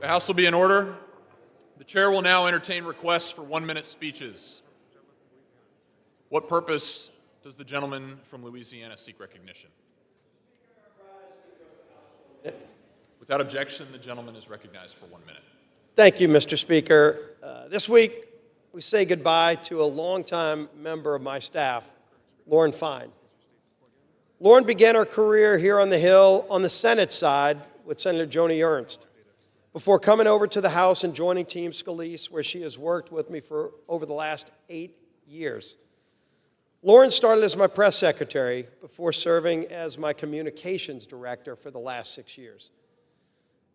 The House will be in order. The chair will now entertain requests for 1-minute speeches. What purpose does the gentleman from Louisiana seek recognition? Without objection, the gentleman is recognized for 1 minute. Thank you, Mr. Speaker. This week, we say goodbye to a longtime member of my staff, Lauren Fine. Lauren began her career here on the Hill on the Senate side with Senator Joni Ernst, before coming over to the House and joining Team Scalise, where she has worked with me for over the last 8 years. Lauren started as my press secretary before serving as my communications director for the last 6 years.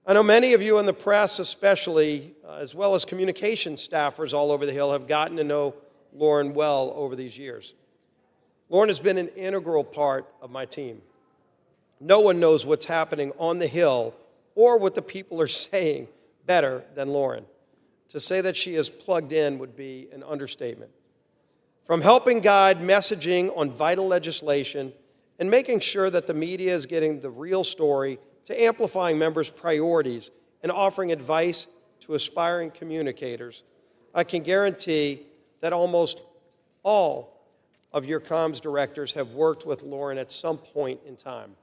I know many of you in the press, especially, as well as communications staffers all over the Hill, have gotten to know Lauren well over these years. Lauren has been an integral part of my team. No one knows what's happening on the Hill or what the people are saying better than Lauren. To say that she is plugged in would be an understatement. From helping guide messaging on vital legislation and making sure that the media is getting the real story, to amplifying members' priorities and offering advice to aspiring communicators, I can guarantee that almost all of your comms directors have worked with Lauren at some point in time.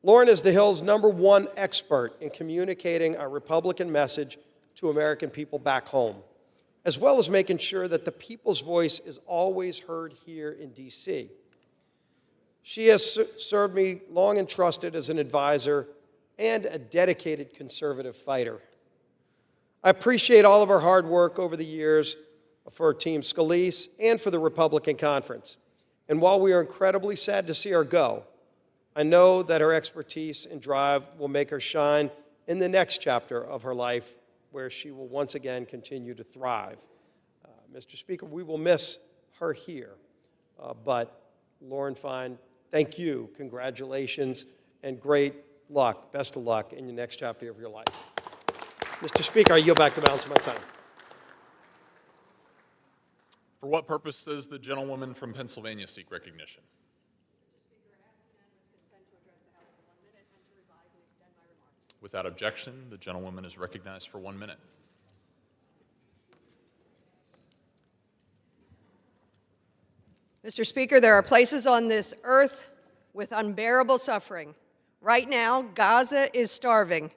Lauren is the Hill's #1 expert in communicating our Republican message to American people back home, as well as making sure that the people's voice is always heard here in D.C. She has served me long and trusted as an advisor and a dedicated conservative fighter. I appreciate all of her hard work over the years for Team Scalise and for the Republican Conference. And while we are incredibly sad to see her go, I know that her expertise and drive will make her shine in the next chapter of her life, where she will once again continue to thrive. Mr. Speaker, we will miss her here, but Lauren Fine, thank you, congratulations, and great luck, best of luck in the next chapter of your life. Mr. Speaker, I yield back the balance of my time. For what purpose does the gentlewoman from Pennsylvania seek recognition? Without objection, the gentlewoman is recognized for 1 minute. Mr. Speaker, there are places on this earth with unbearable suffering. Right now, Gaza is starving.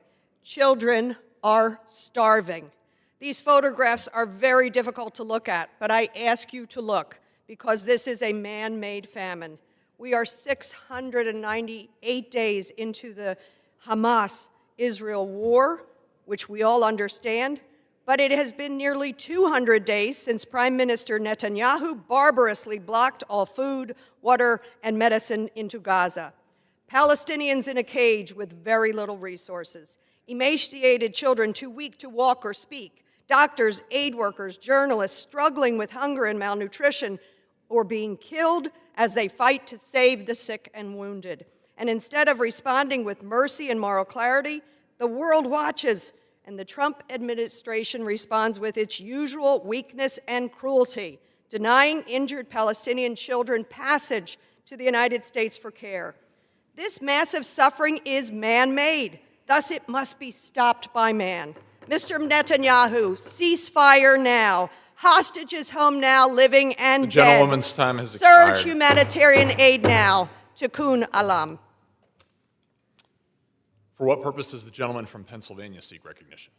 Children are starving. These photographs are very difficult to look at, but I ask you to look, because this is a man-made famine. We are 698 days into the Hamas-Israel war, which we all understand, but it has been nearly 200 days since Prime Minister Netanyahu barbarously blocked all food, water, and medicine into Gaza. Palestinians in a cage with very little resources. Emaciated children too weak to walk or speak. Doctors, aid workers, journalists struggling with hunger and malnutrition, or being killed as they fight to save the sick and wounded. And instead of responding with mercy and moral clarity, the world watches, and the Trump administration responds with its usual weakness and cruelty, denying injured Palestinian children passage to the United States for care. This massive suffering is man-made, thus it must be stopped by man. Mr. Netanyahu, ceasefire now. Hostages home now, living and dead. The gentlewoman's time has expired. Surge humanitarian aid now. Tikkun Alam. For what purpose does the gentleman from Pennsylvania seek recognition?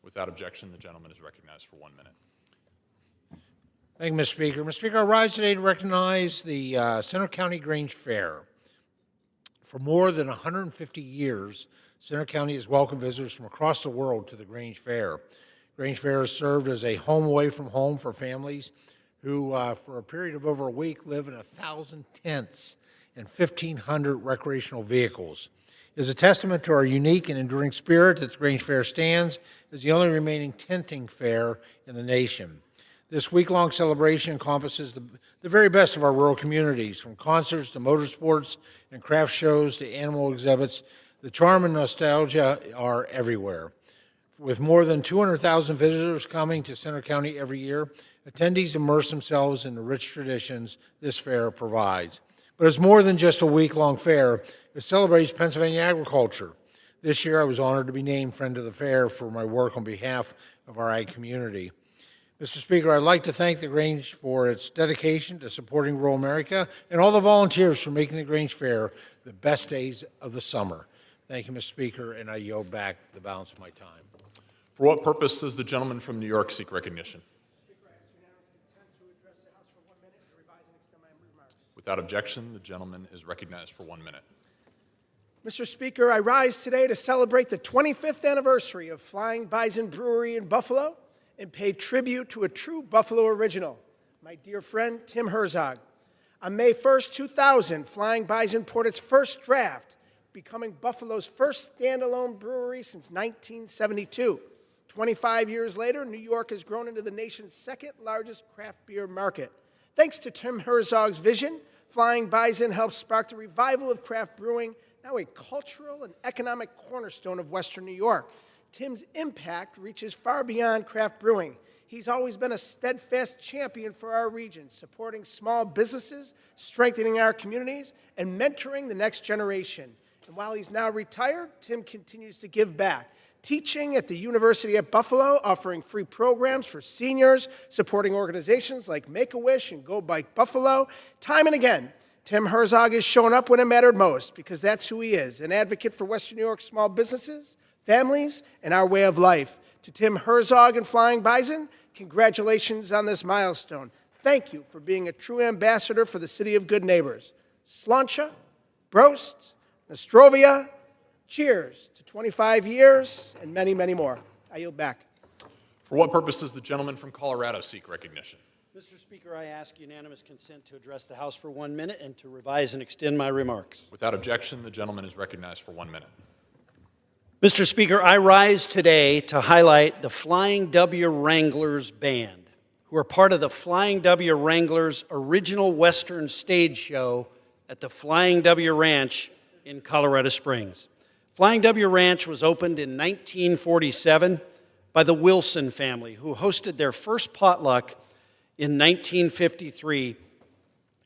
Without objection, the gentleman is recognized for 1 minute. Thank you, Mr. Speaker. Mr. Speaker, I rise today to recognize the Center County Grange Fair. For more than 150 years, Center County has welcomed visitors from across the world to the Grange Fair. Grange Fair has served as a home away from home for families who, for a period of over a week, live in 1,000 tents and 1,500 recreational vehicles. It is a testament to our unique and enduring spirit that the Grange Fair stands as the only remaining tenting fair in the nation. This week-long celebration encompasses the very best of our rural communities, from concerts to motorsports and craft shows to animal exhibits. The charm and nostalgia are everywhere. With more than 200,000 visitors coming to Center County every year, attendees immerse themselves in the rich traditions this fair provides. But it's more than just a week-long fair. It celebrates Pennsylvania agriculture. This year, I was honored to be named Friend of the Fair for my work on behalf of our ag community. Mr. Speaker, I'd like to thank the Grange for its dedication to supporting rural America and all the volunteers for making the Grange Fair the best days of the summer. Thank you, Mr. Speaker, and I yield back the balance of my time. For what purpose does the gentleman from New York seek recognition? Without objection, the gentleman is recognized for 1 minute. Mr. Speaker, I rise today to celebrate the 25th anniversary of Flying Bison Brewery in Buffalo and pay tribute to a true Buffalo original, my dear friend Tim Herzog. On May 1st, 2000, Flying Bison poured its first draft, becoming Buffalo's first standalone brewery since 1972. 25 years later, New York has grown into the nation's second largest craft beer market. Thanks to Tim Herzog's vision, Flying Bison helped spark the revival of craft brewing, now a cultural and economic cornerstone of Western New York. Tim's impact reaches far beyond craft brewing. He's always been a steadfast champion for our region, supporting small businesses, strengthening our communities, and mentoring the next generation. And while he's now retired, Tim continues to give back, teaching at the University at Buffalo, offering free programs for seniors, supporting organizations like Make-A-Wish and Go Bike Buffalo. Time and again, Tim Herzog has shown up when it mattered most, because that's who he is, an advocate for Western New York small businesses, families, and our way of life. To Tim Herzog and Flying Bison, congratulations on this milestone. Thank you for being a true ambassador for the city of good neighbors. Sláinte, Prost, Nostrovia, cheers to 25 years and many, many more. I yield back. For what purpose does the gentleman from Colorado seek recognition? Mr. Speaker, I ask unanimous consent to address the House for 1 minute and to revise and extend my remarks. Without objection, the gentleman is recognized for 1 minute. Mr. Speaker, I rise today to highlight the Flying W Wranglers Band, who are part of the Flying W Wranglers original Western stage show at the Flying W Ranch in Colorado Springs. Flying W Ranch was opened in 1947 by the Wilson family, who hosted their first potluck in 1953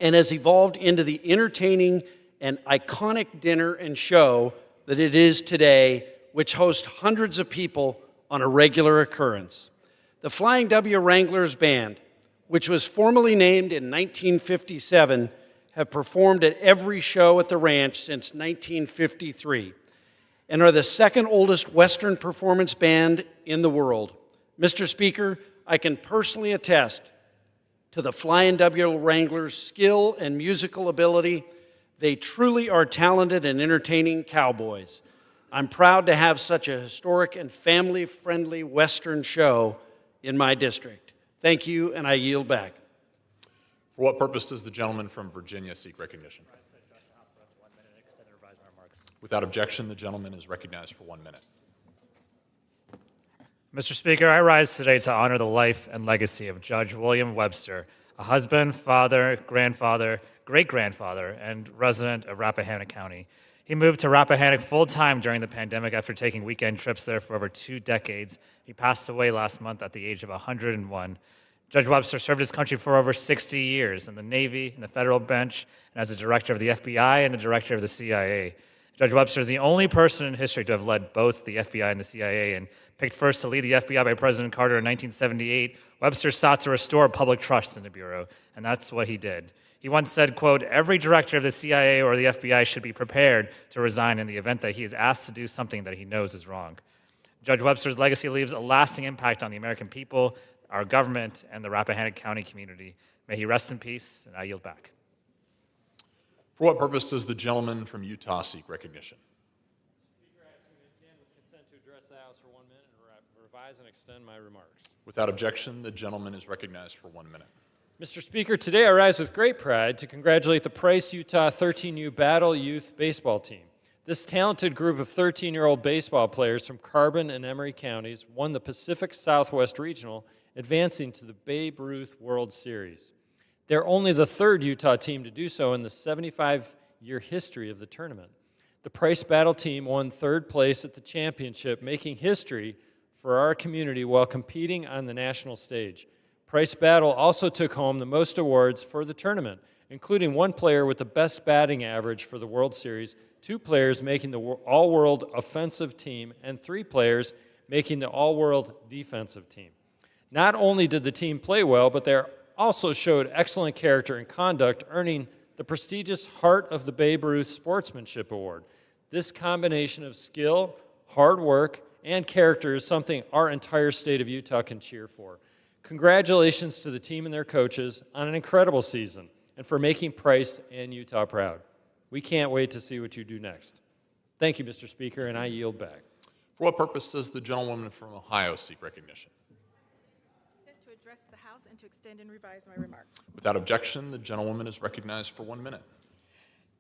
and has evolved into the entertaining and iconic dinner and show that it is today, which hosts hundreds of people on a regular occurrence. The Flying W Wranglers Band, which was formally named in 1957, have performed at every show at the ranch since 1953 and are the second oldest Western performance band in the world. Mr. Speaker, I can personally attest to the Flying W Wranglers' skill and musical ability. They truly are talented and entertaining cowboys. I'm proud to have such a historic and family-friendly Western show in my district. Thank you, and I yield back. For what purpose does the gentleman from Virginia seek recognition? Without objection, the gentleman is recognized for 1 minute. Mr. Speaker, I rise today to honor the life and legacy of Judge William Webster, a husband, father, grandfather, great-grandfather, and resident of Rappahannock County. He moved to Rappahannock full-time during the pandemic after taking weekend trips there for over 2 decades. He passed away last month at the age of 101. Judge Webster served his country for over 60 years in the Navy, in the federal bench, and as a director of the FBI and the director of the CIA. Judge Webster is the only person in history to have led both the FBI and the CIA, and picked first to lead the FBI by President Carter in 1978. Webster sought to restore public trust in the Bureau, and that's what he did. He once said, quote, "Every director of the CIA or the FBI should be prepared to resign in the event that he is asked to do something that he knows is wrong." Judge Webster's legacy leaves a lasting impact on the American people, our government, and the Rappahannock County community. May he rest in peace, and I yield back. For what purpose does the gentleman from Utah seek recognition? Speaker, I ask unanimous consent to address the House for 1 minute and revise and extend my remarks. Without objection, the gentleman is recognized for 1 minute. Mr. Speaker, today I rise with great pride to congratulate the Price Utah 13U Battle Youth Baseball Team. This talented group of 13-year-old baseball players from Carbon and Emery counties won the Pacific Southwest Regional, advancing to the Babe Ruth World Series. They're only the third Utah team to do so in the 75-year history of the tournament. The Price Battle team won third place at the championship, making history for our community while competing on the national stage. Price Battle also took home the most awards for the tournament, including one player with the best batting average for the World Series, 2 players making the All-World Offensive Team, and 3 players making the All-World Defensive Team. Not only did the team play well, but they also showed excellent character and conduct, earning the prestigious Heart of the Babe Ruth Sportsmanship Award. This combination of skill, hard work, and character is something our entire state of Utah can cheer for. Congratulations to the team and their coaches on an incredible season and for making Price and Utah proud. We can't wait to see what you do next. Thank you, Mr. Speaker, and I yield back. For what purpose does the gentlewoman from Ohio seek recognition? To address the House and to extend and revise my remarks. Without objection, the gentlewoman is recognized for 1 minute.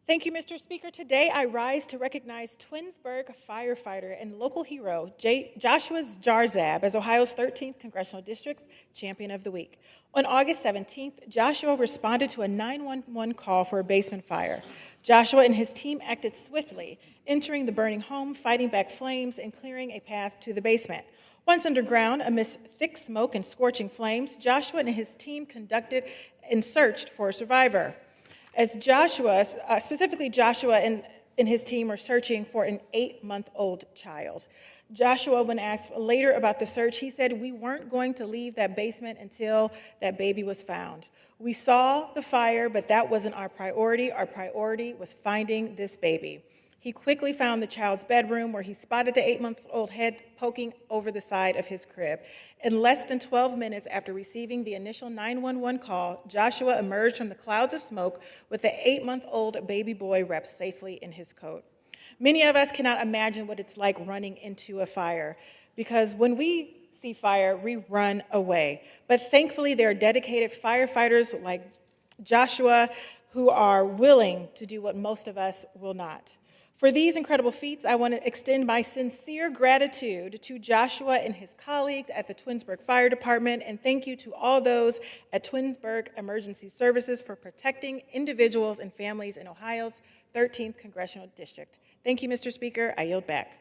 Thank you, Mr. Speaker. Today I rise to recognize Twinsburg firefighter and local hero Joshua Jarzab as Ohio's 13th Congressional District's Champion of the Week. On August 17th, Joshua responded to a 911 call for a basement fire. Joshua and his team acted swiftly, entering the burning home, fighting back flames, and clearing a path to the basement. Once underground, amidst thick smoke and scorching flames, Joshua and his team conducted and searched for a survivor. As specifically Joshua and his team are searching for an 8-month-old child. Joshua, when asked later about the search, he said, "We weren't going to leave that basement until that baby was found. We saw the fire, but that wasn't our priority. Our priority was finding this baby." He quickly found the child's bedroom where he spotted the 8-month-old head poking over the side of his crib. In less than 12 minutes after receiving the initial 911 call, Joshua emerged from the clouds of smoke with the 8-month-old baby boy wrapped safely in his coat. Many of us cannot imagine what it's like running into a fire, because when we see fire, we run away. But thankfully, there are dedicated firefighters like Joshua who are willing to do what most of us will not. For these incredible feats, I want to extend my sincere gratitude to Joshua and his colleagues at the Twinsburg Fire Department, and thank you to all those at Twinsburg Emergency Services for protecting individuals and families in Ohio's 13th Congressional District. Thank you, Mr. Speaker. I yield back.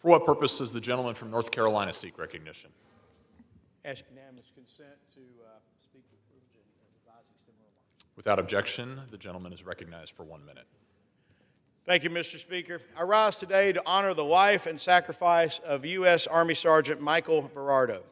For what purpose does the gentleman from North Carolina seek recognition? Ask unanimous consent to speak the privilege and advise extended remarks. Without objection, the gentleman is recognized for 1 minute. Thank you, Mr. Speaker. I rise today to honor the life and sacrifice of U.S. Army Sergeant Michael Verardo.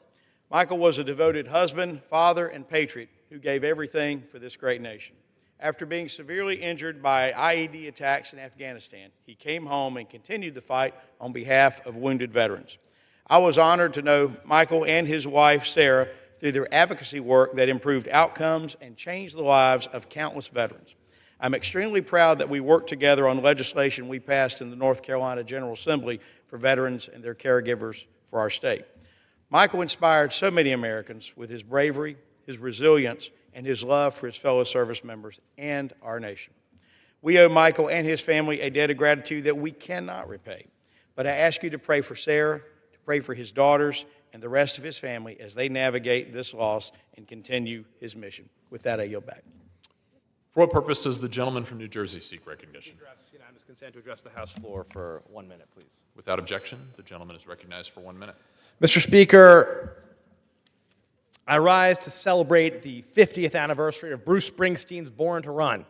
Michael was a devoted husband, father, and patriot who gave everything for this great nation. After being severely injured by IED attacks in Afghanistan, he came home and continued the fight on behalf of wounded veterans. I was honored to know Michael and his wife, Sarah, through their advocacy work that improved outcomes and changed the lives of countless veterans. I'm extremely proud that we worked together on legislation we passed in the North Carolina General Assembly for veterans and their caregivers for our state. Michael inspired so many Americans with his bravery, his resilience, and his love for his fellow service members and our nation. We owe Michael and his family a debt of gratitude that we cannot repay. But I ask you to pray for Sarah, to pray for his daughters, and the rest of his family as they navigate this loss and continue his mission. With that, I yield back. For what purpose does the gentleman from New Jersey seek recognition? Unanimous consent to address the House floor for 1 minute, please. Without objection, the gentleman is recognized for 1 minute. Mr. Speaker, I rise to celebrate the 50th anniversary of Bruce Springsteen's Born to Run,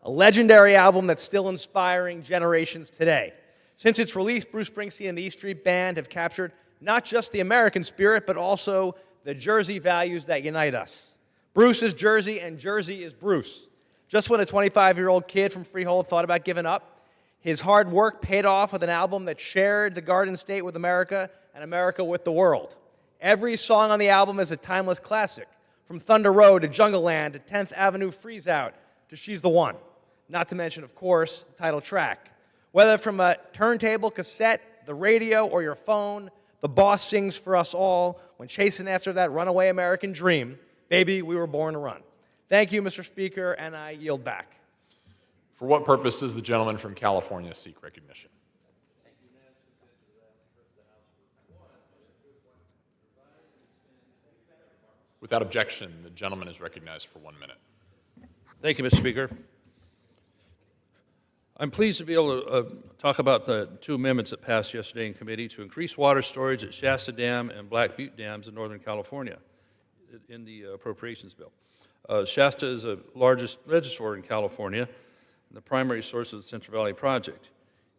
a legendary album that's still inspiring generations today. Since its release, Bruce Springsteen and the E Street Band have captured not just the American spirit, but also the Jersey values that unite us. Bruce is Jersey, and Jersey is Bruce. Just when a 25-year-old kid from Freehold thought about giving up, his hard work paid off with an album that shared the Garden State with America and America with the world. Every song on the album is a timeless classic, from Thunder Road to Jungle Land to 10th Avenue Freeze Out to She's the One. Not to mention, of course, the title track. Whether from a turntable, cassette, the radio, or your phone, the boss sings for us all when chasing after that runaway American dream, baby, we were born to run. Thank you, Mr. Speaker, and I yield back. For what purpose does the gentleman from California seek recognition? Without objection, the gentleman is recognized for 1 minute. Thank you, Mr. Speaker. I'm pleased to be able to talk about the 2 amendments that passed yesterday in committee to increase water storage at Shasta Dam and Black Butte Dams in Northern California in the appropriations bill. Shasta is the largest reservoir in California and the primary source of the Central Valley Project.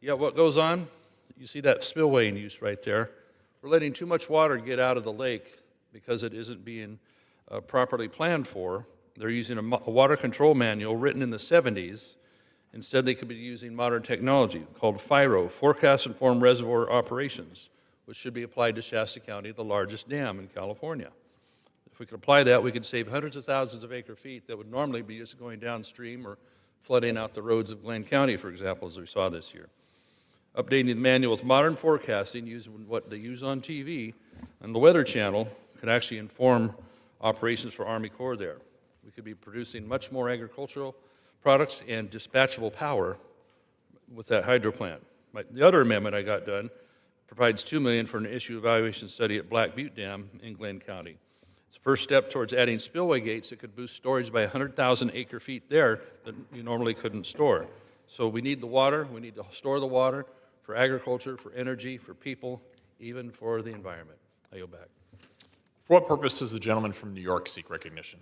Yet what goes on? You see that spillway in use right there. We're letting too much water get out of the lake because it isn't being properly planned for. They're using a water control manual written in the 70s. Instead, they could be using modern technology called FIRO, Forecast Informed Reservoir Operations, which should be applied to Shasta County, the largest dam in California. If we could apply that, we could save hundreds of thousands of acre feet that would normally be just going downstream or flooding out the roads of Glenn County, for example, as we saw this year. Updating the manual with modern forecasting using what they use on TV and the Weather Channel could actually inform operations for Army Corps there. We could be producing much more agricultural products and dispatchable power with that hydro plant. The other amendment I got done provides $2 million for an issue evaluation study at Black Butte Dam in Glenn County. It's the first step towards adding spillway gates that could boost storage by 100,000 acre feet there that you normally couldn't store. So we need the water, we need to store the water for agriculture, for energy, for people, even for the environment. I yield back. For what purpose does the gentleman from New York seek recognition?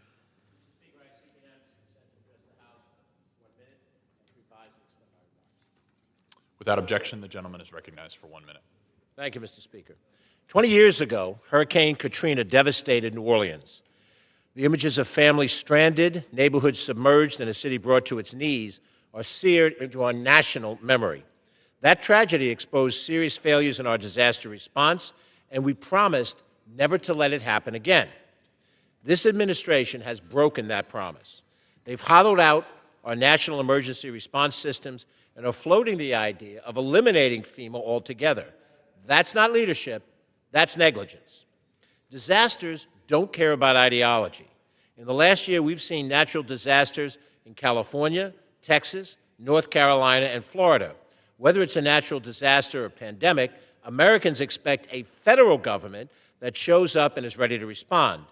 Without objection, the gentleman is recognized for 1 minute. Thank you, Mr. Speaker. 20 years ago, Hurricane Katrina devastated New Orleans. The images of families stranded, neighborhoods submerged, and a city brought to its knees are seared into our national memory. That tragedy exposed serious failures in our disaster response, and we promised never to let it happen again. This administration has broken that promise. They've hollowed out our national emergency response systems and are floating the idea of eliminating FEMA altogether. That's not leadership, that's negligence. Disasters don't care about ideology. In the last year, we've seen natural disasters in California, Texas, North Carolina, and Florida. Whether it's a natural disaster or pandemic, Americans expect a federal government that shows up and is ready to respond.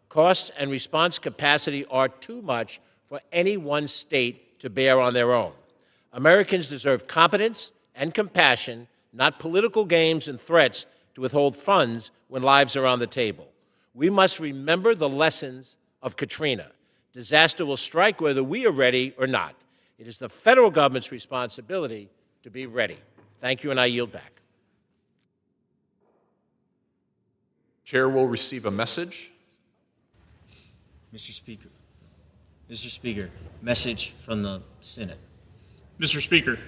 Costs and response capacity are too much for any one state to bear on their own. Americans deserve competence and compassion, not political games and threats to withhold funds when lives are on the table. We must remember the lessons of Katrina. Disaster will strike whether we are ready or not. It is the federal government's responsibility to be ready. Thank you, and I yield back. Chair will receive a message. Mr. Speaker, message from the Senate. Mr. Speaker,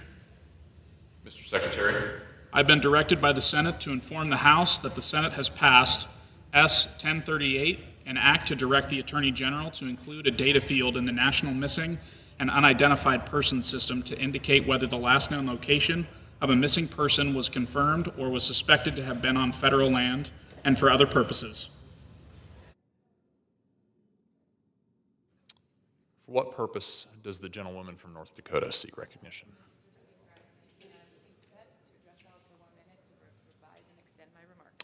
Mr. Secretary. I've been directed by the Senate to inform the House that the Senate has passed S. 1038, an act to direct the Attorney General to include a data field in the National Missing and Unidentified Person System to indicate whether the last known location of a missing person was confirmed or was suspected to have been on federal land and for other purposes. For what purpose does the gentlewoman from North Dakota seek recognition?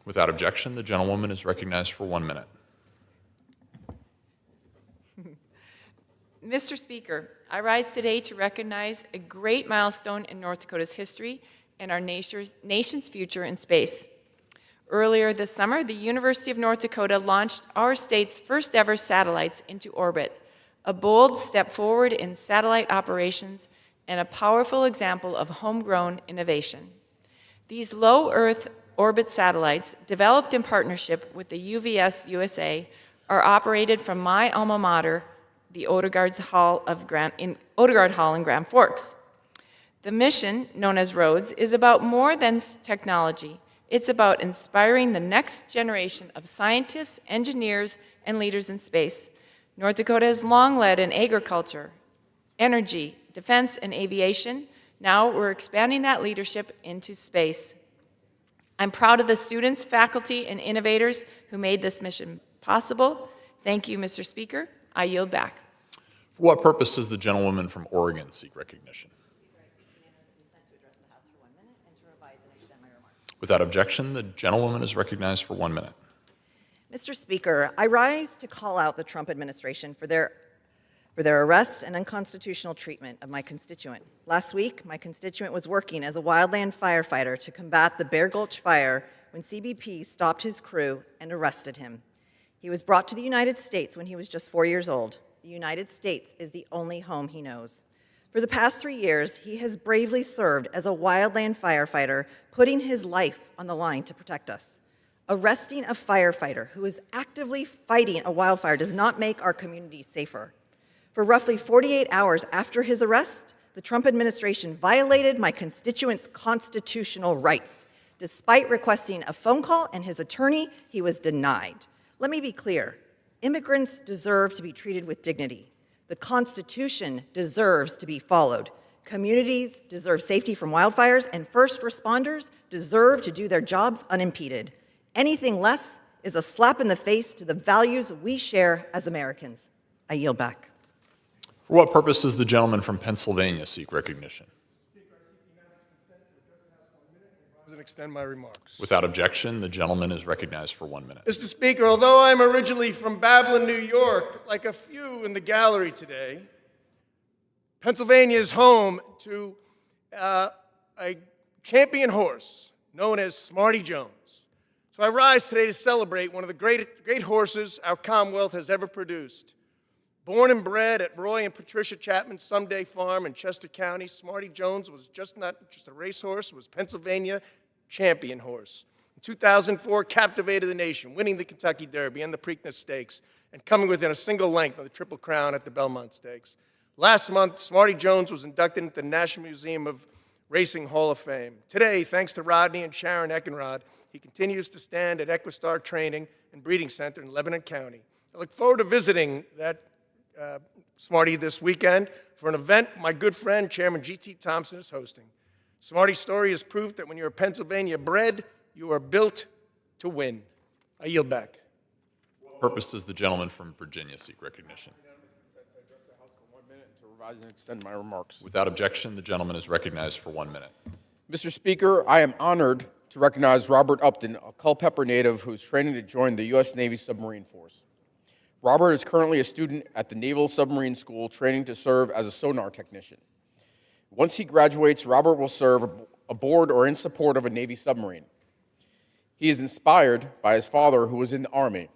Without objection, the gentlewoman is recognized for 1 minute. Mr. Speaker, I rise today to recognize a great milestone in North Dakota's history and our nation's future in space. Earlier this summer, the University of North Dakota launched our state's first ever satellites into orbit, a bold step forward in satellite operations and a powerful example of homegrown innovation. These low Earth orbit satellites, developed in partnership with the UVS USA, are operated from my alma mater, the Odegaard Hall in Grand Forks. The mission, known as ROADS, is about more than technology. It's about inspiring the next generation of scientists, engineers, and leaders in space. North Dakota has long led in agriculture, energy, defense, and aviation. Now we're expanding that leadership into space. I'm proud of the students, faculty, and innovators who made this mission possible. Thank you, Mr. Speaker. I yield back. For what purpose does the gentlewoman from Oregon seek recognition? Without objection, the gentlewoman is recognized for 1 minute. Mr. Speaker, I rise to call out the Trump administration for their arrest and unconstitutional treatment of my constituent. Last week, my constituent was working as a wildland firefighter to combat the Bear Gulch fire when CBP stopped his crew and arrested him. He was brought to the United States when he was just 4 years old. the United States is the only home he knows. For the past 3 years, he has bravely served as a wildland firefighter, putting his life on the line to protect us. Arresting a firefighter who is actively fighting a wildfire does not make our communities safer. For roughly 48 hours after his arrest, the Trump administration violated my constituents' constitutional rights. Despite requesting a phone call and his attorney, he was denied. Let me be clear. Immigrants deserve to be treated with dignity. The Constitution deserves to be followed. Communities deserve safety from wildfires, and first responders deserve to do their jobs unimpeded. Anything less is a slap in the face to the values we share as Americans. I yield back. For what purpose does the gentleman from Pennsylvania seek recognition? And extend my remarks. Without objection, the gentleman is recognized for 1 minute. Mr. Speaker, although I'm originally from Babylon, New York, like a few in the gallery today, Pennsylvania is home to a champion horse known as Smarty Jones. So I rise today to celebrate one of the great horses our Commonwealth has ever produced. Born and bred at Roy and Patricia Chapman's Someday Farm in Chester County, Smarty Jones was not just a racehorse, was Pennsylvania champion horse. In 2004, captivated the nation, winning the Kentucky Derby and the Preakness Stakes, and coming within a single length of the Triple Crown at the Belmont Stakes. Last month, Smarty Jones was inducted into the National Museum of Racing Hall of Fame. Today, thanks to Rodney and Sharon Eckenrod, he continues to stand at Equistar Training and Breeding Center in Lebanon County. I look forward to visiting that Smarty this weekend for an event my good friend, Chairman G.T. Thompson, is hosting. Smarty's story is proof that when you're Pennsylvania bred, you are built to win. I yield back. For what purpose does the gentleman from Virginia seek recognition? To revise and extend my remarks. Without objection, the gentleman is recognized for 1 minute. Mr. Speaker, I am honored to recognize Robert Upton, a Culpeper native who is training to join the U.S. Navy Submarine Force. Robert is currently a student at the Naval Submarine School training to serve as a sonar technician. Once he graduates, Robert will serve aboard or in support of a Navy submarine. He is inspired by his father, who was in the Army,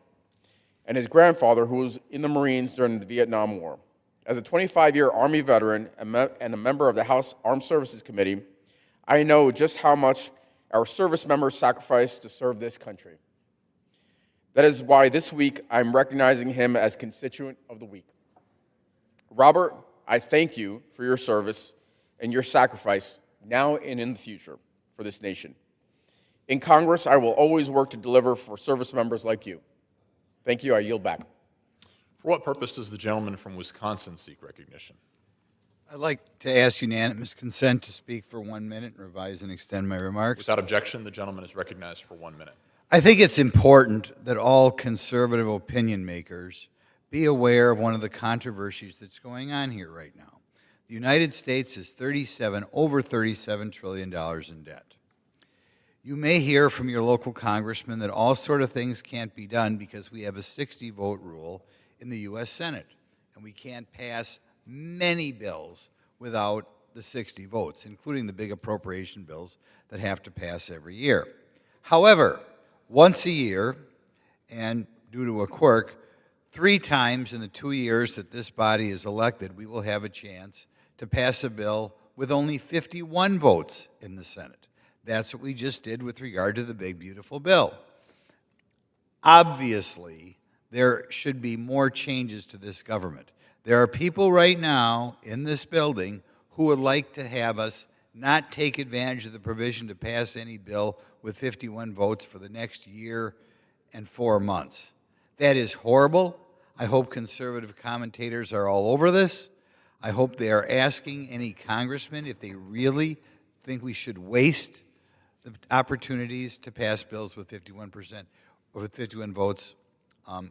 and his grandfather, who was in the Marines during the Vietnam War. As a 25-year Army veteran and a member of the House Armed Services Committee, I know just how much our service members sacrifice to serve this country. That is why this week I'm recognizing him as Constituent of the Week. Robert, I thank you for your service and your sacrifice now and in the future for this nation. In Congress, I will always work to deliver for service members like you. Thank you. I yield back. For what purpose does the gentleman from Wisconsin seek recognition? I'd like to ask unanimous consent to speak for 1 minute and revise and extend my remarks. Without objection, the gentleman is recognized for 1 minute. I think it's important that all conservative opinion makers be aware of one of the controversies that's going on here right now. The United States is over $37 trillion in debt. You may hear from your local congressman that all sort of things can't be done because we have a 60-vote rule in the U.S. Senate, and we can't pass many bills without the 60 votes, including the big appropriation bills that have to pass every year. However, once a year, and due to a quirk, 3 times in the 2 years that this body is elected, we will have a chance to pass a bill with only 51 votes in the Senate. That's what we just did with regard to the big, beautiful bill. Obviously, there should be more changes to this government. There are people right now in this building who would like to have us not take advantage of the provision to pass any bill with 51 votes for the next year and 4 months. That is horrible. I hope conservative commentators are all over this. I hope they are asking any congressman if they really think we should waste the opportunities to pass bills with 51% or with 51 votes.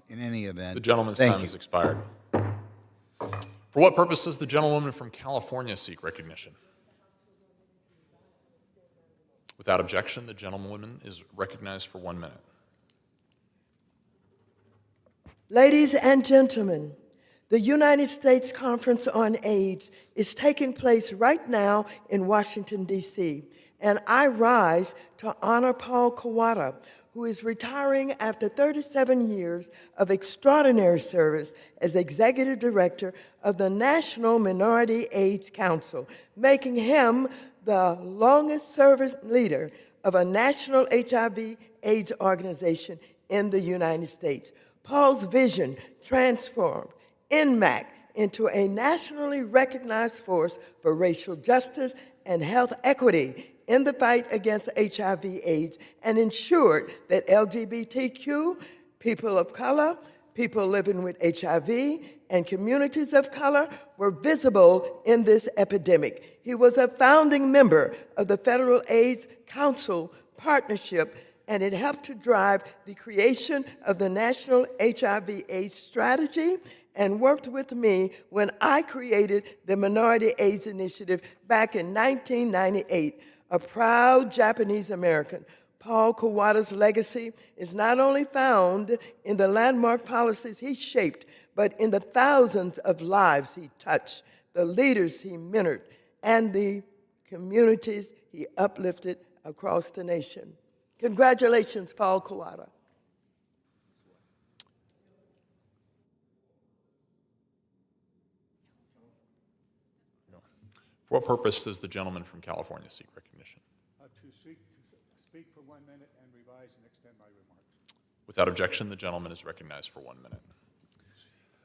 In any event, the gentleman's time has expired. For what purpose does the gentlewoman from California seek recognition? Without objection, the gentlewoman is recognized for 1 minute. Ladies and gentlemen, the United States Conference on AIDS is taking place right now in Washington, D.C., and I rise to honor Paul Kawada, who is retiring after 37 years of extraordinary service as Executive Director of the National Minority AIDS Council, making him the longest-serving leader of a national HIV/AIDS organization in the United States. Paul's vision transformed NMAC into a nationally recognized force for racial justice and health equity in the fight against HIV/AIDS, and ensured that LGBTQ, people of color, people living with HIV, and communities of color were visible in this epidemic. He was a founding member of the Federal AIDS Council Partnership, and it helped to drive the creation of the National HIV/AIDS Strategy, and worked with me when I created the Minority AIDS Initiative back in 1998. A proud Japanese American, Paul Kawada's legacy is not only found in the landmark policies he shaped, but in the thousands of lives he touched, the leaders he mentored, and the communities he uplifted across the nation. Congratulations, Paul Kawada. For what purpose does the gentleman from California seek recognition? To speak for 1 minute and revise and extend my remarks. Without objection, the gentleman is recognized for 1 minute.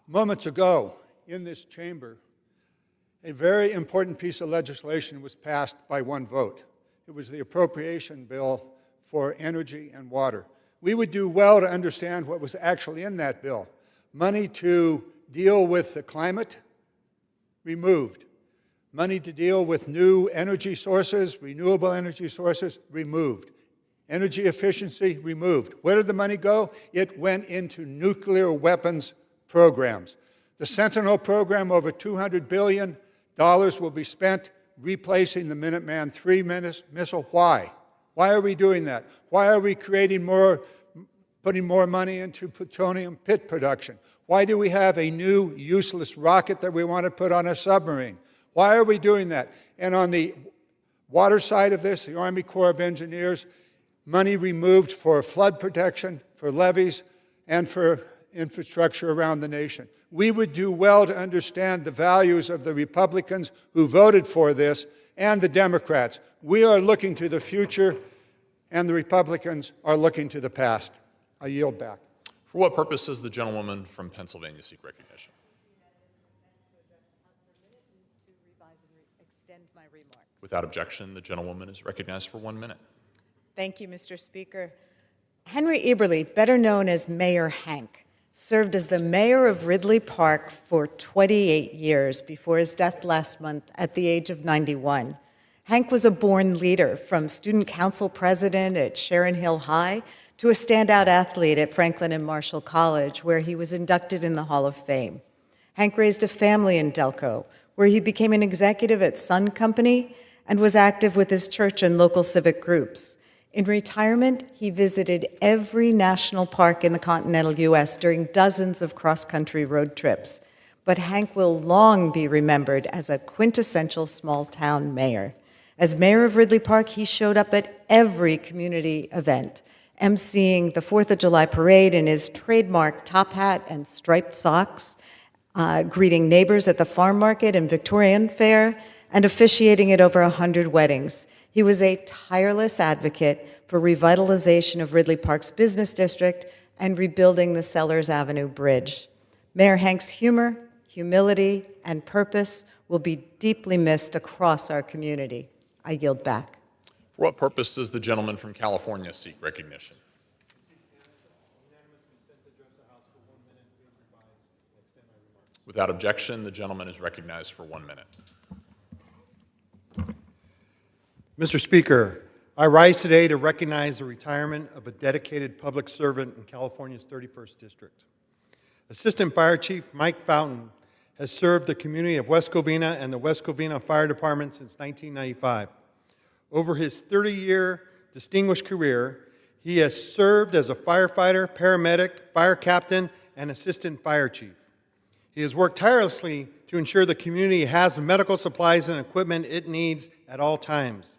Moments ago, in this chamber, a very important piece of legislation was passed by one vote. It was the appropriation bill for energy and water. We would do well to understand what was actually in that bill. Money to deal with the climate, removed. Money to deal with new energy sources, renewable energy sources, removed. Energy efficiency, removed. Where did the money go? It went into nuclear weapons programs. The Sentinel program, over $200 billion will be spent replacing the Minuteman III missile. Why? Why are we doing that? Why are we putting more money into plutonium pit production? Why do we have a new useless rocket that we want to put on a submarine? Why are we doing that? And on the water side of this, the Army Corps of Engineers, money removed for flood protection, for levees, and for infrastructure around the nation. We would do well to understand the values of the Republicans who voted for this and the Democrats. We are looking to the future, and the Republicans are looking to the past. I yield back. For what purpose does the gentlewoman from Pennsylvania seek recognition? Without objection, the gentlewoman is recognized for 1 minute. Thank you, Mr. Speaker. Henry Eberly, better known as Mayor Hank, served as the mayor of Ridley Park for 28 years before his death last month at the age of 91. Hank was a born leader, from student council president at Sharon Hill High to a standout athlete at Franklin and Marshall College, where he was inducted in the Hall of Fame. Hank raised a family in Delco, where he became an executive at Sun Company and was active with his church and local civic groups. In retirement, he visited every national park in the continental U.S. during dozens of cross-country road trips. But Hank will long be remembered as a quintessential small-town mayor. As mayor of Ridley Park, he showed up at every community event, emceeing the 4th of July parade in his trademark top hat and striped socks, greeting neighbors at the farm market and Victorian Fair, and officiating at over 100 weddings. He was a tireless advocate for revitalization of Ridley Park's business district and rebuilding the Sellers Avenue Bridge. Mayor Hank's humor, humility, and purpose will be deeply missed across our community. I yield back. For what purpose does the gentleman from California seek recognition? Without objection, the gentleman is recognized for 1 minute. Mr. Speaker, I rise today to recognize the retirement of a dedicated public servant in California's 31st District. Assistant Fire Chief Mike Fountain has served the community of West Covina and the West Covina Fire Department since 1995. Over his 30-year distinguished career, he has served as a firefighter, paramedic, fire captain, and assistant fire chief. He has worked tirelessly to ensure the community has the medical supplies and equipment it needs at all times.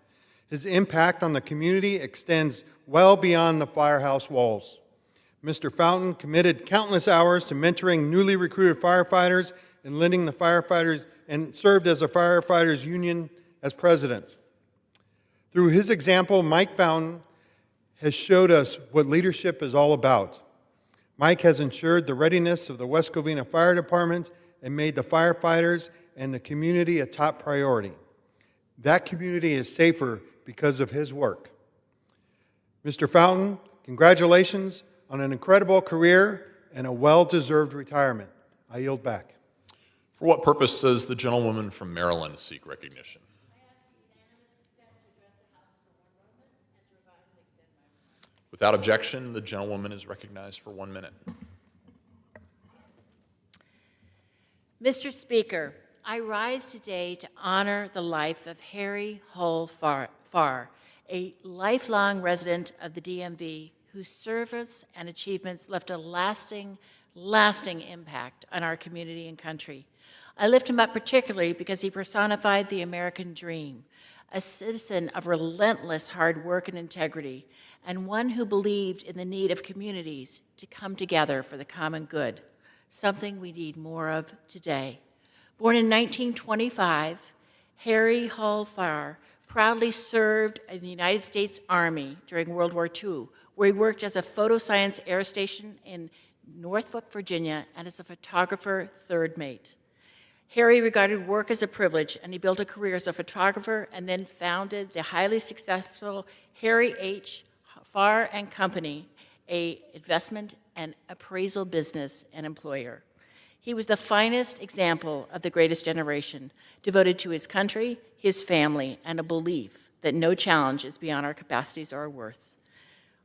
His impact on the community extends well beyond the firehouse walls. Mr. Fountain committed countless hours to mentoring newly recruited firefighters and lending the firefighters and served as a firefighters union as president. Through his example, Mike Fountain has showed us what leadership is all about. Mike has ensured the readiness of the West Covina Fire Department and made the firefighters and the community a top priority. That community is safer because of his work. Mr. Fountain, congratulations on an incredible career and a well-deserved retirement. I yield back. For what purpose does the gentlewoman from Maryland seek recognition? Without objection, the gentlewoman is recognized for 1 minute. Mr. Speaker, I rise today to honor the life of Harry Hull Farr, a lifelong resident of the DMV whose service and achievements left a lasting impact on our community and country. I lift him up particularly because he personified the American dream, a citizen of relentless hard work and integrity, and one who believed in the need of communities to come together for the common good, something we need more of today. Born in 1925, Harry Hull Farr proudly served in the United States Army during World War II, where he worked as a photoscience air station in Norfolk, Virginia, and as a photographer third mate. Harry regarded work as a privilege, and he built a career as a photographer and then founded the highly successful Harry H. Farr and Company, an investment and appraisal business and employer. He was the finest example of the greatest generation, devoted to his country, his family, and a belief that no challenge is beyond our capacities or our worth.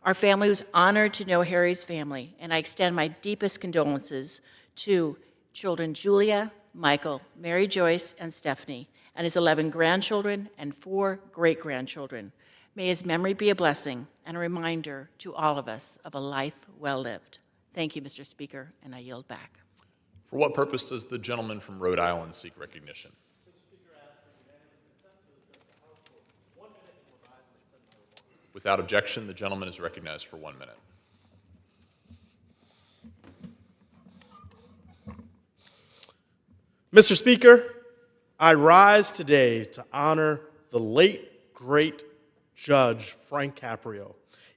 Our family was honored to know Harry's family, and I extend my deepest condolences to children Julia, Michael, Mary Joyce, and Stephanie, and his 11 grandchildren and 4 great-grandchildren. May his memory be a blessing and a reminder to all of us of a life well lived. Thank you, Mr. Speaker, and I yield back. For what purpose does the gentleman from Rhode Island seek recognition? Without objection, the gentleman is recognized for 1 minute. Mr. Speaker, I rise today to honor the late, great Judge Frank Caprio.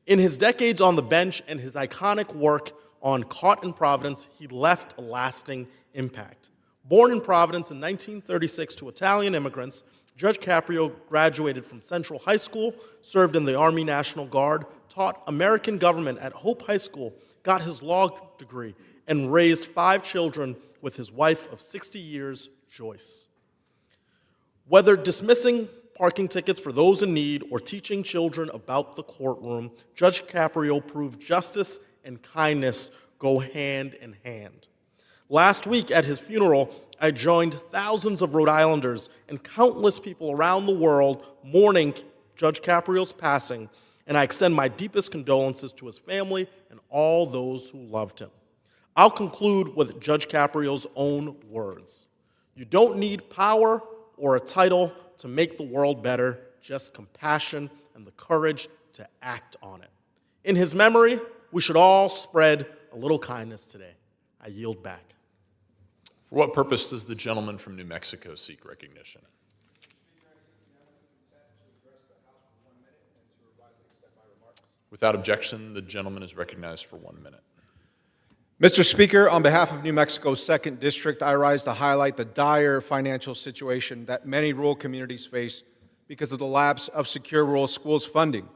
In his decades on the bench and his iconic work on Caught in Providence, he left a lasting impact. Born in Providence in 1936 to Italian immigrants, Judge Caprio graduated from Central High School, served in the Army National Guard, taught American government at Hope High School, got his law degree, and raised 5 children with his wife of 60 years, Joyce. Whether dismissing parking tickets for those in need or teaching children about the courtroom, Judge Caprio proved justice and kindness go hand in hand. Last week at his funeral, I joined thousands of Rhode Islanders and countless people around the world mourning Judge Caprio's passing, and I extend my deepest condolences to his family and all those who loved him. I'll conclude with Judge Caprio's own words. You don't need power or a title to make the world better, just compassion and the courage to act on it. In his memory, we should all spread a little kindness today. I yield back. For what purpose does the gentleman from New Mexico seek recognition? Without objection, the gentleman is recognized for 1 minute. Mr. Speaker, on behalf of New Mexico's 2nd District, I rise to highlight the dire financial situation that many rural communities face because of the lapse of secure rural schools funding.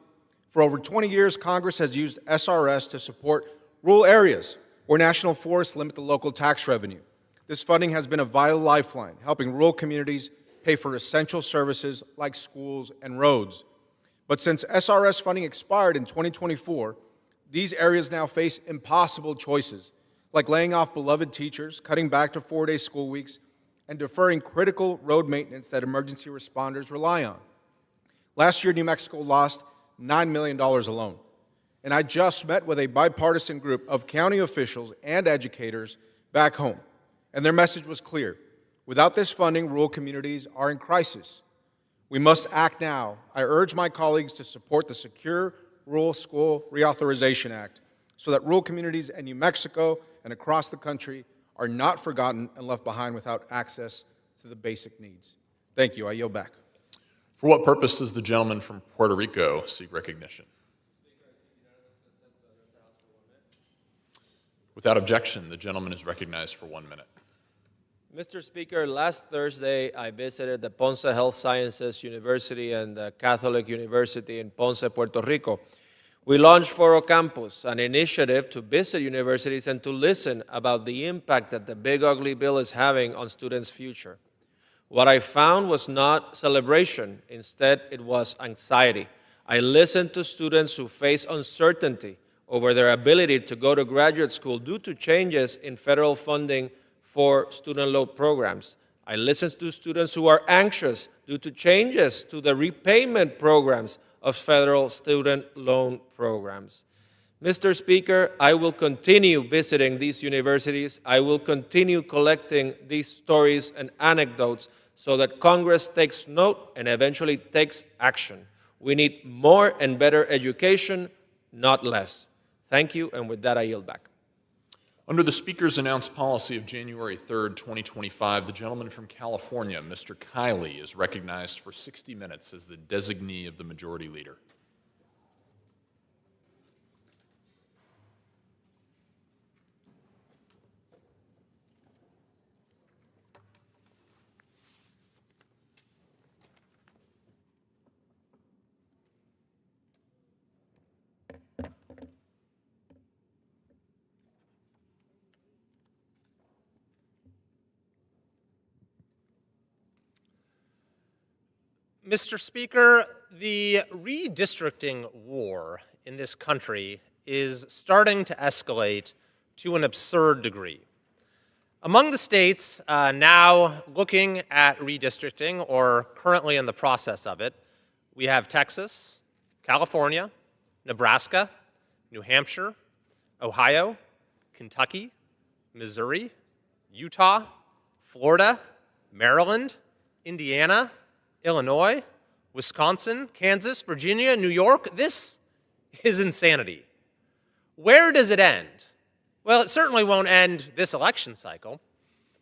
For over 20 years, Congress has used SRS to support rural areas where national forests limit the local tax revenue. This funding has been a vital lifeline, helping rural communities pay for essential services like schools and roads. But since SRS funding expired in 2024, these areas now face impossible choices, like laying off beloved teachers, cutting back to 4-day school weeks, and deferring critical road maintenance that emergency responders rely on. Last year, New Mexico lost $9 million alone. And I just met with a bipartisan group of county officials and educators back home, and their message was clear. Without this funding, rural communities are in crisis. We must act now. I urge my colleagues to support the Secure Rural School Reauthorization Act so that rural communities in New Mexico and across the country are not forgotten and left behind without access to the basic needs. Thank you. I yield back. For what purpose does the gentleman from Puerto Rico seek recognition? Without objection, the gentleman is recognized for 1 minute. Mr. Speaker, last Thursday I visited the Ponce Health Sciences University and the Catholic University in Ponce, Puerto Rico. We launched Foro Campus, an initiative to visit universities and to listen about the impact that the Big Ugly Bill is having on students' future. What I found was not celebration. Instead, it was anxiety. I listened to students who face uncertainty over their ability to go to graduate school due to changes in federal funding for student loan programs. I listened to students who are anxious due to changes to the repayment programs of federal student loan programs. Mr. Speaker, I will continue visiting these universities. I will continue collecting these stories and anecdotes so that Congress takes note and eventually takes action. We need more and better education, not less. Thank you, and with that, I yield back. Under the Speaker's announced policy of January 3rd, 2025, the gentleman from California, Mr. Kiley, is recognized for 60 minutes as the designee of the Majority Leader. Mr. Speaker, the redistricting war in this country is starting to escalate to an absurd degree. Among the states now looking at redistricting or currently in the process of it, we have Texas, California, Nebraska, New Hampshire, Ohio, Kentucky, Missouri, Utah, Florida, Maryland, Indiana, Illinois, Wisconsin, Kansas, Virginia, New York. This is insanity. Where does it end? Well, it certainly won't end this election cycle.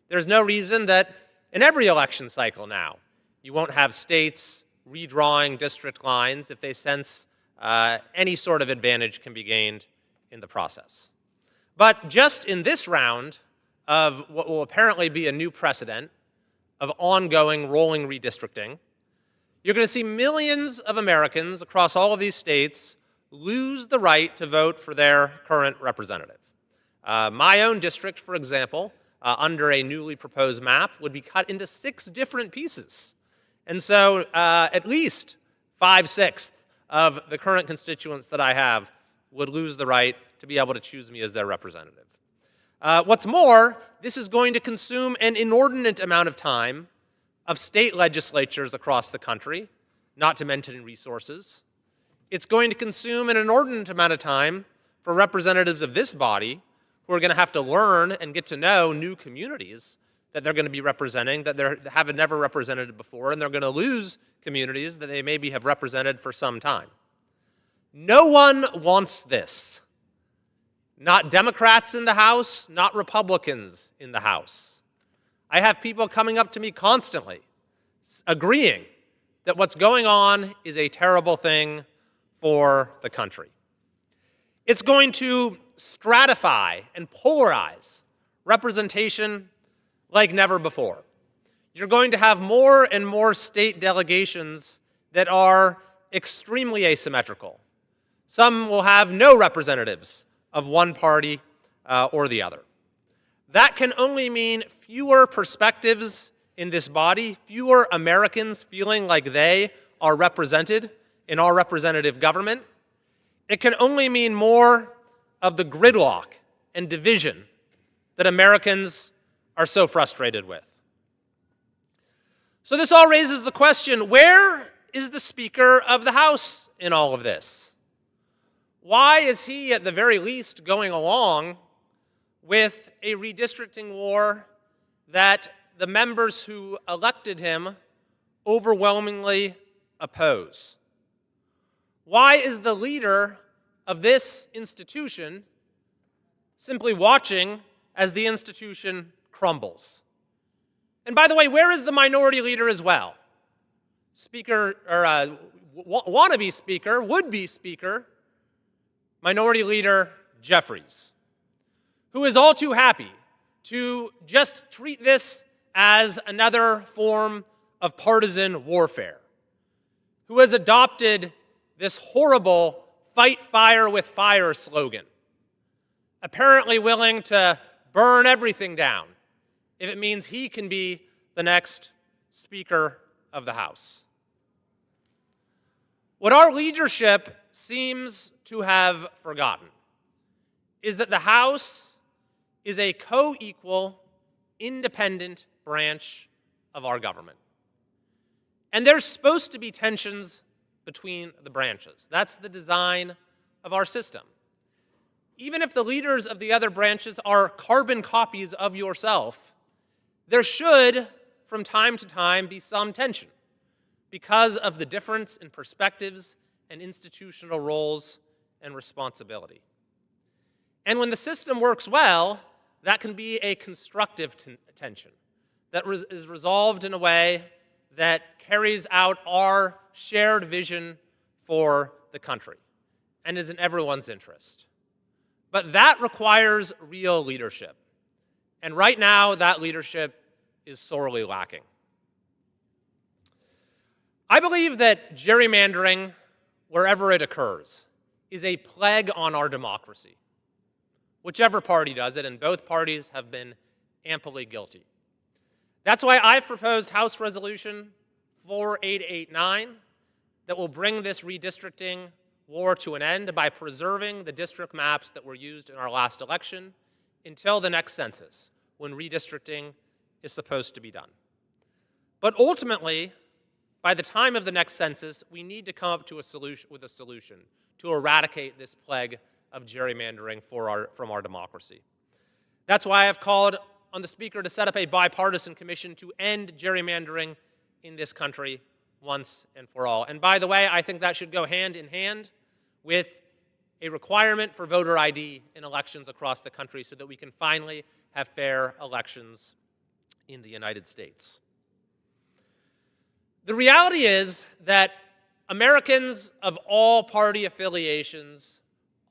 There's no reason that in every election cycle now, you won't have states redrawing district lines if they sense any sort of advantage can be gained in the process. But just in this round of what will apparently be a new precedent of ongoing rolling redistricting, you're going to see millions of Americans across all of these states lose the right to vote for their current representative. My own district, for example, under a newly proposed map, would be cut into 6 different pieces. And so at least 5/6 of the current constituents that I have would lose the right to be able to choose me as their representative. What's more, this is going to consume an inordinate amount of time of state legislatures across the country, not to mention resources. It's going to consume an inordinate amount of time for representatives of this body who are going to have to learn and get to know new communities that they're going to be representing that they haven't never represented before, and they're going to lose communities that they maybe have represented for some time. No one wants this. Not Democrats in the House, not Republicans in the House. I have people coming up to me constantly agreeing that what's going on is a terrible thing for the country. It's going to stratify and polarize representation like never before. You're going to have more and more state delegations that are extremely asymmetrical. Some will have no representatives of one party or the other. That can only mean fewer perspectives in this body, fewer Americans feeling like they are represented in our representative government. It can only mean more of the gridlock and division that Americans are so frustrated with. So this all raises the question, where is the Speaker of the House in all of this? Why is he, at the very least, going along with a redistricting war that the members who elected him overwhelmingly oppose? Why is the leader of this institution simply watching as the institution crumbles? And by the way, where is the minority leader as well? Speaker, or wannabe speaker, would-be speaker, Minority Leader Jeffries, who is all too happy to just treat this as another form of partisan warfare, who has adopted this horrible fight fire with fire slogan, apparently willing to burn everything down if it means he can be the next Speaker of the House. What our leadership seems to have forgotten is that the House is a co-equal, independent branch of our government. And there's supposed to be tensions between the branches. That's the design of our system. Even if the leaders of the other branches are carbon copies of yourself, there should, from time to time, be some tension because of the difference in perspectives and institutional roles and responsibility. And when the system works well, that can be a constructive tension that is resolved in a way that carries out our shared vision for the country and is in everyone's interest. But that requires real leadership. And right now, that leadership is sorely lacking. I believe that gerrymandering, wherever it occurs, is a plague on our democracy. Whichever party does it, and both parties have been amply guilty. That's why I've proposed House Resolution 4889 that will bring this redistricting war to an end by preserving the district maps that were used in our last election until the next census, when redistricting is supposed to be done. But ultimately, by the time of the next census, we need to come up to a solution to eradicate this plague of gerrymandering from our democracy. That's why I've called on the Speaker to set up a bipartisan commission to end gerrymandering in this country once and for all. And by the way, I think that should go hand in hand with a requirement for voter ID in elections across the country so that we can finally have fair elections in the United States. The reality is that Americans of all party affiliations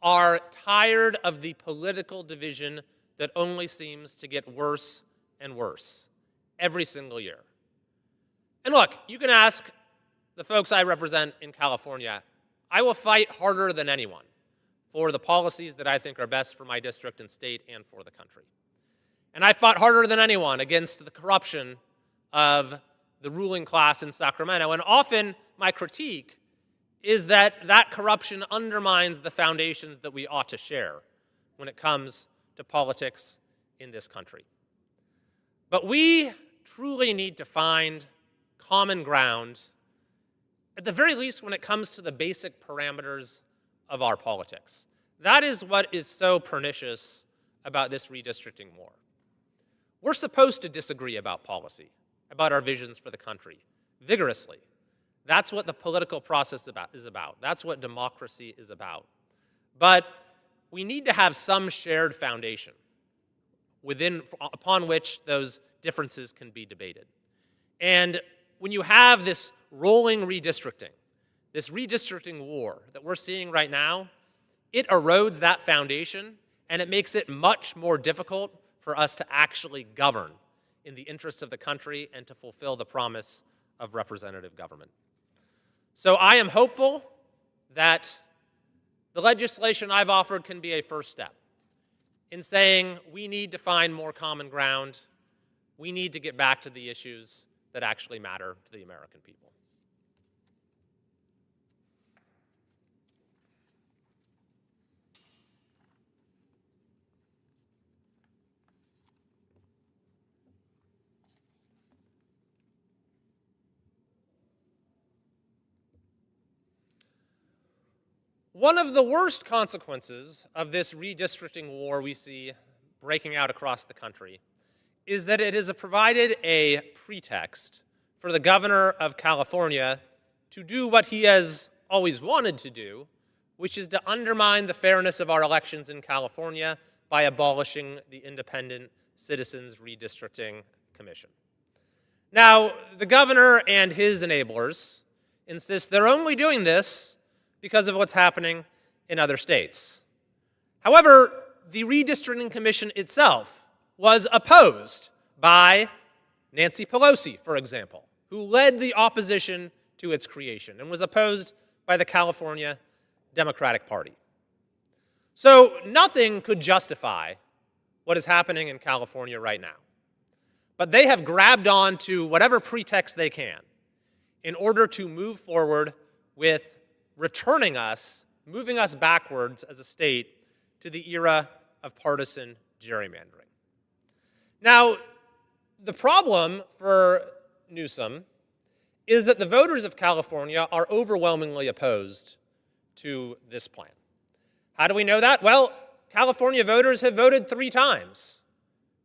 are tired of the political division that only seems to get worse and worse every single year. And look, you can ask the folks I represent in California. I will fight harder than anyone for the policies that I think are best for my district and state and for the country. And I fought harder than anyone against the corruption of the ruling class in Sacramento. And often my critique is that that corruption undermines the foundations that we ought to share when it comes to politics in this country. But we truly need to find common ground, at the very least when it comes to the basic parameters of our politics. That is what is so pernicious about this redistricting war. We're supposed to disagree about policy, about our visions for the country, vigorously. That's what the political process is about. That's what democracy is about. But we need to have some shared foundation upon which those differences can be debated. And when you have this rolling redistricting, this redistricting war that we're seeing right now, it erodes that foundation and it makes it much more difficult for us to actually govern in the interests of the country and to fulfill the promise of representative government. So I am hopeful that the legislation I've offered can be a first step in saying we need to find more common ground. We need to get back to the issues that actually matter to the American people. One of the worst consequences of this redistricting war we see breaking out across the country is that it has provided a pretext for the governor of California to do what he has always wanted to do, which is to undermine the fairness of our elections in California by abolishing the Independent Citizens Redistricting Commission. Now, the governor and his enablers insist they're only doing this because of what's happening in other states. However, the Redistricting Commission itself was opposed by Nancy Pelosi, for example, who led the opposition to its creation and was opposed by the California Democratic Party. So nothing could justify what is happening in California right now. But they have grabbed on to whatever pretext they can in order to move forward with moving us backwards as a state to the era of partisan gerrymandering. Now, the problem for Newsom is that the voters of California are overwhelmingly opposed to this plan. How do we know that? Well, California voters have voted 3 times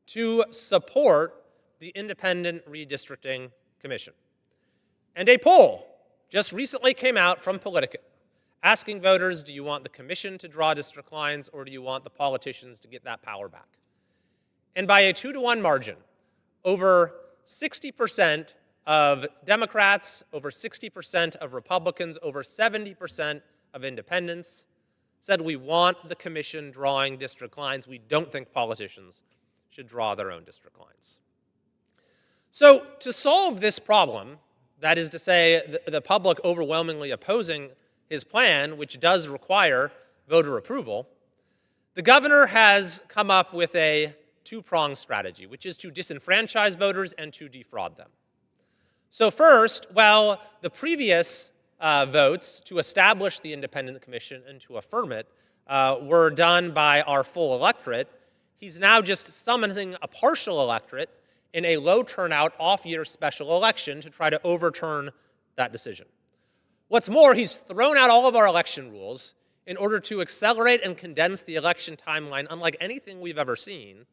to support the Independent Redistricting Commission. And a poll just recently came out from Politico asking voters, do you want the commission to draw district lines or do you want the politicians to get that power back? And by a 2-to-1 margin, over 60% of Democrats, over 60% of Republicans, over 70% of independents said we want the commission drawing district lines. We don't think politicians should draw their own district lines. So to solve this problem, that is to say the public overwhelmingly opposing his plan, which does require voter approval, the governor has come up with a 2-pronged strategy, which is to disenfranchise voters and to defraud them. So first, while the previous votes to establish the Independent Commission and to affirm it were done by our full electorate, he's now just summoning a partial electorate in a low turnout off-year special election to try to overturn that decision. What's more, he's thrown out all of our election rules in order to accelerate and condense the election timeline unlike anything we've ever seen,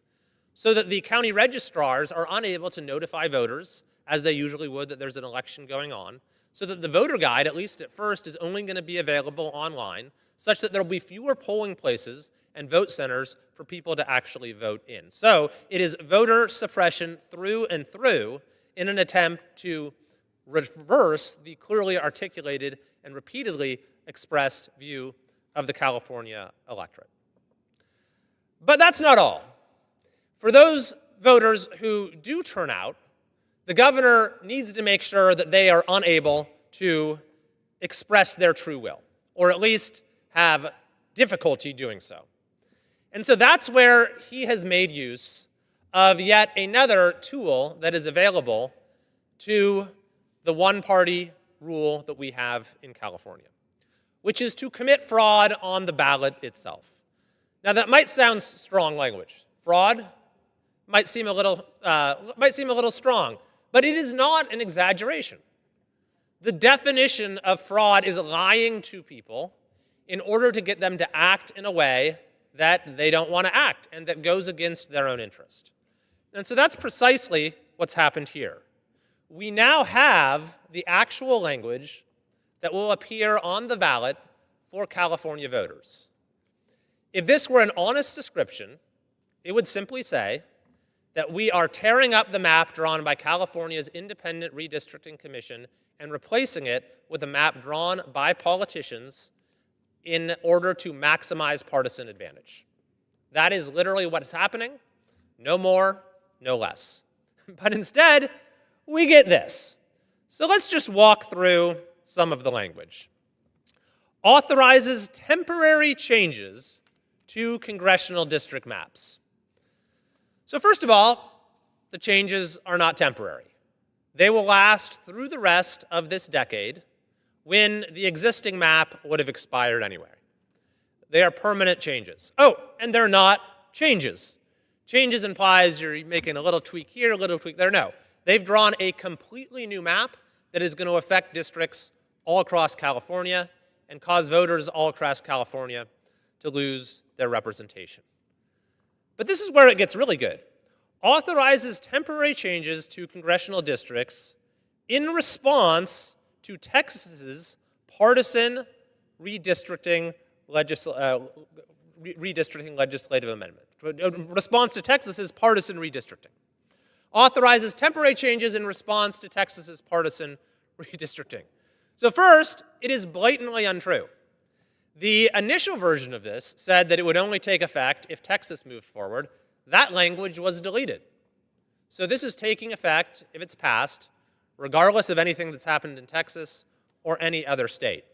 so that the county registrars are unable to notify voters, as they usually would, that there's an election going on, so that the voter guide, at least at first, is only going to be available online, such that there will be fewer polling places and vote centers for people to actually vote in. So it is voter suppression through and through in an attempt to reverse the clearly articulated and repeatedly expressed view of the California electorate. But that's not all. For those voters who do turn out, the governor needs to make sure that they are unable to express their true will, or at least have difficulty doing so. And so that's where he has made use of yet another tool that is available to the one-party rule that we have in California, which is to commit fraud on the ballot itself. Now that might sound strong language. Fraud might seem a little strong, but it is not an exaggeration. The definition of fraud is lying to people in order to get them to act in a way that they don't want to act and that goes against their own interest. And so that's precisely what's happened here. We now have the actual language that will appear on the ballot for California voters. If this were an honest description, it would simply say that we are tearing up the map drawn by California's Independent Redistricting Commission and replacing it with a map drawn by politicians in order to maximize partisan advantage. That is literally what is happening. No more, no less. But instead, we get this. So let's just walk through some of the language. Authorizes temporary changes to congressional district maps. So first of all, the changes are not temporary. They will last through the rest of this decade when the existing map would have expired anyway. They are permanent changes. Oh, and they're not changes. Changes implies you're making a little tweak here, a little tweak there. No, they've drawn a completely new map that is going to affect districts all across California and cause voters all across California to lose their representation. But this is where it gets really good. Authorizes temporary changes to congressional districts in response to Texas's partisan redistricting legislative amendment. In response to Texas's partisan redistricting. Authorizes temporary changes in response to Texas's partisan redistricting. So first, it is blatantly untrue. The initial version of this said that it would only take effect if Texas moved forward. That language was deleted. So this is taking effect if it's passed, regardless of anything that's happened in Texas or any other state.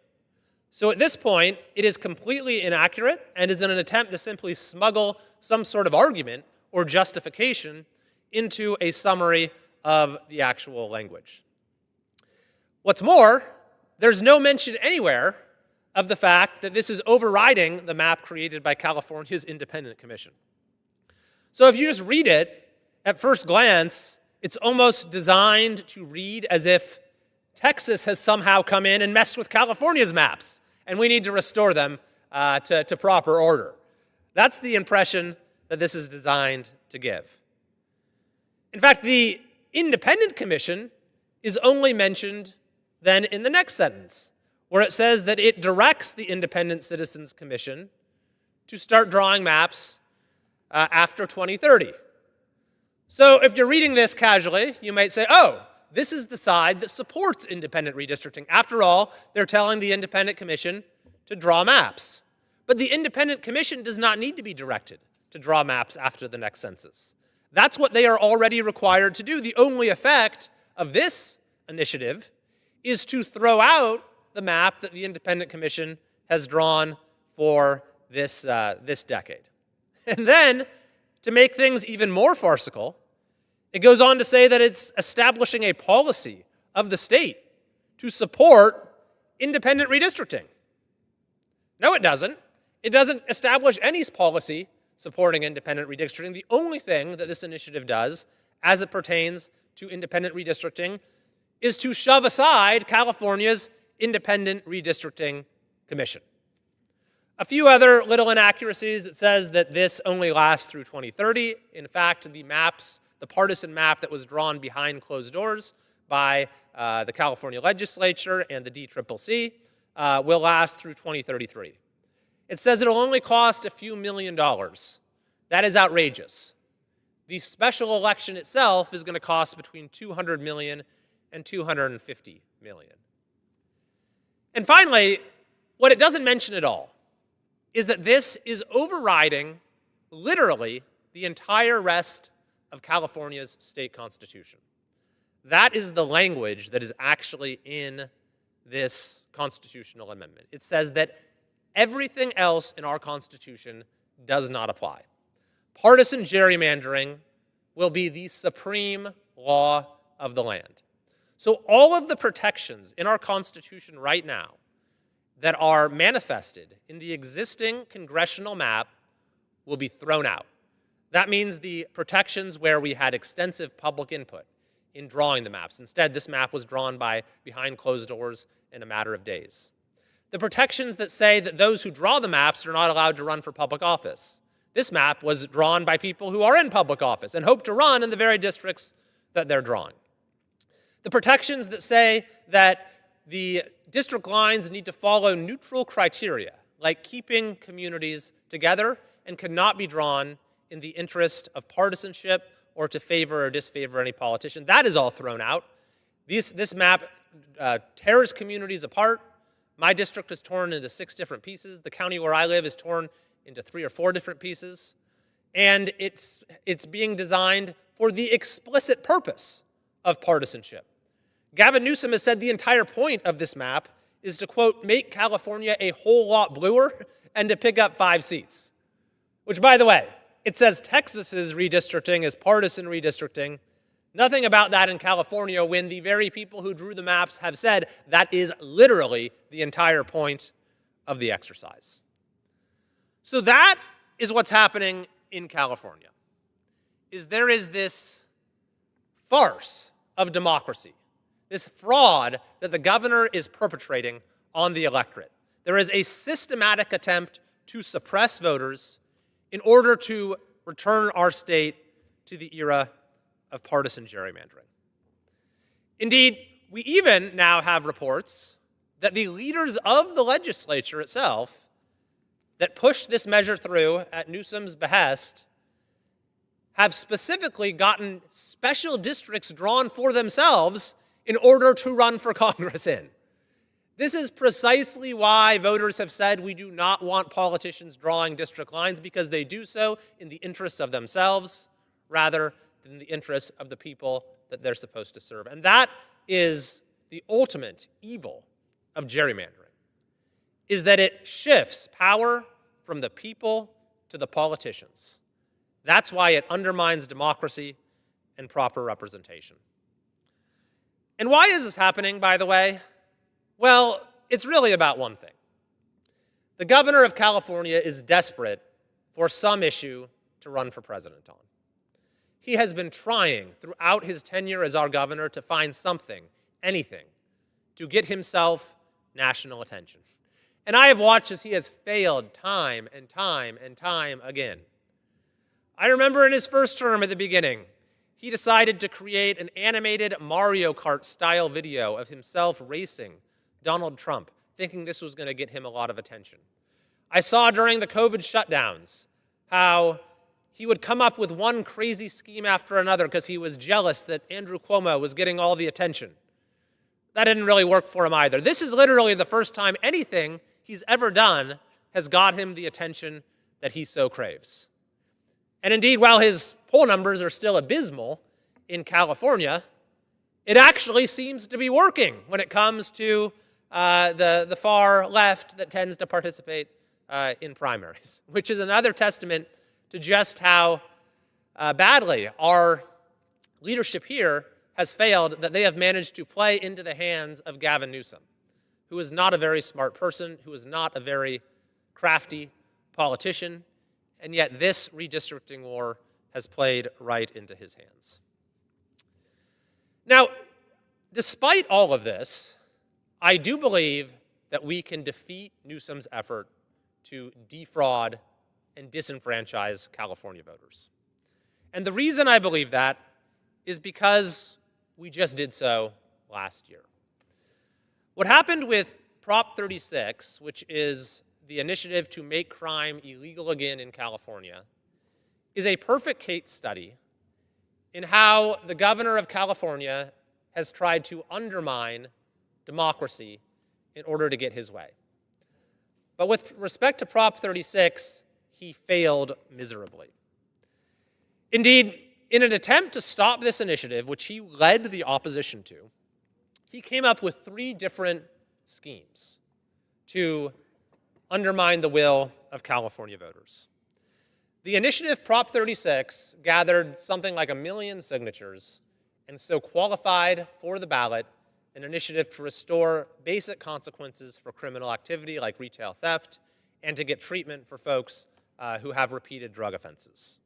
So at this point, it is completely inaccurate and is in an attempt to simply smuggle some sort of argument or justification into a summary of the actual language. What's more, there's no mention anywhere of the fact that this is overriding the map created by California's Independent Commission. So if you just read it, at first glance, it's almost designed to read as if Texas has somehow come in and messed with California's maps, and we need to restore them to proper order. That's the impression that this is designed to give. In fact, the Independent Commission is only mentioned then in the next sentence, where it says that it directs the Independent Citizens Commission to start drawing maps after 2030. So if you're reading this casually, you might say, oh, this is the side that supports independent redistricting. After all, they're telling the Independent Commission to draw maps. But the Independent Commission does not need to be directed to draw maps after the next census. That's what they are already required to do. The only effect of this initiative is to throw out the map that the Independent Commission has drawn for this decade. And then, to make things even more farcical, it goes on to say that it's establishing a policy of the state to support independent redistricting. No, it doesn't. It doesn't establish any policy supporting independent redistricting. The only thing that this initiative does, as it pertains to independent redistricting, is to shove aside California's Independent Redistricting Commission. A few other little inaccuracies. It says that this only lasts through 2030. In fact, the partisan map that was drawn behind closed doors by the California legislature and the DCCC will last through 2033. It says it'll only cost a few $1 million. That is outrageous. The special election itself is going to cost between $200 million and $250 million. And finally, what it doesn't mention at all is that this is overriding literally the entire rest of California's state constitution. That is the language that is actually in this constitutional amendment. It says that everything else in our Constitution does not apply. Partisan gerrymandering will be the supreme law of the land. So all of the protections in our Constitution right now that are manifested in the existing congressional map will be thrown out. That means the protections where we had extensive public input in drawing the maps. Instead, this map was drawn behind closed doors in a matter of days. The protections that say that those who draw the maps are not allowed to run for public office. This map was drawn by people who are in public office and hope to run in the very districts that they're drawing. The protections that say that the district lines need to follow neutral criteria, like keeping communities together and cannot be drawn in the interest of partisanship or to favor or disfavor any politician. That is all thrown out. This map tears communities apart. My district is torn into 6 different pieces. The county where I live is torn into 3 or 4 different pieces. And it's being designed for the explicit purpose of partisanship. Gavin Newsom has said the entire point of this map is to, quote, make California a whole lot bluer and to pick up 5 seats. Which, by the way, it says Texas's redistricting is partisan redistricting. Nothing about that in California when the very people who drew the maps have said that is literally the entire point of the exercise. So that is what's happening in California. There is this farce of democracy, this fraud that the governor is perpetrating on the electorate. There is a systematic attempt to suppress voters in order to return our state to the era of partisan gerrymandering. Indeed, we even now have reports that the leaders of the legislature itself that pushed this measure through at Newsom's behest have specifically gotten special districts drawn for themselves in order to run for Congress in. This is precisely why voters have said we do not want politicians drawing district lines, because they do so in the interests of themselves rather than the interests of the people that they're supposed to serve. And that is the ultimate evil of gerrymandering, is that it shifts power from the people to the politicians. That's why it undermines democracy and proper representation. And why is this happening, by the way? Well, it's really about one thing. The governor of California is desperate for some issue to run for president on. He has been trying throughout his tenure as our governor to find something, anything, to get himself national attention. And I have watched as he has failed time and time and time again. I remember in his first term at the beginning, he decided to create an animated Mario Kart style video of himself racing Donald Trump, thinking this was going to get him a lot of attention. I saw during the COVID shutdowns how he would come up with one crazy scheme after another because he was jealous that Andrew Cuomo was getting all the attention. That didn't really work for him either. This is literally the first time anything he's ever done has got him the attention that he so craves. And indeed, while his poll numbers are still abysmal in California, it actually seems to be working when it comes to the far left that tends to participate in primaries, which is another testament to just how badly our leadership here has failed, that they have managed to play into the hands of Gavin Newsom, who is not a very smart person, who is not a very crafty politician, and yet this redistricting war has played right into his hands. Now, despite all of this, I do believe that we can defeat Newsom's effort to defraud and disenfranchise California voters. And the reason I believe that is because we just did so last year. What happened with Prop 36, which is the initiative to make crime illegal again in California, is a perfect case study in how the governor of California has tried to undermine democracy in order to get his way. But with respect to Prop 36, he failed miserably. Indeed, in an attempt to stop this initiative, which he led the opposition to, he came up with 3 different schemes to undermine the will of California voters. The initiative, Prop 36, gathered something like 1 million signatures and so qualified for the ballot an initiative to restore basic consequences for criminal activity like retail theft and to get treatment for folks who have repeated drug offenses.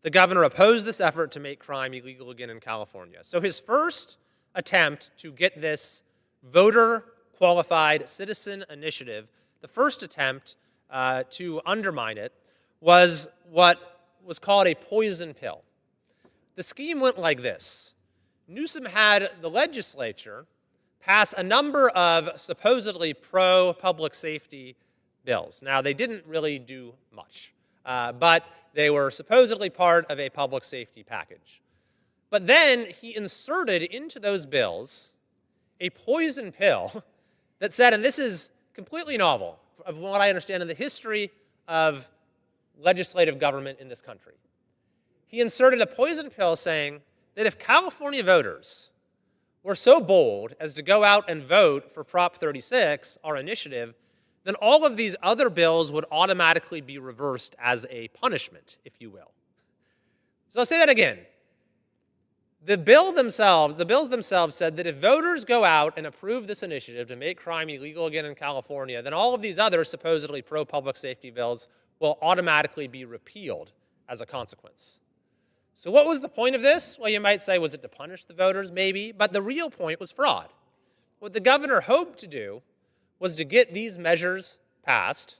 The governor opposed this effort to make crime illegal again in California. So his first attempt to get this voter-qualified citizen initiative, the first attempt to undermine it, was what was called a poison pill. The scheme went like this. Newsom had the legislature pass a number of supposedly pro-public safety bills. Now, they didn't really do much, but they were supposedly part of a public safety package. But then he inserted into those bills a poison pill that said, and this is completely novel, of what I understand in the history of legislative government in this country. He inserted a poison pill saying that if California voters were so bold as to go out and vote for Prop 36, our initiative, then all of these other bills would automatically be reversed as a punishment, if you will. So I'll say that again. The bills themselves said that if voters go out and approve this initiative to make crime illegal again in California, then all of these other supposedly pro-public safety bills will automatically be repealed as a consequence. So what was the point of this? Well, you might say, was it to punish the voters? Maybe, but the real point was fraud. What the governor hoped to do was to get these measures passed,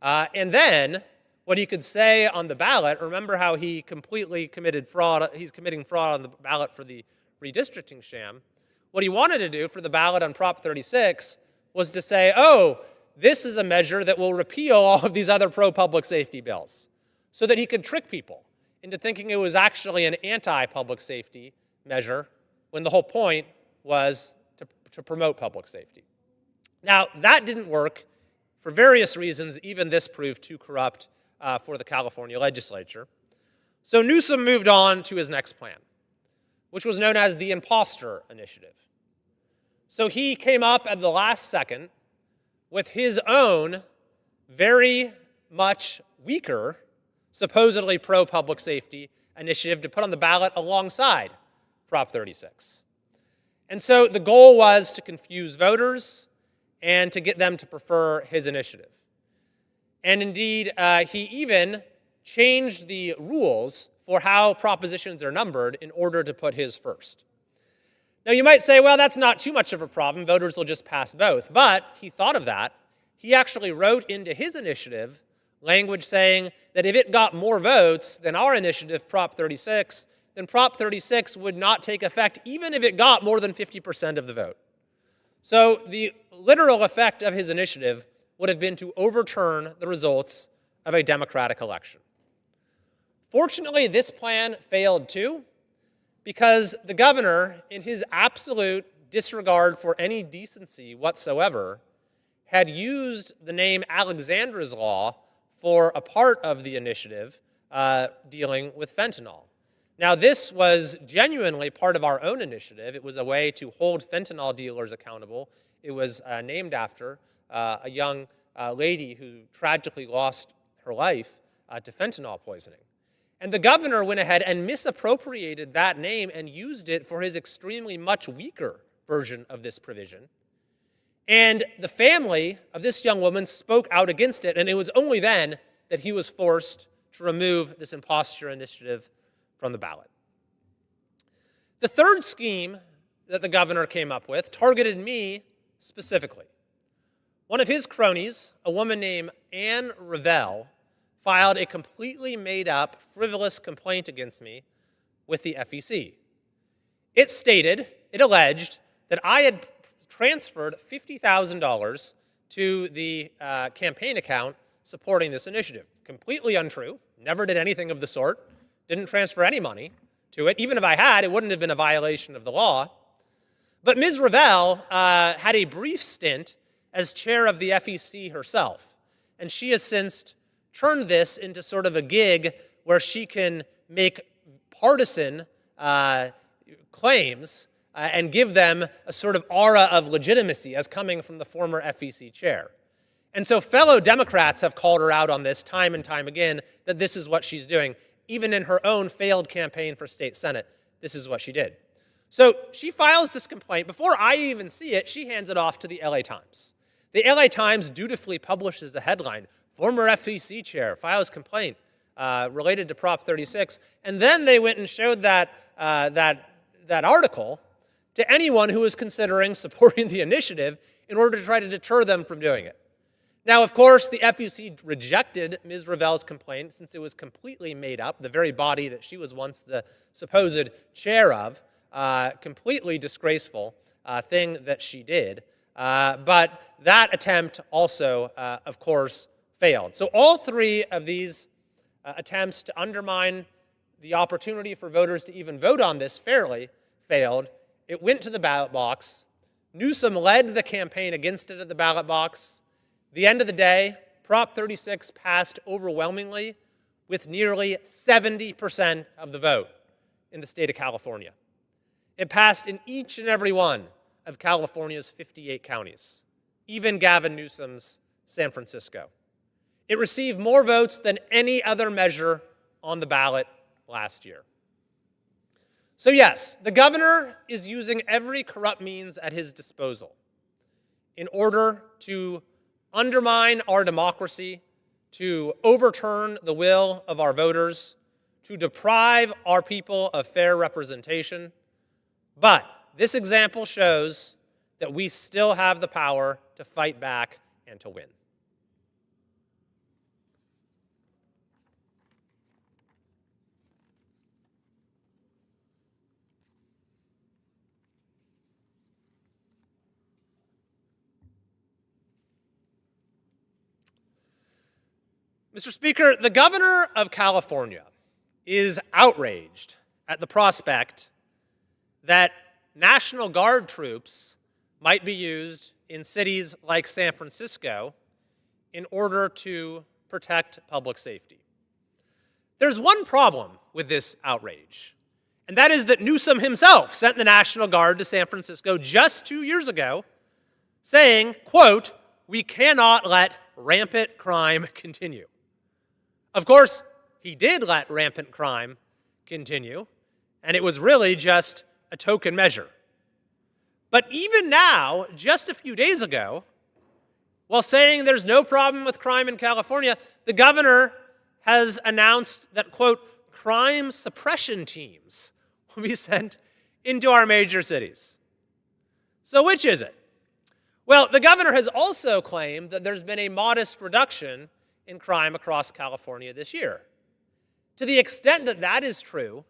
and then what he could say on the ballot, remember how he completely committed fraud, he's committing fraud on the ballot for the redistricting sham, What he wanted to do for the ballot on Prop 36 was to say, oh, this is a measure that will repeal all of these other pro-public safety bills, so that he could trick people into thinking it was actually an anti-public safety measure, when the whole point was to promote public safety. Now, that didn't work for various reasons. Even this proved too corrupt for the California legislature. So Newsom moved on to his next plan, which was known as the Imposter Initiative. So he came up at the last second with his own very much weaker, supposedly pro-public safety initiative to put on the ballot alongside Prop 36. And so the goal was to confuse voters and to get them to prefer his initiative. And indeed, he even changed the rules for how propositions are numbered in order to put his first. Now, you might say, well, that's not too much of a problem. Voters will just pass both. But he thought of that. He actually wrote into his initiative language saying that if it got more votes than our initiative, Prop 36, then Prop 36 would not take effect even if it got more than 50% of the vote. So the literal effect of his initiative would have been to overturn the results of a Democratic election. Fortunately, this plan failed too, because the governor, in his absolute disregard for any decency whatsoever, had used the name Alexandra's Law for a part of the initiative dealing with fentanyl. Now, this was genuinely part of our own initiative. It was a way to hold fentanyl dealers accountable. It was named after a young lady who tragically lost her life to fentanyl poisoning. And the governor went ahead and misappropriated that name and used it for his extremely much weaker version of this provision. And the family of this young woman spoke out against it, and it was only then that he was forced to remove this imposture initiative from the ballot. The third scheme that the governor came up with targeted me specifically. One of his cronies, a woman named Anne Revelle, filed a completely made-up, frivolous complaint against me with the FEC. It alleged that I had transferred $50,000 to the campaign account supporting this initiative. Completely untrue. Never did anything of the sort. Didn't transfer any money to it. Even if I had, it wouldn't have been a violation of the law. But Ms. Revelle had a brief stint as chair of the FEC herself, and she has since turned this into sort of a gig where she can make partisan claims and give them a sort of aura of legitimacy as coming from the former FEC chair. And so fellow Democrats have called her out on this time and time again, that this is what she's doing. Even in her own failed campaign for state senate, this is what she did. So she files this complaint. Before I even see it, she hands it off to the LA Times. The LA Times dutifully publishes a headline, former FEC chair files complaint related to Prop 36, and then they went and showed that article to anyone who was considering supporting the initiative in order to try to deter them from doing it. Now, of course, the FEC rejected Ms. Revelle's complaint since it was completely made up, the very body that she was once the supposed chair of, completely disgraceful thing that she did. But that attempt also, of course, failed. So all three of these attempts to undermine the opportunity for voters to even vote on this fairly failed. It went to the ballot box. Newsom led the campaign against it at the ballot box. The end of the day, Prop 36 passed overwhelmingly with nearly 70% of the vote in the state of California. It passed in each and every one of California's 58 counties, even Gavin Newsom's San Francisco. It received more votes than any other measure on the ballot last year. So yes, the governor is using every corrupt means at his disposal in order to undermine our democracy, to overturn the will of our voters, to deprive our people of fair representation. But this example shows that we still have the power to fight back and to win. Mr. Speaker, the governor of California is outraged at the prospect that National Guard troops might be used in cities like San Francisco in order to protect public safety. There's one problem with this outrage, and that is that Newsom himself sent the National Guard to San Francisco just 2 years ago saying, quote, "We cannot let rampant crime continue." Of course, he did let rampant crime continue, and it was really just a token measure. But even now, just a few days ago, while saying there's no problem with crime in California, the governor has announced that, quote, "crime suppression teams will be sent into our major cities." So which is it? Well, the governor has also claimed that there's been a modest reduction in crime across California this year. To the extent that that is true,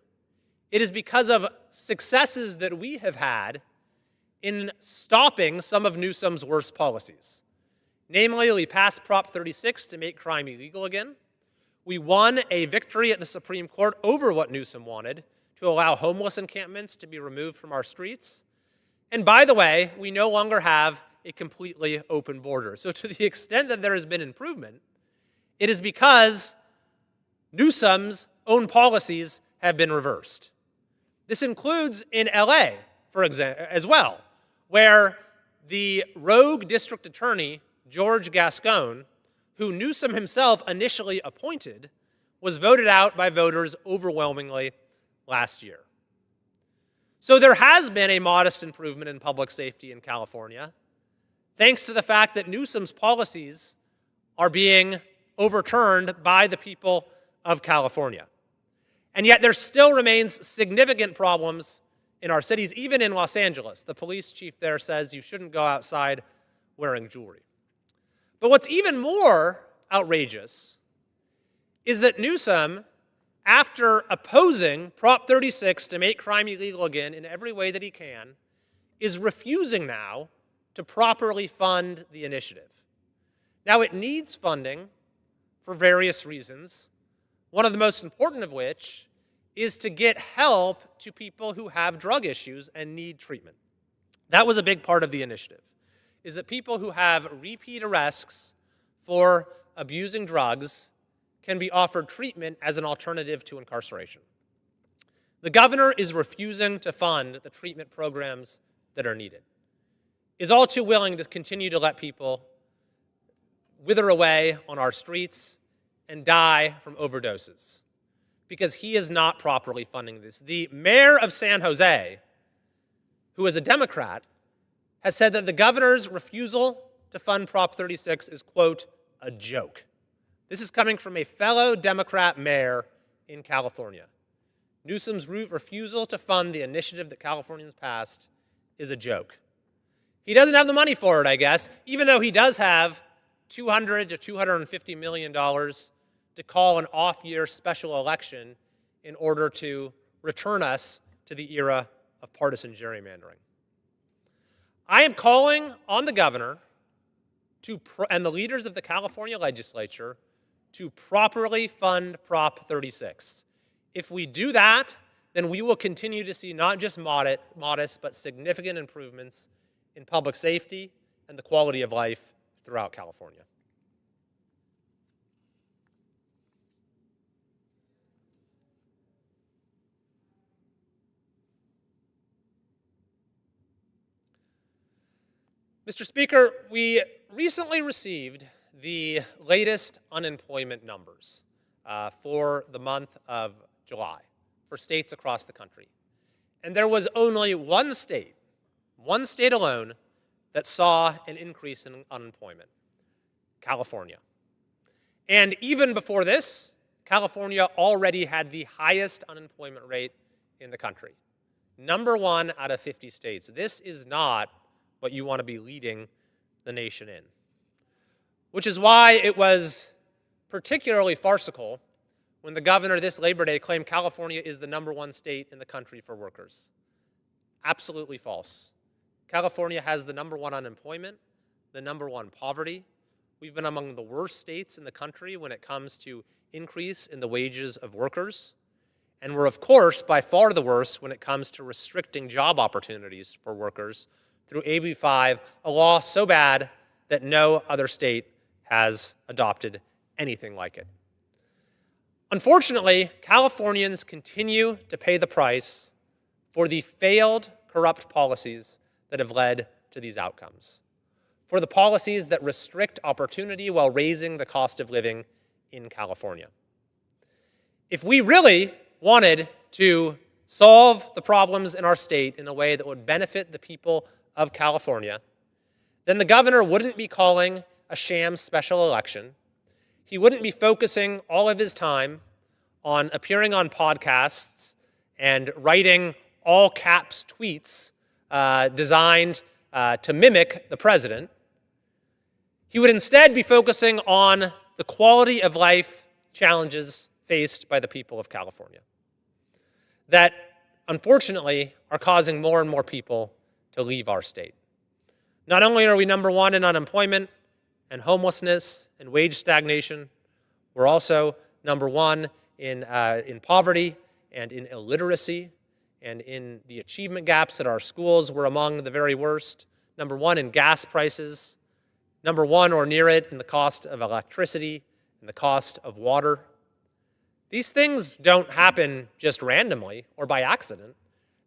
it is because of successes that we have had in stopping some of Newsom's worst policies. Namely, we passed Prop 36 to make crime illegal again. We won a victory at the Supreme Court over what Newsom wanted, to allow homeless encampments to be removed from our streets. And by the way, we no longer have a completely open border. So to the extent that there has been improvement, it is because Newsom's own policies have been reversed. This includes in LA, for example, as well, where the rogue district attorney, George Gascon, who Newsom himself initially appointed, was voted out by voters overwhelmingly last year. So there has been a modest improvement in public safety in California, thanks to the fact that Newsom's policies are being overturned by the people of California. And yet there still remains significant problems in our cities, even in Los Angeles. The police chief there says you shouldn't go outside wearing jewelry. But what's even more outrageous is that Newsom, after opposing Prop 36 to make crime illegal again in every way that he can, is refusing now to properly fund the initiative. Now, it needs funding for various reasons, one of the most important of which is to get help to people who have drug issues and need treatment. That was a big part of the initiative, is that people who have repeat arrests for abusing drugs can be offered treatment as an alternative to incarceration. The governor is refusing to fund the treatment programs that are needed, is all too willing to continue to let people wither away on our streets and die from overdoses because he is not properly funding this. The mayor of San Jose, who is a Democrat, has said that the governor's refusal to fund Prop 36 is, quote, "a joke." This is coming from a fellow Democrat mayor in California. Newsom's refusal to fund the initiative that Californians passed is a joke. He doesn't have the money for it, I guess, even though he does have $200 to $250 million to call an off-year special election in order to return us to the era of partisan gerrymandering. I am calling on the governor and the leaders of the California legislature to properly fund Prop 36. If we do that, then we will continue to see not just modest, but significant improvements in public safety and the quality of life throughout California. Mr. Speaker, we recently received the latest unemployment numbers for the month of July for states across the country. And there was only one state alone, that saw an increase in unemployment: California. And even before this, California already had the highest unemployment rate in the country. #1 out of 50 states. This is not what you want to be leading the nation in. Which is why it was particularly farcical when the governor this Labor Day claimed California is the #1 state in the country for workers. Absolutely false. California has the #1 unemployment, the #1 poverty. We've been among the worst states in the country when it comes to increase in the wages of workers. And we're, of course, by far the worst when it comes to restricting job opportunities for workers through AB 5, a law so bad that no other state has adopted anything like it. Unfortunately, Californians continue to pay the price for the failed, corrupt policies that have led to these outcomes, for the policies that restrict opportunity while raising the cost of living in California. If we really wanted to solve the problems in our state in a way that would benefit the people of California, then the governor wouldn't be calling a sham special election. He wouldn't be focusing all of his time on appearing on podcasts and writing all caps tweets designed to mimic the president. He would instead be focusing on the quality of life challenges faced by the people of California that, unfortunately, are causing more and more people to leave our state. Not only are we number one in unemployment and homelessness and wage stagnation, we're also number one in poverty and in illiteracy and in the achievement gaps at our schools. We're among the very worst. Number one in gas prices, number one or near it in the cost of electricity and the cost of water. These things don't happen just randomly or by accident.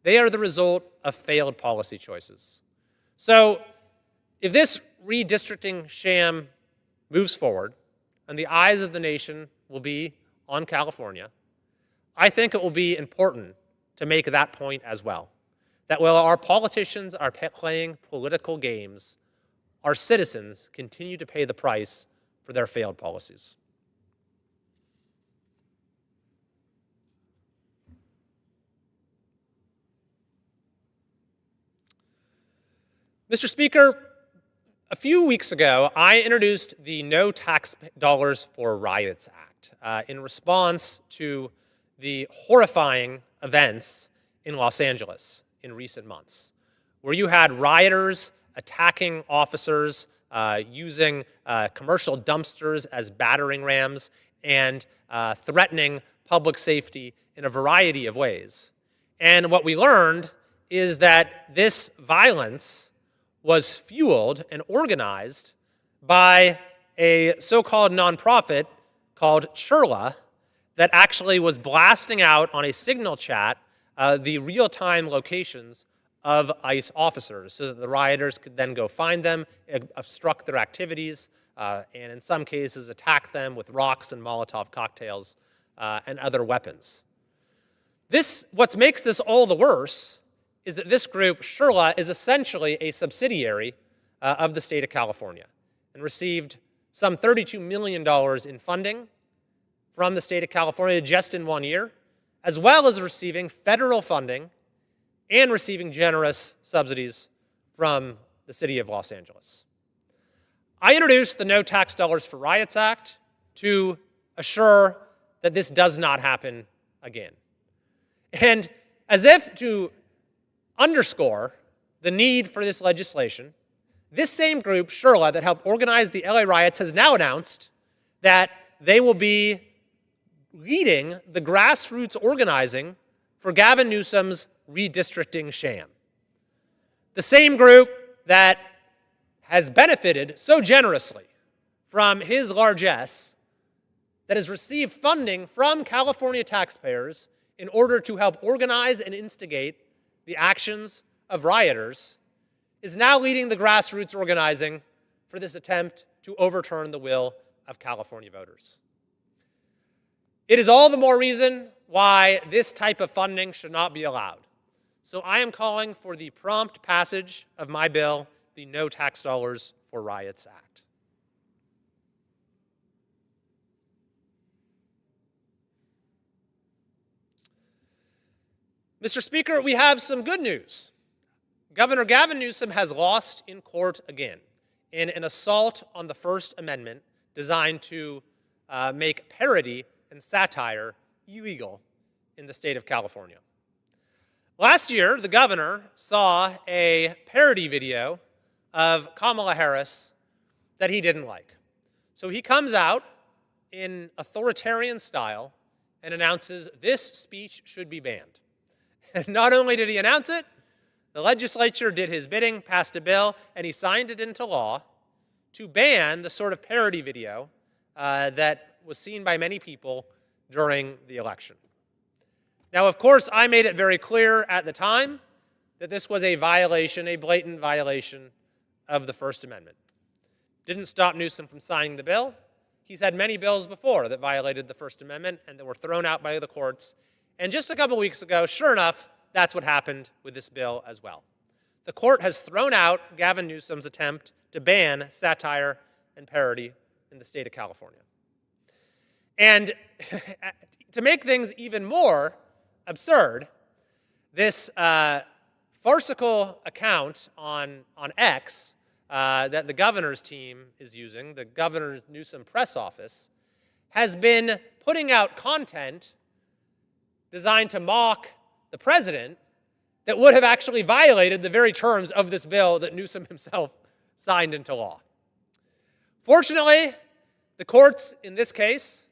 They are the result of failed policy choices. So if this redistricting sham moves forward and the eyes of the nation will be on California, I think it will be important to make that point as well. That while our politicians are playing political games, our citizens continue to pay the price for their failed policies. Mr. Speaker, a few weeks ago, I introduced the No Tax Dollars for Riots Act in response to the horrifying events in Los Angeles in recent months, where you had rioters attacking officers, using commercial dumpsters as battering rams, and threatening public safety in a variety of ways. And what we learned is that this violence was fueled and organized by a so-called nonprofit called Churla that actually was blasting out on a signal chat the real-time locations of ICE officers so that the rioters could then go find them, obstruct their activities, and in some cases attack them with rocks and Molotov cocktails and other weapons. What makes this all the worse is that this group, Churla, is essentially a subsidiary of the state of California and received some $32 million in funding from the state of California just in 1 year, as well as receiving federal funding and receiving generous subsidies from the city of Los Angeles. I introduced the No Tax Dollars for Riots Act to assure that this does not happen again. And as if to underscore the need for this legislation, this same group, Churla, that helped organize the LA riots, has now announced that they will be leading the grassroots organizing for Gavin Newsom's redistricting sham. The same group that has benefited so generously from his largesse, that has received funding from California taxpayers in order to help organize and instigate the actions of rioters, is now leading the grassroots organizing for this attempt to overturn the will of California voters. It is all the more reason why this type of funding should not be allowed. So I am calling for the prompt passage of my bill, the No Tax Dollars for Riots Act. Mr. Speaker, we have some good news. Governor Gavin Newsom has lost in court again in an assault on the First Amendment designed to make parody and satire illegal in the state of California. Last year, the governor saw a parody video of Kamala Harris that he didn't like. So he comes out in authoritarian style and announces this speech should be banned. And not only did he announce it, the legislature did his bidding, passed a bill, and he signed it into law to ban the sort of parody video that was seen by many people during the election. Now, of course, I made it very clear at the time that this was a violation, a blatant violation of the First Amendment. Didn't stop Newsom from signing the bill. He's had many bills before that violated the First Amendment and that were thrown out by the courts. And just a couple weeks ago, sure enough, that's what happened with this bill as well. The court has thrown out Gavin Newsom's attempt to ban satire and parody in the state of California. And to make things even more absurd, this farcical account on X that the governor's team is using, the governor's Newsom press office, has been putting out content designed to mock the president that would have actually violated the very terms of this bill that Newsom himself signed into law. Fortunately, the courts in this case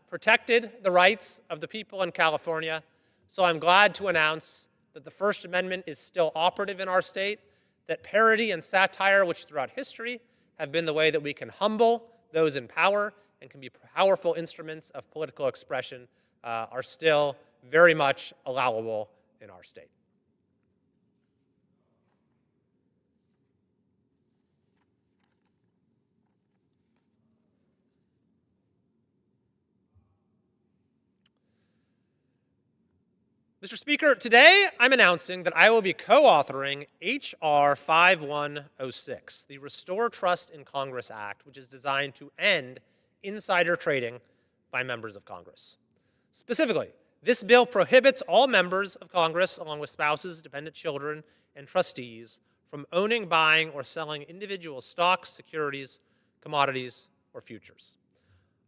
protected the rights of the people in California, so I'm glad to announce that the First Amendment is still operative in our state, that parody and satire, which throughout history have been the way that we can humble those in power and can be powerful instruments of political expression, are still very much allowable in our state. Mr. Speaker, today I'm announcing that I will be co-authoring H.R. 5106, the Restore Trust in Congress Act, which is designed to end insider trading by members of Congress. Specifically, this bill prohibits all members of Congress, along with spouses, dependent children, and trustees, from owning, buying, or selling individual stocks, securities, commodities, or futures.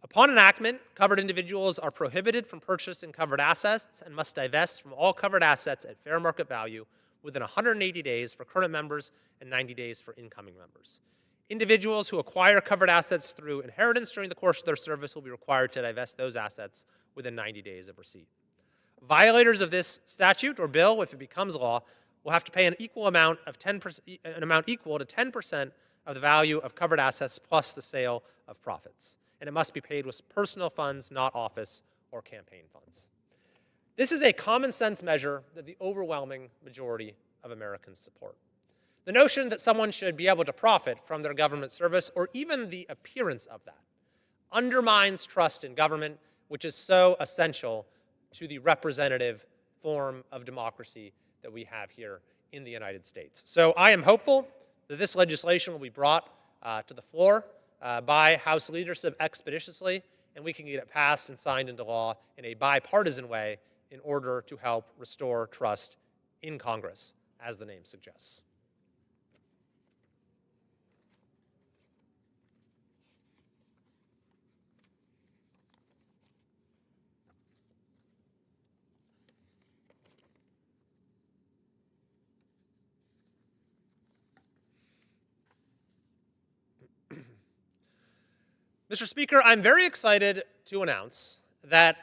Upon enactment, covered individuals are prohibited from purchasing covered assets and must divest from all covered assets at fair market value within 180 days for current members and 90 days for incoming members. Individuals who acquire covered assets through inheritance during the course of their service will be required to divest those assets within 90 days of receipt. Violators of this statute or bill, if it becomes law, will have to pay an amount equal to 10% of the value of covered assets plus the sale of profits. And it must be paid with personal funds, not office or campaign funds. This is a common sense measure that the overwhelming majority of Americans support. The notion that someone should be able to profit from their government service, or even the appearance of that, undermines trust in government, which is so essential to the representative form of democracy that we have here in the United States. So I am hopeful that this legislation will be brought to the floor by House leadership expeditiously, and we can get it passed and signed into law in a bipartisan way in order to help restore trust in Congress, as the name suggests. Mr. Speaker, I'm very excited to announce that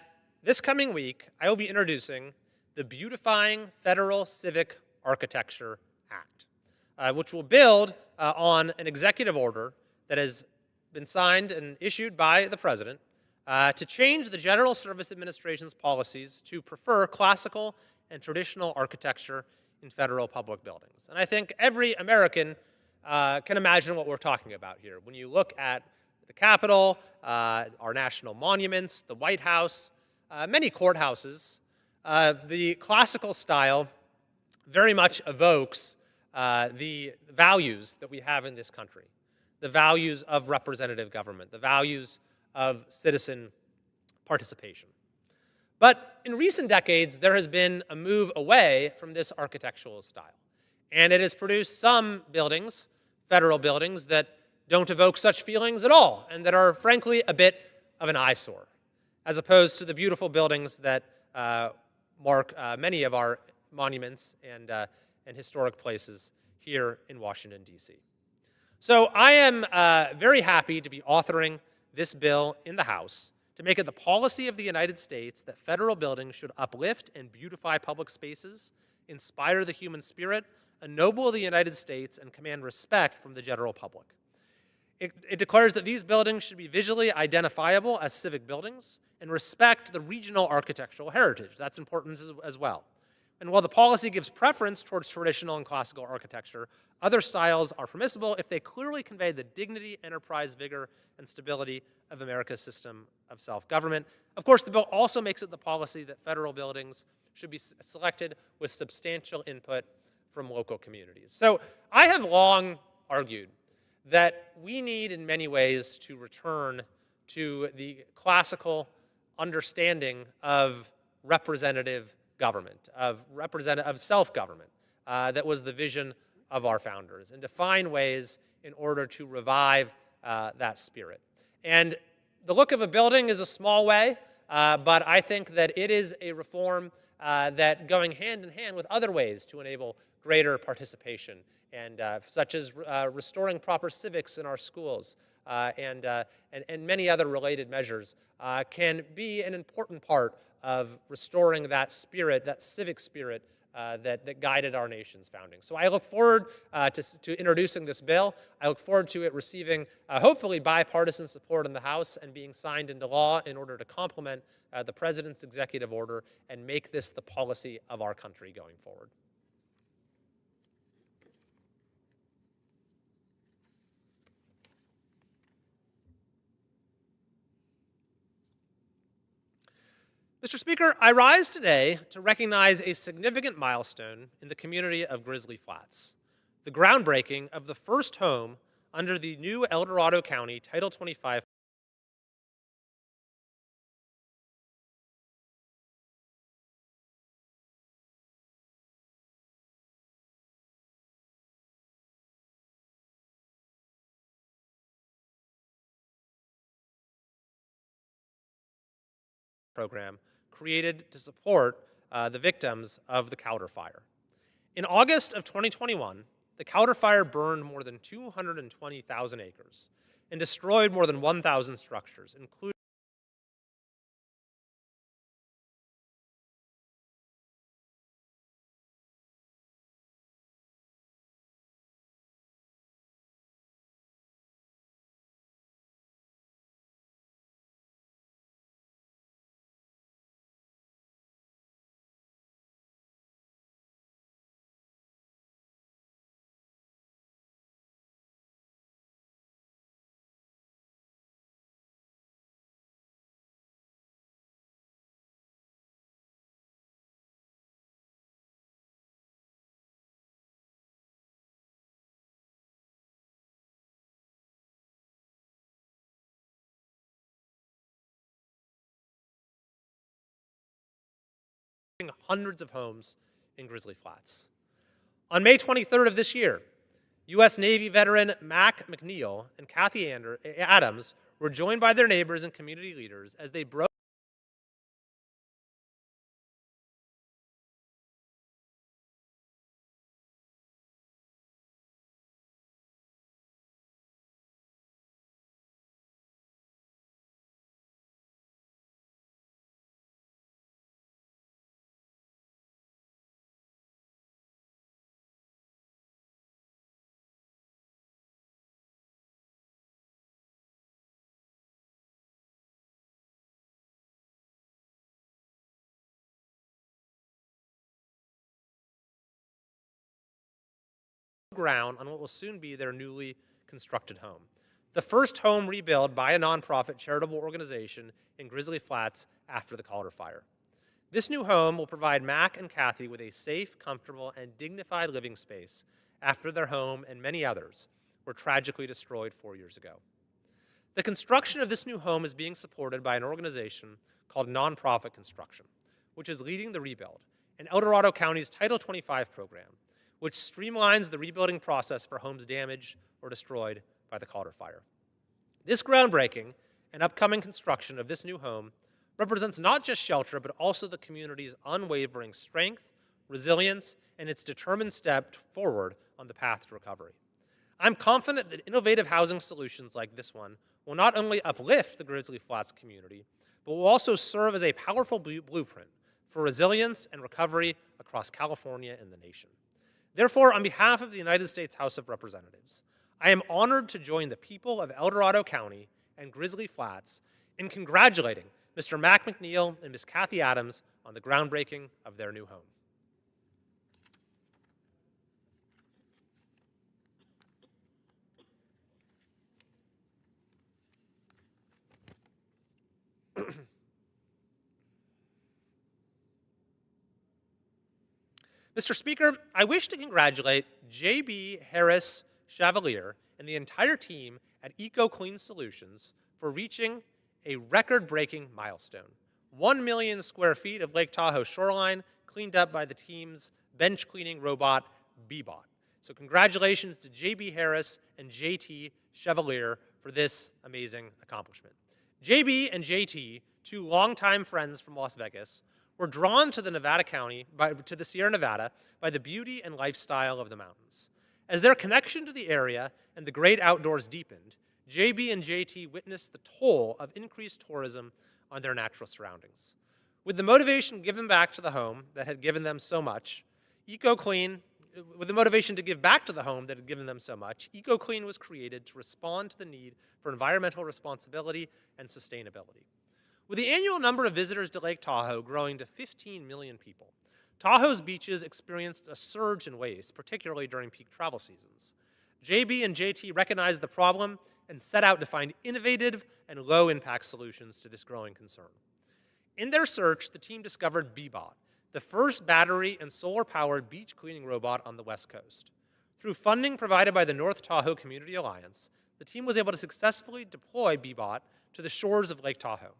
this coming week I will be introducing the Beautifying Federal Civic Architecture Act, which will build on an executive order that has been signed and issued by the President to change the General Service Administration's policies to prefer classical and traditional architecture in federal public buildings. And I think every American can imagine what we're talking about here. When you look at the Capitol, our national monuments, the White House, many courthouses, the classical style very much evokes the values that we have in this country, the values of representative government, the values of citizen participation. But in recent decades, there has been a move away from this architectural style. And it has produced some buildings, federal buildings, that don't evoke such feelings at all, and that are, frankly, a bit of an eyesore, as opposed to the beautiful buildings that mark many of our monuments and historic places here in Washington, D.C. So I am very happy to be authoring this bill in the House to make it the policy of the United States that federal buildings should uplift and beautify public spaces, inspire the human spirit, ennoble the United States, and command respect from the general public. It declares that these buildings should be visually identifiable as civic buildings and respect the regional architectural heritage. That's important as well. And while the policy gives preference towards traditional and classical architecture, other styles are permissible if they clearly convey the dignity, enterprise, vigor, and stability of America's system of self-government. Of course, the bill also makes it the policy that federal buildings should be selected with substantial input from local communities. So I have long argued that we need in many ways to return to the classical understanding of representative government, of self-government, that was the vision of our founders, and to find ways in order to revive that spirit. And the look of a building is a small way, but I think that it is a reform that going hand in hand with other ways to enable greater participation, and such as restoring proper civics in our schools and many other related measures can be an important part of restoring that spirit, that civic spirit that guided our nation's founding. So I look forward to introducing this bill. I look forward to it receiving hopefully bipartisan support in the House and being signed into law in order to complement the President's executive order and make this the policy of our country going forward. Mr. Speaker, I rise today to recognize a significant milestone in the community of Grizzly Flats, the groundbreaking of the first home under the new El Dorado County Title 25 program created to support the victims of the Cowder Fire. In August of 2021, the Cowder Fire burned more than 220,000 acres and destroyed more than 1,000 structures, including hundreds of homes in Grizzly Flats. On May 23rd of this year, U.S. Navy veteran Mac McNeil and Kathy Adams were joined by their neighbors and community leaders as they broke ground on what will soon be their newly constructed home. The first home rebuilt by a nonprofit charitable organization in Grizzly Flats after the Cowder Fire. This new home will provide Mac and Kathy with a safe, comfortable, and dignified living space after their home and many others were tragically destroyed 4 years ago. The construction of this new home is being supported by an organization called Nonprofit Construction, which is leading the rebuild, and El Dorado County's Title 25 program, which streamlines the rebuilding process for homes damaged or destroyed by the Cowder Fire. This groundbreaking and upcoming construction of this new home represents not just shelter, but also the community's unwavering strength, resilience, and its determined step forward on the path to recovery. I'm confident that innovative housing solutions like this one will not only uplift the Grizzly Flats community, but will also serve as a powerful blueprint for resilience and recovery across California and the nation. Therefore, on behalf of the United States House of Representatives, I am honored to join the people of El Dorado County and Grizzly Flats in congratulating Mr. Mac McNeil and Ms. Kathy Adams on the groundbreaking of their new home. Mr. Speaker, I wish to congratulate J.B. Harris Chevalier and the entire team at EcoClean Solutions for reaching a record-breaking milestone. 1 million square feet of Lake Tahoe shoreline cleaned up by the team's bench cleaning robot, Bbot. So congratulations to J.B. Harris and J.T. Chevalier for this amazing accomplishment. J.B. and J.T., two longtime friends from Las Vegas, were drawn to the to the Sierra Nevada by the beauty and lifestyle of the mountains. As their connection to the area and the great outdoors deepened, JB and JT witnessed the toll of increased tourism on their natural surroundings. With the motivation given back to the home that had given them so much, EcoClean was created to respond to the need for environmental responsibility and sustainability. With the annual number of visitors to Lake Tahoe growing to 15 million people, Tahoe's beaches experienced a surge in waste, particularly during peak travel seasons. JB and JT recognized the problem and set out to find innovative and low-impact solutions to this growing concern. In their search, the team discovered Bbot, the first battery and solar-powered beach cleaning robot on the West Coast. Through funding provided by the North Tahoe Community Alliance, the team was able to successfully deploy Bbot to the shores of Lake Tahoe,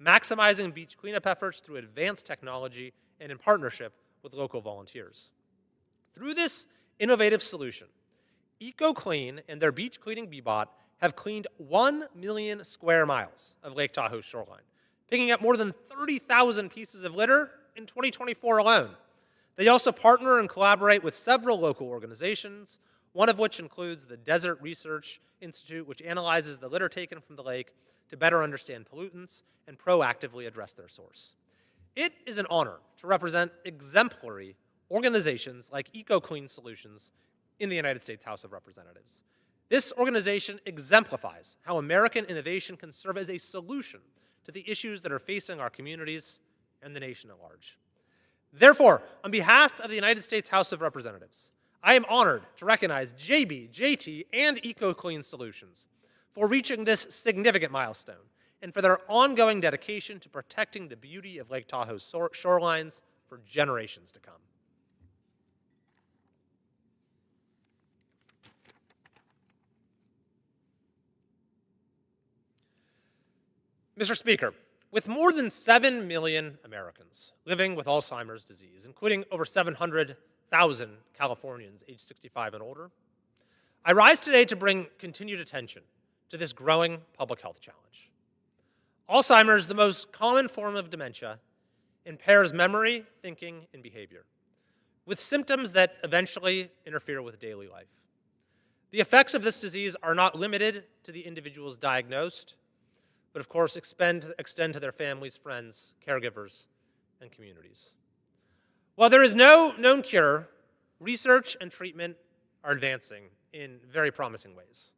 maximizing beach cleanup efforts through advanced technology and in partnership with local volunteers. Through this innovative solution, EcoClean and their beach cleaning Bbot have cleaned 1 million square miles of Lake Tahoe shoreline, picking up more than 30,000 pieces of litter in 2024 alone. They also partner and collaborate with several local organizations, one of which includes the Desert Research Institute, which analyzes the litter taken from the lake to better understand pollutants and proactively address their source. It is an honor to represent exemplary organizations like EcoClean Solutions in the United States House of Representatives. This organization exemplifies how American innovation can serve as a solution to the issues that are facing our communities and the nation at large. Therefore, on behalf of the United States House of Representatives, I am honored to recognize JB, JT, and EcoClean Solutions for reaching this significant milestone and for their ongoing dedication to protecting the beauty of Lake Tahoe's shorelines for generations to come. Mr. Speaker, with more than 7 million Americans living with Alzheimer's disease, including over 700,000 Californians aged 65 and older, I rise today to bring continued attention to this growing public health challenge. Alzheimer's, the most common form of dementia, impairs memory, thinking, and behavior, with symptoms that eventually interfere with daily life. The effects of this disease are not limited to the individuals diagnosed, but of course extend to their families, friends, caregivers, and communities. While there is no known cure, research and treatment are advancing in very promising ways.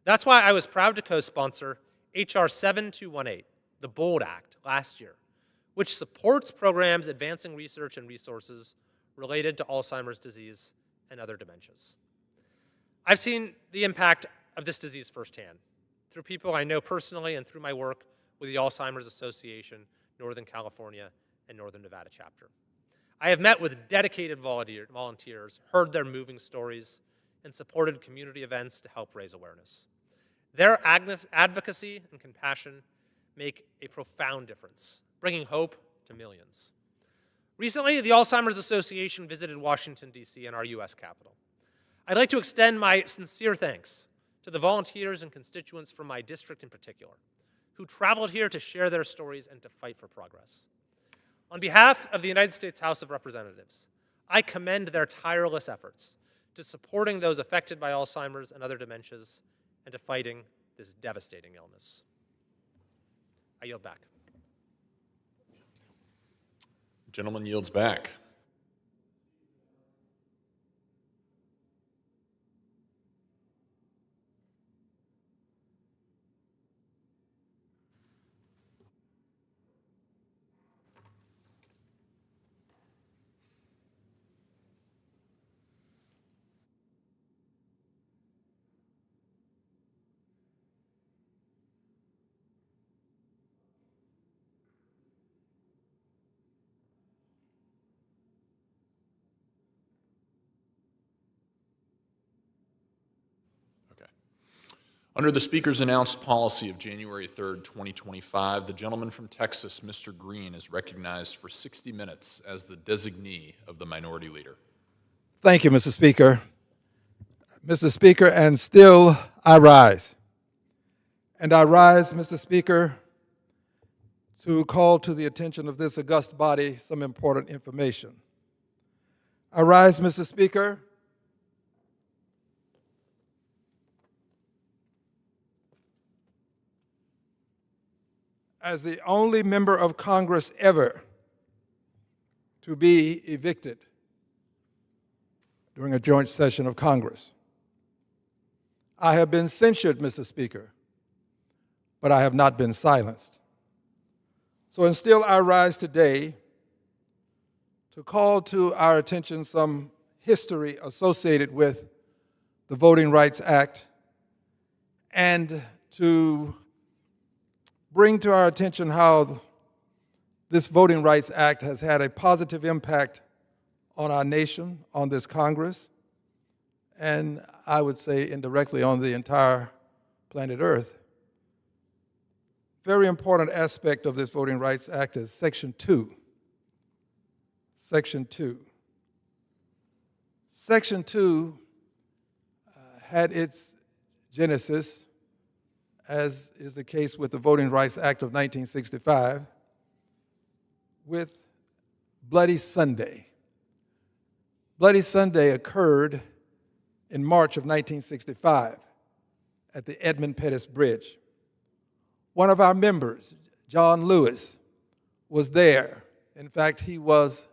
That's why I was proud to co-sponsor H.R. 7218, the BOLD Act, last year, which supports programs advancing research and resources related to Alzheimer's disease and other dementias. I've seen the impact of this disease firsthand, through people I know personally and through my work with the Alzheimer's Association, Northern California, and Northern Nevada chapter. I have met with dedicated volunteers, heard their moving stories, and supported community events to help raise awareness. Their advocacy and compassion make a profound difference, bringing hope to millions. Recently, the Alzheimer's Association visited Washington, D.C. and our U.S. Capitol. I'd like to extend my sincere thanks to the volunteers and constituents from my district in particular, who traveled here to share their stories and to fight for progress. On behalf of the United States House of Representatives, I commend their tireless efforts to supporting those affected by Alzheimer's and other dementias, and to fighting this devastating illness. I yield back. The gentleman yields back. Under the Speaker's announced policy of January 3rd, 2025, the gentleman from Texas, Mr. Green, is recognized for 60 minutes as the designee of the Minority Leader. Thank you, Mr. Speaker. Mr. Speaker, and still I rise. And I rise, Mr. Speaker, to call to the attention of this august body some important information. I rise, Mr. Speaker, as the only member of Congress ever to be evicted during a joint session of Congress. I have been censured, Mr. Speaker, but I have not been silenced. So and still I rise today to call to our attention some history associated with the Voting Rights Act and to bring to our attention how this Voting Rights Act has had a positive impact on our nation, on this Congress, and I would say indirectly on the entire planet Earth. Very important aspect of this Voting Rights Act is Section 2. Section 2. Section 2 had its genesis, as is the case with the Voting Rights Act of 1965, with Bloody Sunday. Bloody Sunday occurred in March of 1965 at the Edmund Pettus Bridge. One of our members, John Lewis, was there. In fact, he was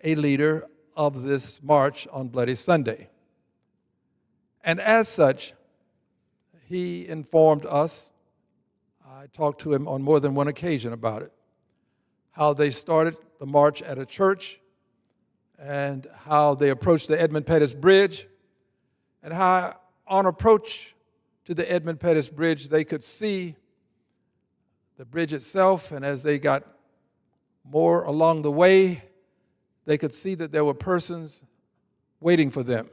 a leader of this march on Bloody Sunday. And as such, he informed us, I talked to him on more than one occasion about it, how they started the march at a church and how they approached the Edmund Pettus Bridge, and how on approach to the Edmund Pettus Bridge they could see the bridge itself, and as they got more along the way, they could see that there were persons waiting for them.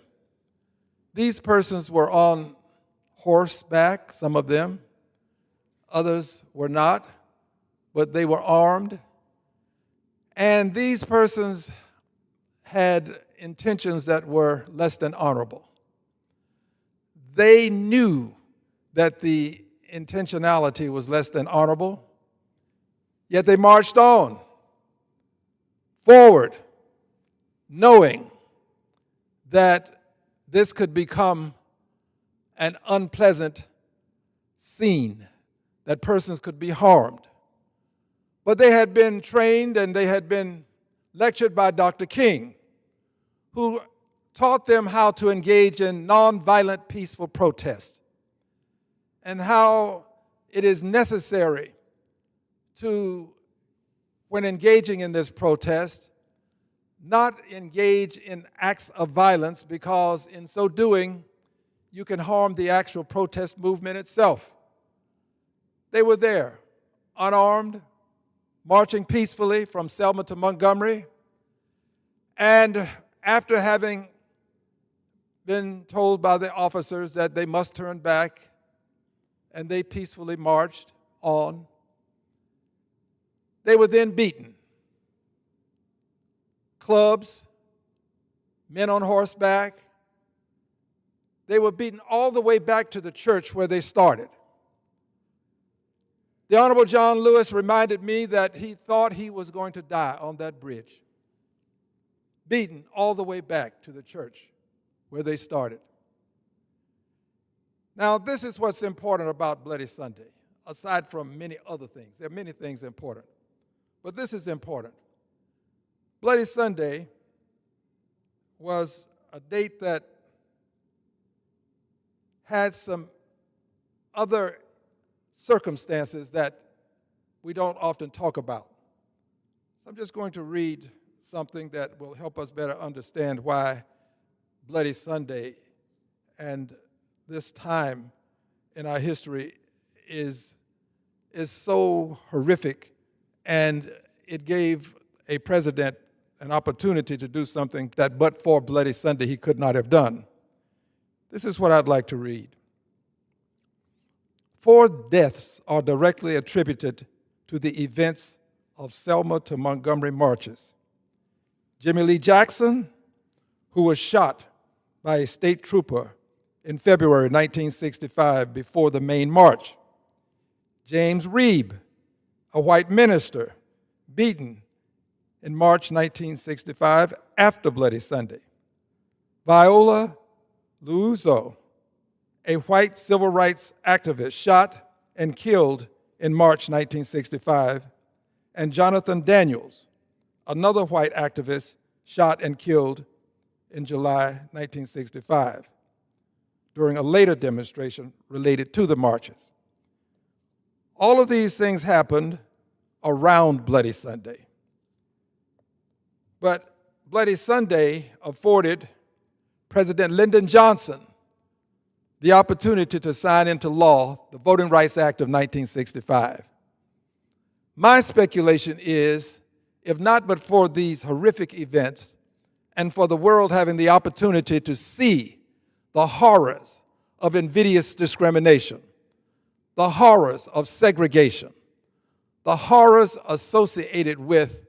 These persons were on horseback, some of them. Others were not, but they were armed. And these persons had intentions that were less than honorable. They knew that the intentionality was less than honorable, yet they marched on, forward, knowing that this could become an unpleasant scene, that persons could be harmed. But they had been trained and they had been lectured by Dr. King, who taught them how to engage in nonviolent, peaceful protest, and how it is necessary to, when engaging in this protest, not engage in acts of violence, because in so doing, you can harm the actual protest movement itself. They were there, unarmed, marching peacefully from Selma to Montgomery, and after having been told by the officers that they must turn back, and they peacefully marched on, they were then beaten. Clubs, men on horseback, they were beaten all the way back to the church where they started. The Honorable John Lewis reminded me that he thought he was going to die on that bridge, beaten all the way back to the church where they started. Now, this is what's important about Bloody Sunday, aside from many other things. There are many things important, but this is important. Bloody Sunday was a date that had some other circumstances that we don't often talk about. So I'm just going to read something that will help us better understand why Bloody Sunday and this time in our history is so horrific, and it gave a president an opportunity to do something that but for Bloody Sunday he could not have done. This is what I'd like to read. 4 deaths are directly attributed to the events of Selma to Montgomery marches. Jimmy Lee Jackson, who was shot by a state trooper in February 1965 before the main march. James Reeb, a white minister, beaten in March 1965 after Bloody Sunday. Viola Liuzzo, a white civil rights activist, shot and killed in March 1965, and Jonathan Daniels, another white activist, shot and killed in July 1965 during a later demonstration related to the marches. All of these things happened around Bloody Sunday. But Bloody Sunday afforded President Lyndon Johnson the opportunity to sign into law the Voting Rights Act of 1965. My speculation is, if not but for these horrific events and for the world having the opportunity to see the horrors of invidious discrimination, the horrors of segregation, the horrors associated with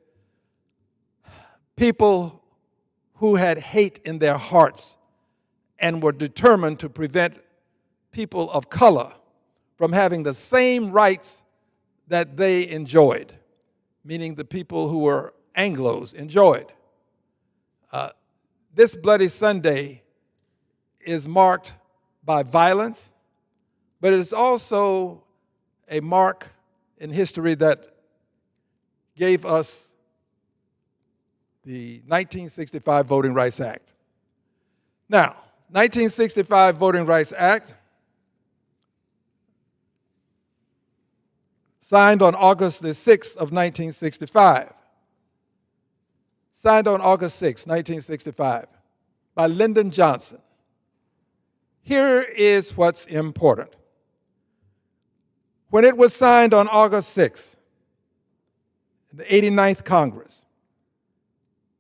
people who had hate in their hearts and were determined to prevent people of color from having the same rights that they enjoyed, meaning the people who were Anglos enjoyed. This Bloody Sunday is marked by violence, but it is also a mark in history that gave us the 1965 Voting Rights Act. Now, 1965 Voting Rights Act, signed on August the 6th of 1965. Signed on August 6, 1965, by Lyndon Johnson. Here is what's important. When it was signed on August 6th, in the 89th Congress,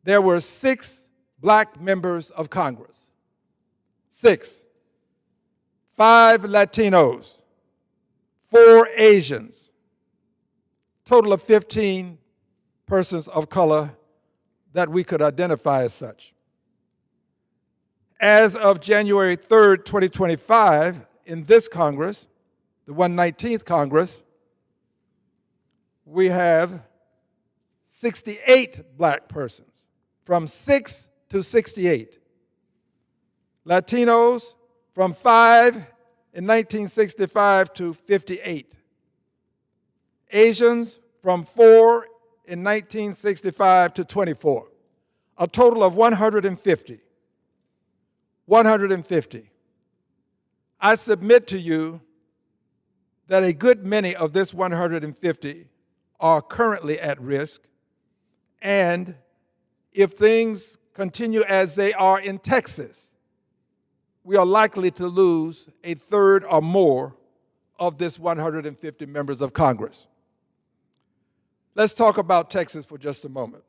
there were 6 black members of Congress. 6. 5 Latinos, 4 Asians, total of 15 persons of color that we could identify as such. As of January 3rd, 2025, in this Congress, the 119th Congress, we have 68 black persons, from 6 to 68. Latinos from 5 in 1965 to 58. Asians from 4 in 1965 to 24. A total of 150. 150. I submit to you that a good many of this 150 are currently at risk, and if things continue as they are in Texas, we are likely to lose a third or more of this 150 members of Congress. Let's talk about Texas for just a moment.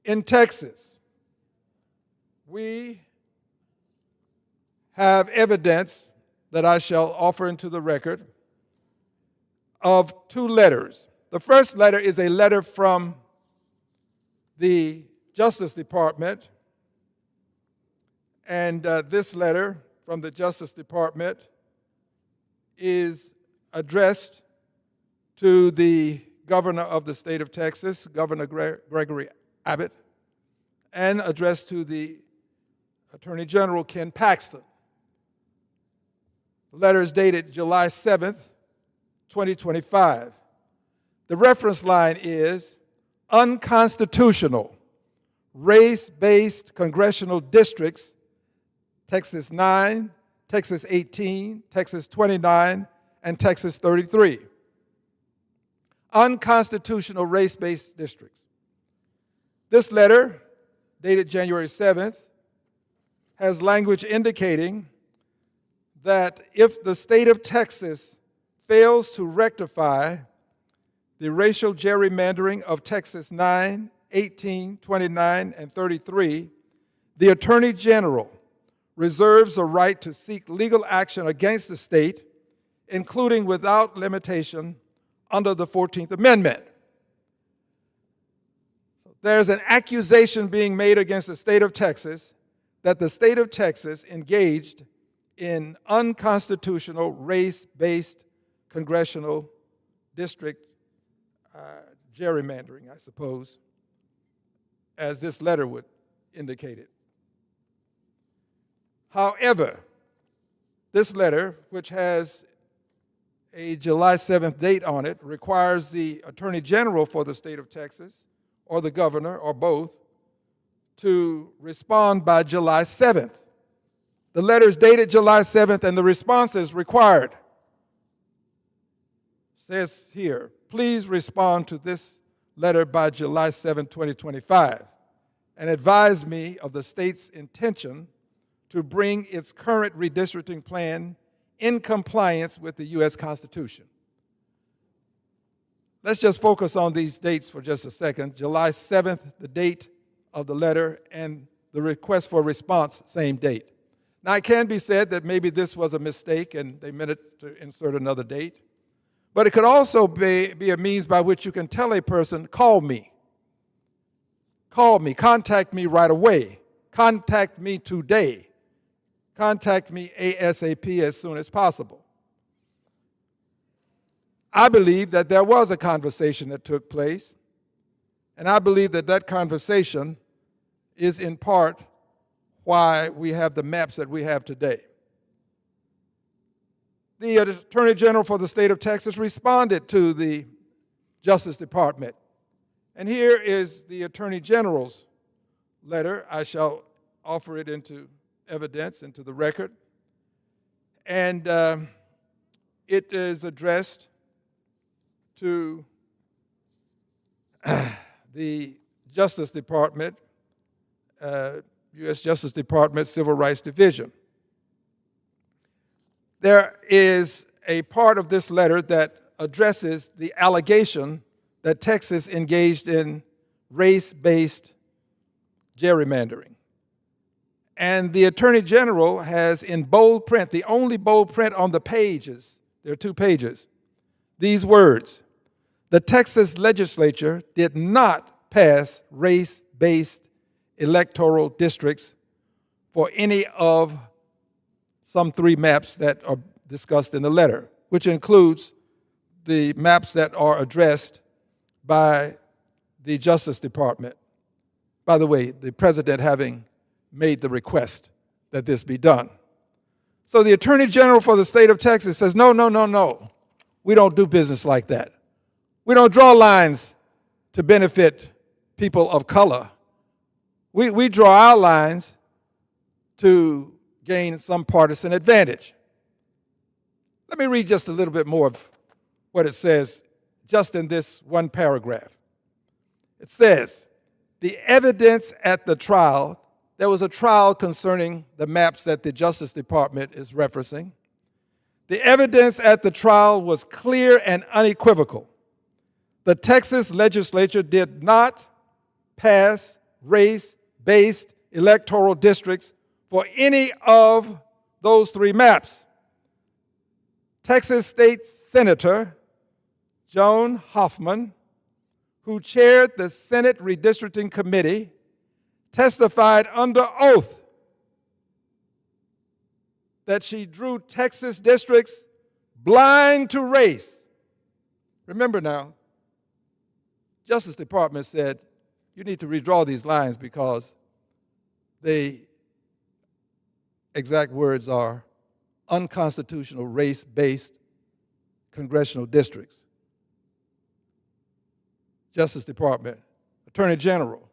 In Texas, we have evidence that I shall offer into the record of 2 letters. The first letter is a letter from the Justice Department, and this letter from the Justice Department is addressed to the governor of the state of Texas, Governor Gregory Abbott, and addressed to the Attorney General Ken Paxton. The letter is dated July 7th, 2025. The reference line is unconstitutional race-based congressional districts, Texas 9, Texas 18, Texas 29, and Texas 33. Unconstitutional race-based districts. This letter, dated January 7th, has language indicating that if the state of Texas fails to rectify the racial gerrymandering of Texas 9, 18, 29, and 33, the Attorney General reserves a right to seek legal action against the state, including without limitation under the 14th Amendment. There's an accusation being made against the state of Texas that the state of Texas engaged in unconstitutional race-based congressional district gerrymandering, I suppose, as this letter would indicate it. However, this letter, which has a July 7th date on it, requires the Attorney General for the state of Texas, or the governor, or both, to respond by July 7th. The letter is dated July 7th, and the response is required. It says here, please respond to this letter by July 7, 2025, and advise me of the state's intention to bring its current redistricting plan in compliance with the U.S. Constitution. Let's just focus on these dates for just a second. July 7th, the date of the letter, and the request for response, same date. Now, it can be said that maybe this was a mistake and they meant it to insert another date, but it could also be a means by which you can tell a person, call me, contact me right away, contact me today, contact me ASAP as soon as possible. I believe that there was a conversation that took place, and I believe that that conversation is in part why we have the maps that we have today. The Attorney General for the state of Texas responded to the Justice Department, and here is the Attorney General's letter. I shall offer it into evidence, into the record, and it is addressed to the Justice Department, U.S. Justice Department Civil Rights Division. There is a part of this letter that addresses the allegation that Texas engaged in race-based gerrymandering. And the Attorney General has in bold print, the only bold print on the pages, there are 2 pages, these words: the Texas legislature did not pass race-based electoral districts for any of some 3 maps that are discussed in the letter, which includes the maps that are addressed by the Justice Department. By the way, the President having made the request that this be done. So the Attorney General for the state of Texas says, no, no, no, no. We don't do business like that. We don't draw lines to benefit people of color. We draw our lines to gain some partisan advantage. Let me read just a little bit more of what it says just in this one paragraph. It says, the evidence at the trial, there was a trial concerning the maps that the Justice Department is referencing. The evidence at the trial was clear and unequivocal. The Texas legislature did not pass race-based electoral districts for any of those 3 maps. Texas State Senator Joan Hoffman, who chaired the Senate Redistricting Committee, testified under oath that she drew Texas districts blind to race. Remember now, Justice Department said, you need to redraw these lines because they exact words are unconstitutional race-based congressional districts. Justice Department, Attorney General.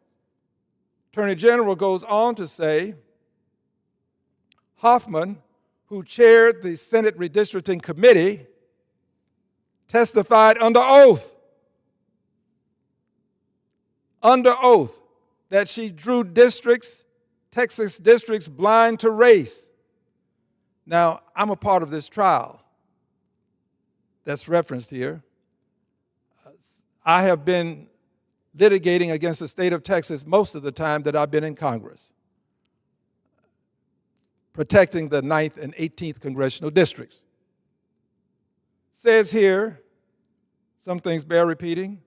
Attorney General goes on to say, Hoffman, who chaired the Senate Redistricting Committee, testified under oath that she drew districts, Texas districts, blind to race. Now, I'm a part of this trial that's referenced here. I have been litigating against the state of Texas most of the time that I've been in Congress, protecting the 9th and 18th congressional districts. Says here, some things bear repeating,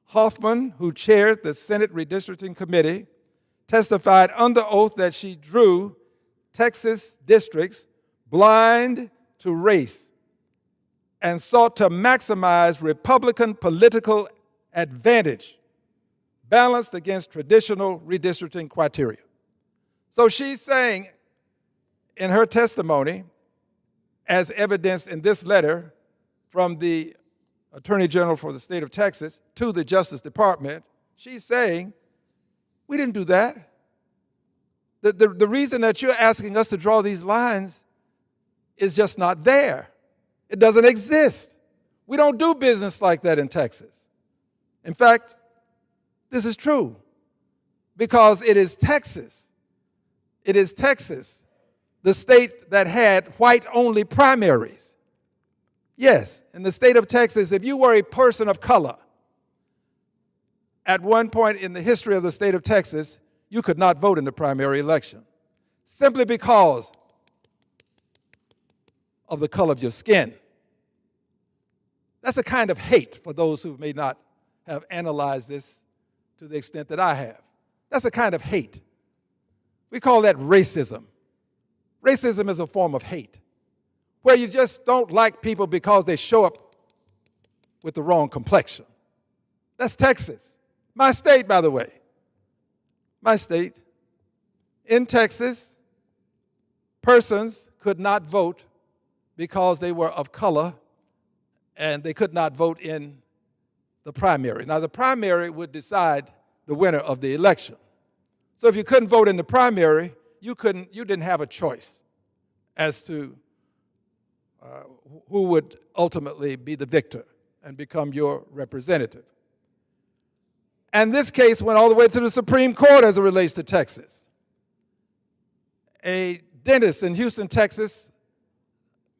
Hoffman, who chaired the Senate Redistricting Committee, testified under oath that she drew Texas districts blind to race and sought to maximize Republican political advantage balanced against traditional redistricting criteria. So she's saying in her testimony, as evidenced in this letter from the Attorney General for the state of Texas to the Justice Department, she's saying, we didn't do that. The reason that you're asking us to draw these lines is just not there. It doesn't exist. We don't do business like that in Texas. In fact, this is true because it is Texas. It is Texas, the state that had white-only primaries. Yes, in the state of Texas, if you were a person of color, at one point in the history of the state of Texas, you could not vote in the primary election simply because of the color of your skin. That's a kind of hate for those who may not have analyzed this to the extent that I have. That's a kind of hate. We call that racism. Racism is a form of hate, where you just don't like people because they show up with the wrong complexion. That's Texas. My state, by the way. My state. In Texas, persons could not vote because they were of color and they could not vote in the primary. Now, the primary would decide the winner of the election. So if you couldn't vote in the primary, you didn't have a choice as to who would ultimately be the victor and become your representative. And this case went all the way to the Supreme Court as it relates to Texas. A dentist in Houston, Texas,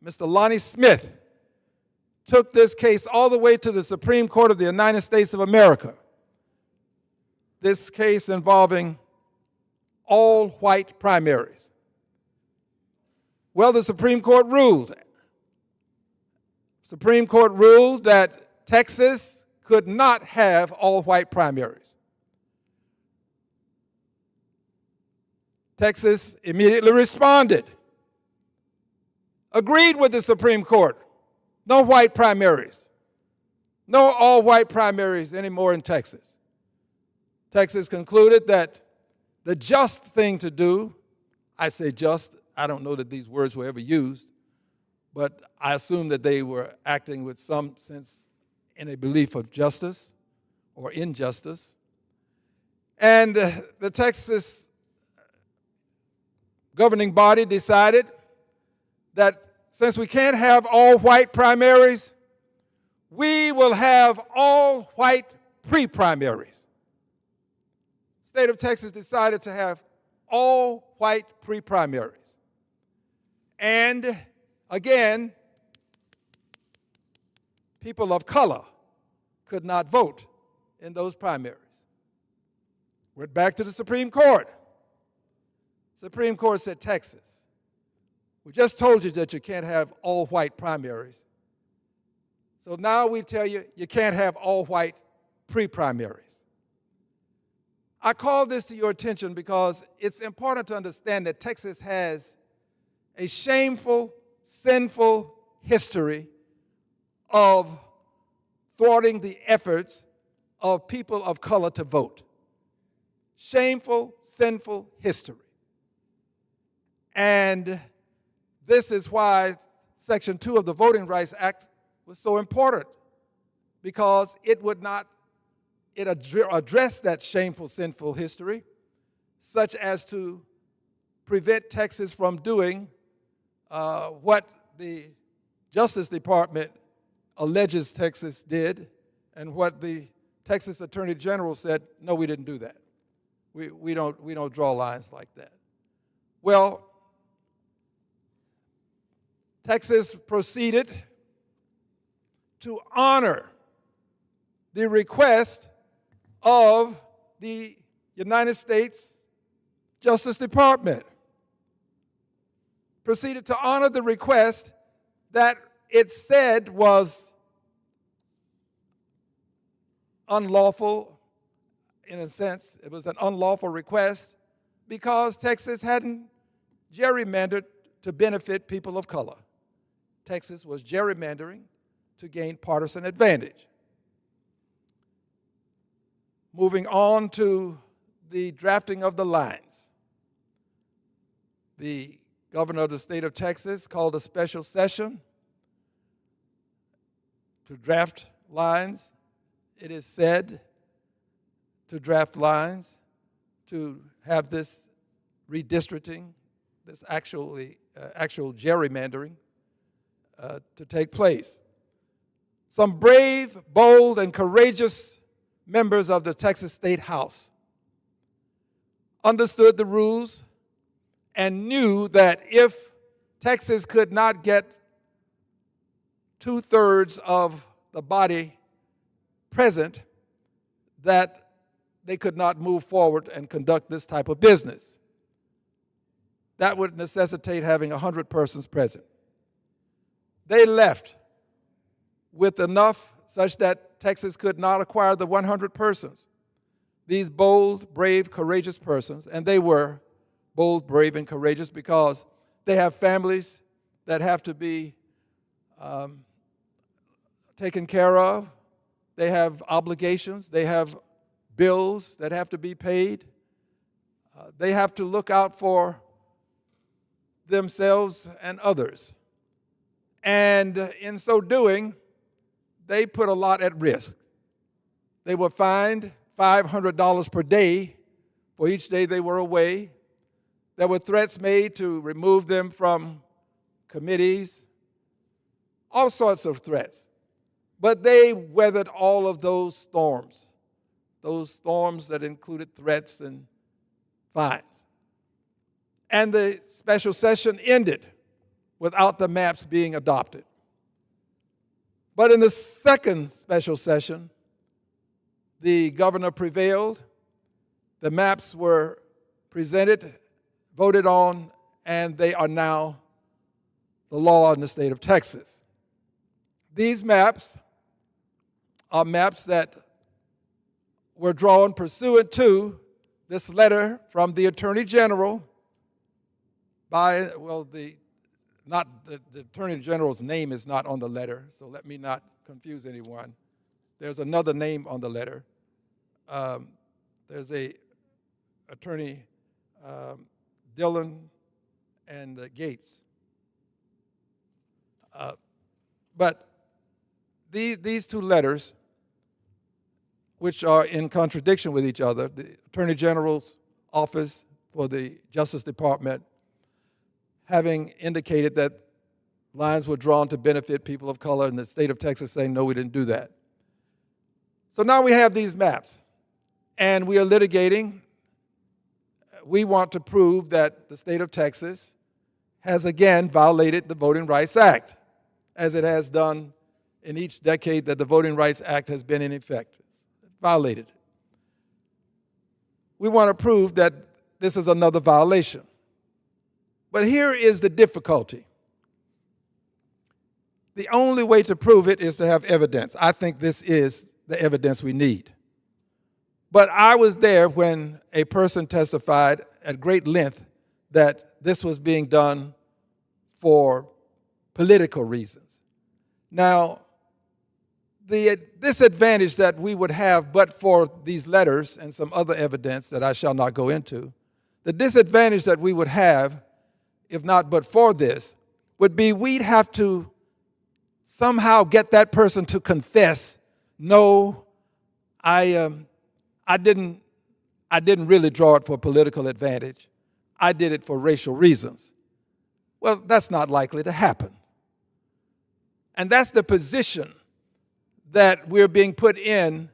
Mr. Lonnie Smith, took this case all the way to the Supreme Court of the United States of America. This case involving all white primaries. Well, the Supreme Court ruled. Supreme Court ruled that Texas could not have all white primaries. Texas immediately responded, agreed with the Supreme Court. No white primaries. No all white primaries anymore in Texas. Texas concluded that the just thing to do, I say just, I don't know that these words were ever used, but I assume that they were acting with some sense in a belief of justice or injustice. And the Texas governing body decided that since we can't have all white primaries, we will have all white pre-primaries. State of Texas decided to have all white pre-primaries. And again, people of color could not vote in those primaries. Went back to the Supreme Court. Supreme Court said, Texas, we just told you that you can't have all white primaries. So now we tell you, you can't have all white pre-primaries. I call this to your attention because it's important to understand that Texas has a shameful, sinful history of thwarting the efforts of people of color to vote. Shameful, sinful history. And this is why Section 2 of the Voting Rights Act was so important, because it addressed that shameful, sinful history, such as to prevent Texas from doing what the Justice Department alleges Texas did, and what the Texas Attorney General said, no, we didn't do that. We don't draw lines like that. Well, Texas proceeded to honor the request of the United States Justice Department. Proceeded to honor the request that it said was unlawful. In a sense, it was an unlawful request because Texas hadn't gerrymandered to benefit people of color. Texas was gerrymandering to gain partisan advantage. Moving on to the drafting of the lines. The governor of the state of Texas called a special session to draft lines. It is said to draft lines, to have this redistricting, this actual gerrymandering to take place. Some brave, bold, and courageous members of the Texas State House understood the rules and knew that if Texas could not get 2/3 of the body present, that they could not move forward and conduct this type of business. That would necessitate having 100 persons present. They left with enough such that Texas could not acquire the 100 persons. These bold, brave, courageous persons, and they were bold, brave, and courageous because they have families that have to be taken care of. They have obligations. They have bills that have to be paid. They have to look out for themselves and others. And in so doing, they put a lot at risk. They were fined $500 per day for each day they were away. There were threats made to remove them from committees, all sorts of threats. But they weathered all of those storms that included threats and fines. And the special session ended without the maps being adopted. But in the second special session, the governor prevailed. The maps were presented, voted on, and they are now the law in the state of Texas. These maps are maps that were drawn pursuant to this letter from the Attorney General by, well, the Attorney General's name is not on the letter, so let me not confuse anyone. There's another name on the letter. There's a Attorney Dillon and Gates. But these two letters, which are in contradiction with each other, the Attorney General's office for the Justice Department having indicated that lines were drawn to benefit people of color, and the state of Texas saying, no, we didn't do that. So now we have these maps, and we are litigating. We want to prove that the state of Texas has again violated the Voting Rights Act, as it has done in each decade that the Voting Rights Act has been in effect. It violated it. We want to prove that this is another violation. But here is the difficulty. The only way to prove it is to have evidence. I think this is the evidence we need. But I was there when a person testified at great length that this was being done for political reasons. Now, the disadvantage that we would have but for these letters and some other evidence that I shall not go into, the disadvantage that we would have if not but for this, would be we'd have to somehow get that person to confess, no, I didn't really draw it for political advantage. I did it for racial reasons. Well, that's not likely to happen. And that's the position that we're being put in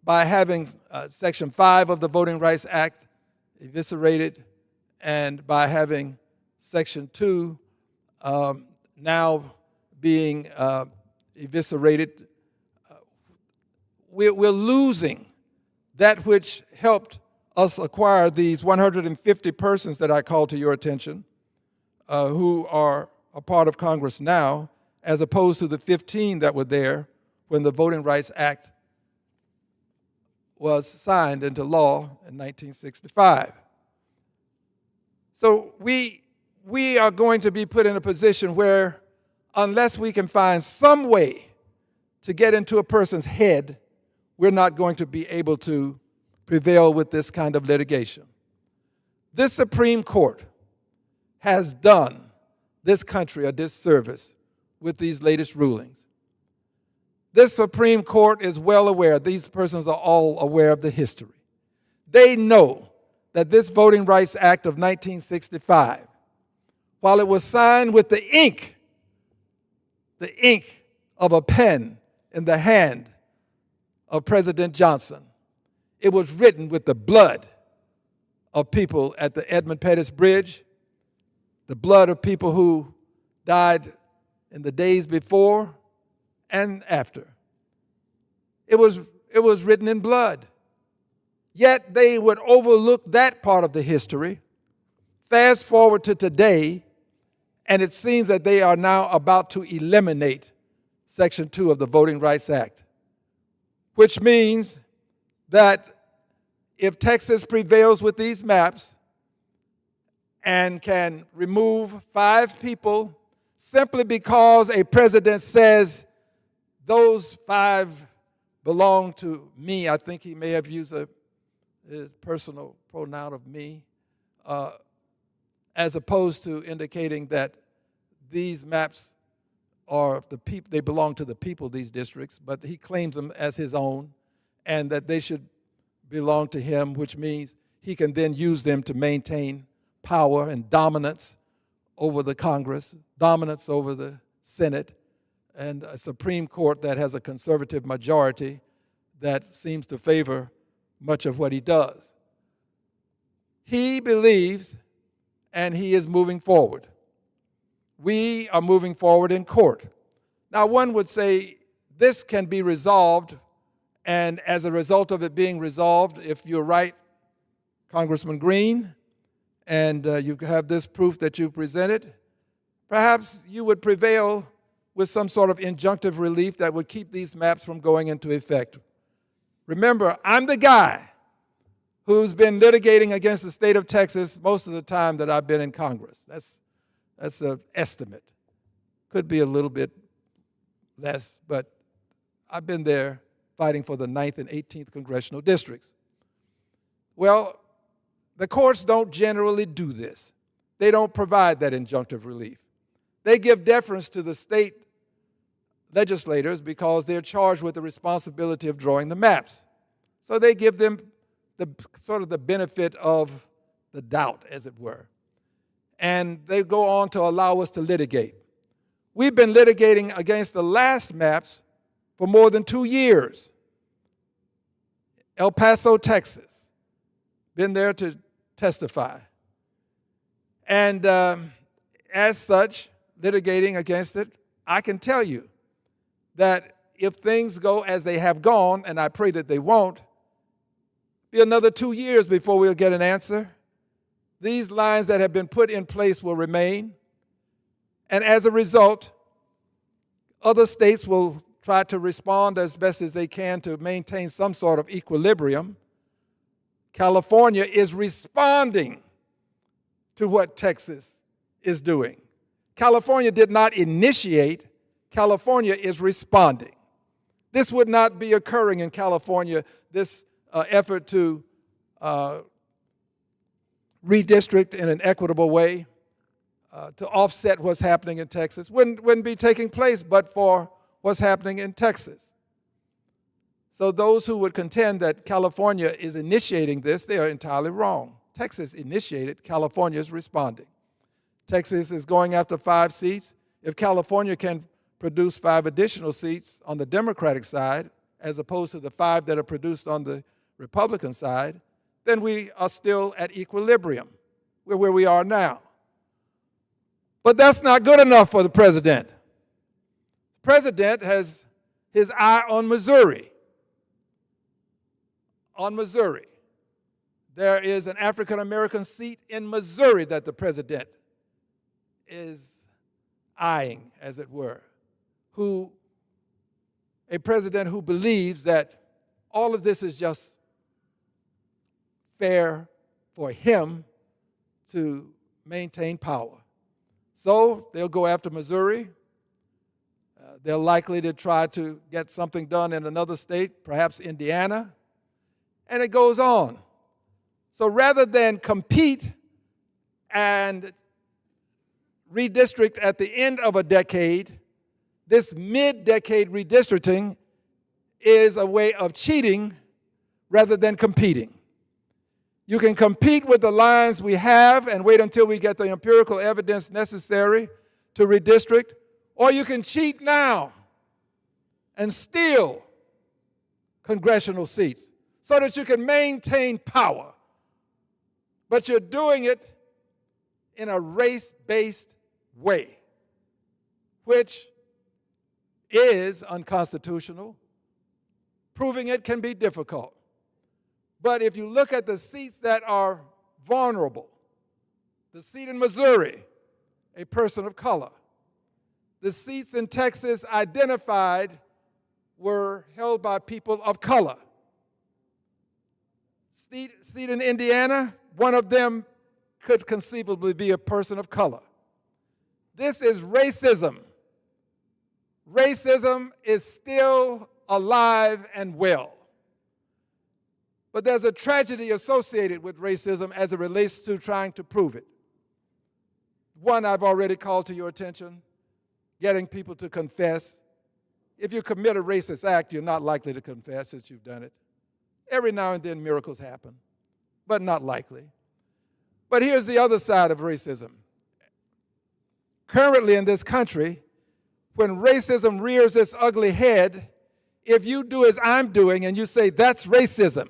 by having Section 5 of the Voting Rights Act eviscerated and by having Section 2 now being eviscerated. We're losing that which helped us acquire these 150 persons that I called to your attention, who are a part of Congress now, as opposed to the 15 that were there when the Voting Rights Act was signed into law in 1965. So we are going to be put in a position where, unless we can find some way to get into a person's head, we're not going to be able to prevail with this kind of litigation. This Supreme Court has done this country a disservice with these latest rulings. This Supreme Court is well aware, these persons are all aware of the history. They know that this Voting Rights Act of 1965, while it was signed with the ink of a pen in the hand of President Johnson, it was written with the blood of people at the Edmund Pettus Bridge, the blood of people who died in the days before and after. It was written in blood. Yet they would overlook that part of the history. Fast forward to today, and it seems that they are now about to eliminate Section 2 of the Voting Rights Act, which means that if Texas prevails with these maps and can remove 5 people simply because a president says those 5 belong to me, I think he may have used his personal pronoun of me, as opposed to indicating that these maps are the people, they belong to the people, these districts, but he claims them as his own, and that they should belong to him, which means he can then use them to maintain power and dominance over the Congress, dominance over the Senate, and a Supreme Court that has a conservative majority that seems to favor much of what he does. He believes, and he is moving forward. We are moving forward in court. Now, one would say this can be resolved, and as a result of it being resolved, if you're right, Congressman Green, and you have this proof that you presented, perhaps you would prevail with some sort of injunctive relief that would keep these maps from going into effect. Remember, I'm the guy who's been litigating against the state of Texas most of the time that I've been in Congress. That's an estimate. Could be a little bit less, but I've been there fighting for the 9th and 18th Congressional districts. Well, the courts don't generally do this. They don't provide that injunctive relief. They give deference to the state legislators because they're charged with the responsibility of drawing the maps. So they give them the sort of the benefit of the doubt, as it were. And they go on to allow us to litigate. We've been litigating against the last maps for more than 2 years. El Paso, Texas. Been there to testify. And as such, litigating against it, I can tell you that if things go as they have gone, and I pray that they won't, be another 2 years before we'll get an answer. These lines that have been put in place will remain. And as a result, other states will try to respond as best as they can to maintain some sort of equilibrium. California is responding to what Texas is doing. California did not initiate, California is responding. This would not be occurring in California, this effort to redistrict in an equitable way, to offset what's happening in Texas wouldn't be taking place but for what's happening in Texas. So those who would contend that California is initiating this, they are entirely wrong. Texas initiated, California is responding. Texas is going after 5 seats. If California can produce 5 additional seats on the Democratic side, as opposed to the 5 that are produced on the Republican side, then we are still at equilibrium. We're where we are now. But that's not good enough for the president. The president has his eye on Missouri. On Missouri. There is an African-American seat in Missouri that the president is eyeing, as it were, a president who believes that all of this is just fair for him to maintain power. So they'll go after Missouri. They're likely to try to get something done in another state, perhaps Indiana, and it goes on. So rather than compete and redistrict at the end of a decade, this mid-decade redistricting is a way of cheating rather than competing. You can compete with the lines we have and wait until we get the empirical evidence necessary to redistrict, or you can cheat now and steal congressional seats so that you can maintain power. But you're doing it in a race-based way, which is unconstitutional. Proving it can be difficult. But if you look at the seats that are vulnerable, the seat in Missouri, a person of color. The seats in Texas identified were held by people of color. Seat in Indiana, one of them could conceivably be a person of color. This is racism. Racism is still alive and well. But there's a tragedy associated with racism as it relates to trying to prove it. One I've already called to your attention, getting people to confess. If you commit a racist act, you're not likely to confess since you've done it. Every now and then miracles happen, but not likely. But here's the other side of racism. Currently in this country, when racism rears its ugly head, if you do as I'm doing and you say, that's racism,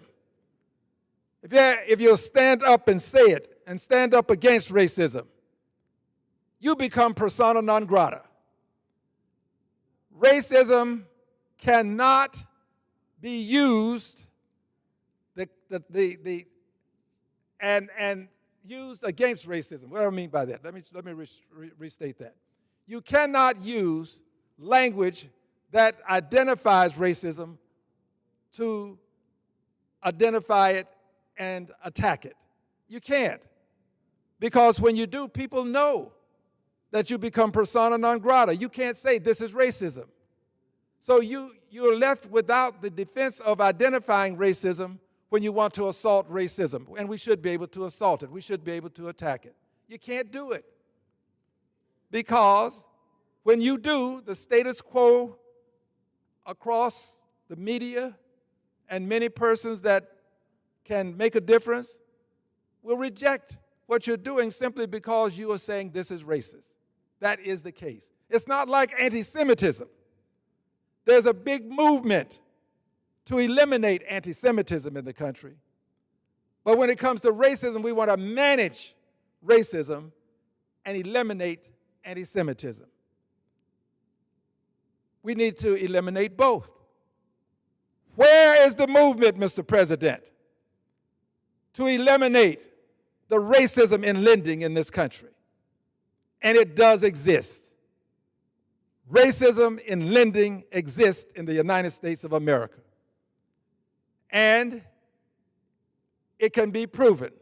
if you'll stand up and say it and stand up against racism, you become persona non grata. Racism cannot be used and used against racism. What do I mean by that? Let me restate that. You cannot use language that identifies racism to identify it and attack it. You can't. Because when you do, people know that you become persona non grata. You can't say this is racism. So you're left without the defense of identifying racism when you want to assault racism. And we should be able to assault it. We should be able to attack it. You can't do it. Because when you do, the status quo across the media and many persons that can make a difference will reject what you're doing simply because you are saying this is racist. That is the case. It's not like anti-Semitism. There's a big movement to eliminate anti-Semitism in the country. But when it comes to racism, we want to manage racism and eliminate anti-Semitism. We need to eliminate both. Where is the movement, Mr. President, to eliminate the racism in lending in this country? And it does exist. Racism in lending exists in the United States of America. And it can be proven.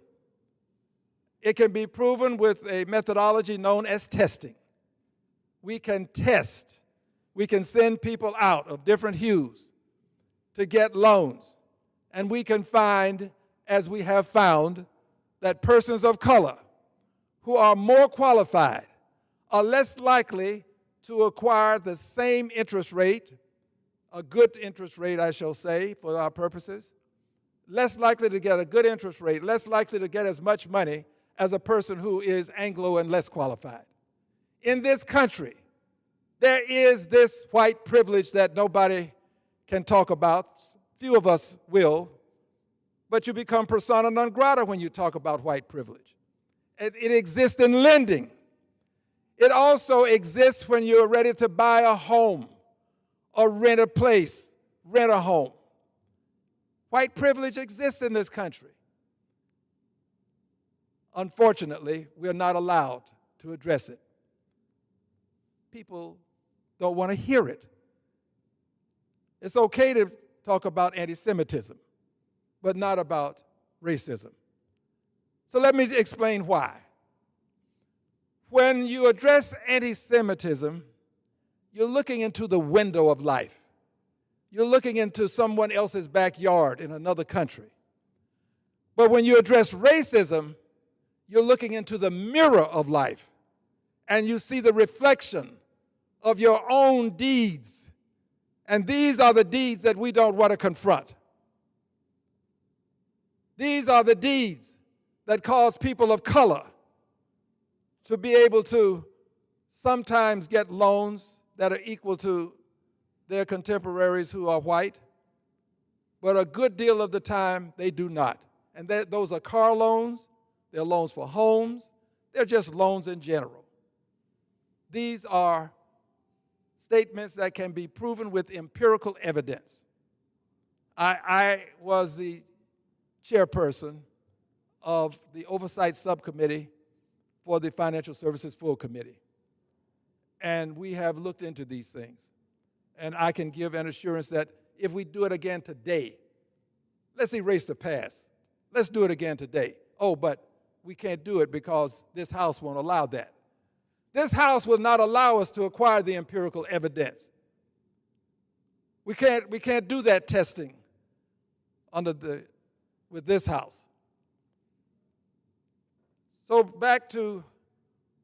It can be proven with a methodology known as testing. We can test. We can send people out of different hues to get loans. And we can find, as we have found, that persons of color who are more qualified are less likely to acquire the same interest rate, a good interest rate, I shall say, for our purposes, less likely to get a good interest rate, less likely to get as much money as a person who is Anglo and less qualified. In this country, there is this white privilege that nobody can talk about. Few of us will, but you become persona non grata when you talk about white privilege. It exists in lending. It also exists when you're ready to buy a home or rent a place, rent a home. White privilege exists in this country. Unfortunately, we are not allowed to address it. People don't want to hear it. It's okay to talk about anti-Semitism, but not about racism. So let me explain why. When you address anti-Semitism, you're looking into the window of life. You're looking into someone else's backyard in another country. But when you address racism, you're looking into the mirror of life, and you see the reflection of your own deeds. And these are the deeds that we don't want to confront. These are the deeds that cause people of color to be able to sometimes get loans that are equal to their contemporaries who are white, but a good deal of the time they do not. And those are car loans, they're loans for homes, they're just loans in general. These are statements that can be proven with empirical evidence. I was the chairperson of the Oversight Subcommittee for the Financial Services Full Committee. And we have looked into these things. And I can give an assurance that if we do it again today, let's erase the past. Let's do it again today. Oh, but we can't do it because this House won't allow that. This House will not allow us to acquire the empirical evidence. We can't do that testing with this House. So back to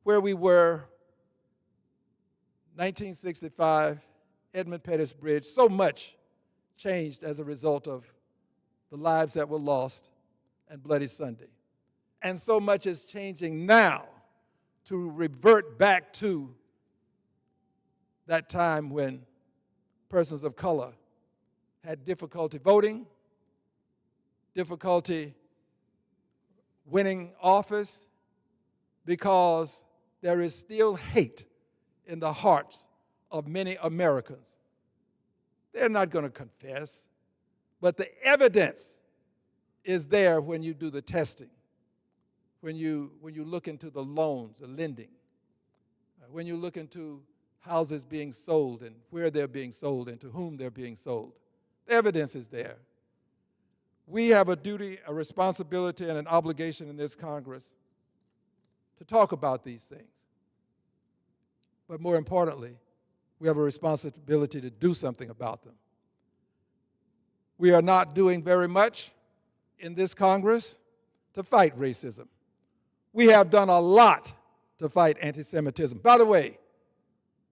where we were, 1965, Edmund Pettus Bridge. So much changed as a result of the lives that were lost and Bloody Sunday. And so much is changing now to revert back to that time when persons of color had difficulty voting, difficulty winning office, because there is still hate in the hearts of many Americans. They're not going to confess, but the evidence is there when you do the testing, when you look into the loans, the lending, when you look into houses being sold and where they're being sold and to whom they're being sold. The evidence is there. We have a duty, a responsibility, and an obligation in this Congress to talk about these things. But more importantly, we have a responsibility to do something about them. We are not doing very much in this Congress to fight racism. We have done a lot to fight anti-Semitism. By the way,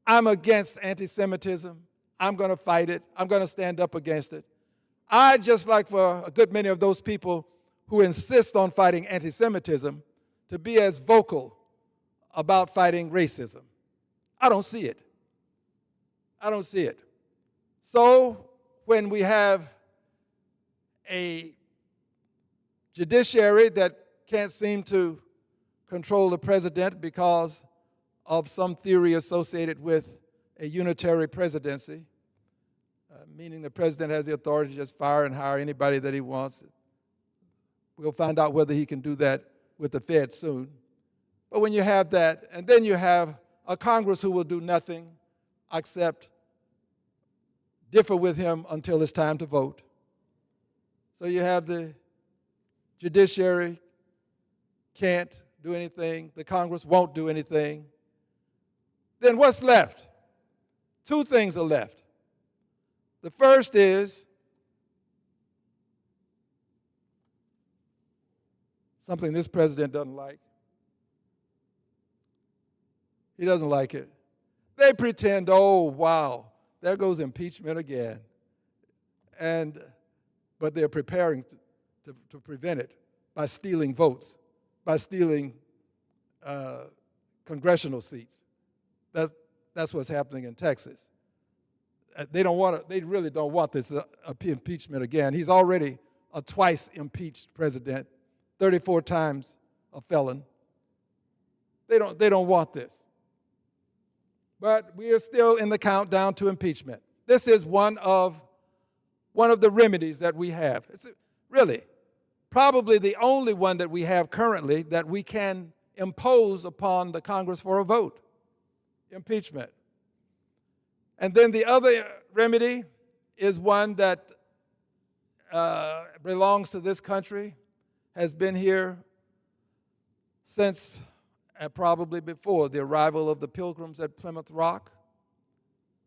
I'm against anti-Semitism. I'm going to fight it. I'm going to stand up against it. I, just like for a good many of those people who insist on fighting anti-Semitism, to be as vocal about fighting racism. I don't see it. I don't see it. So when we have a judiciary that can't seem to control the president because of some theory associated with a unitary presidency, meaning the president has the authority to just fire and hire anybody that he wants. We'll find out whether he can do that with the Fed soon. But when you have that, and then you have a Congress who will do nothing except differ with him until it's time to vote. So you have the judiciary can't do anything, the Congress won't do anything. Then what's left? Two things are left. The first is something this president doesn't like. He doesn't like it. They pretend, oh, wow, there goes impeachment again. But they're preparing to prevent it by stealing votes, by stealing congressional seats. That's what's happening in Texas. They really don't want this impeachment again. He's already a twice impeached president, 34 times a felon. They don't want this. But we are still in the countdown to impeachment. This is one of the remedies that we have. It's really probably the only one that we have currently that we can impose upon the Congress for a vote, impeachment. And then the other remedy is one that belongs to this country, has been here since probably before the arrival of the Pilgrims at Plymouth Rock,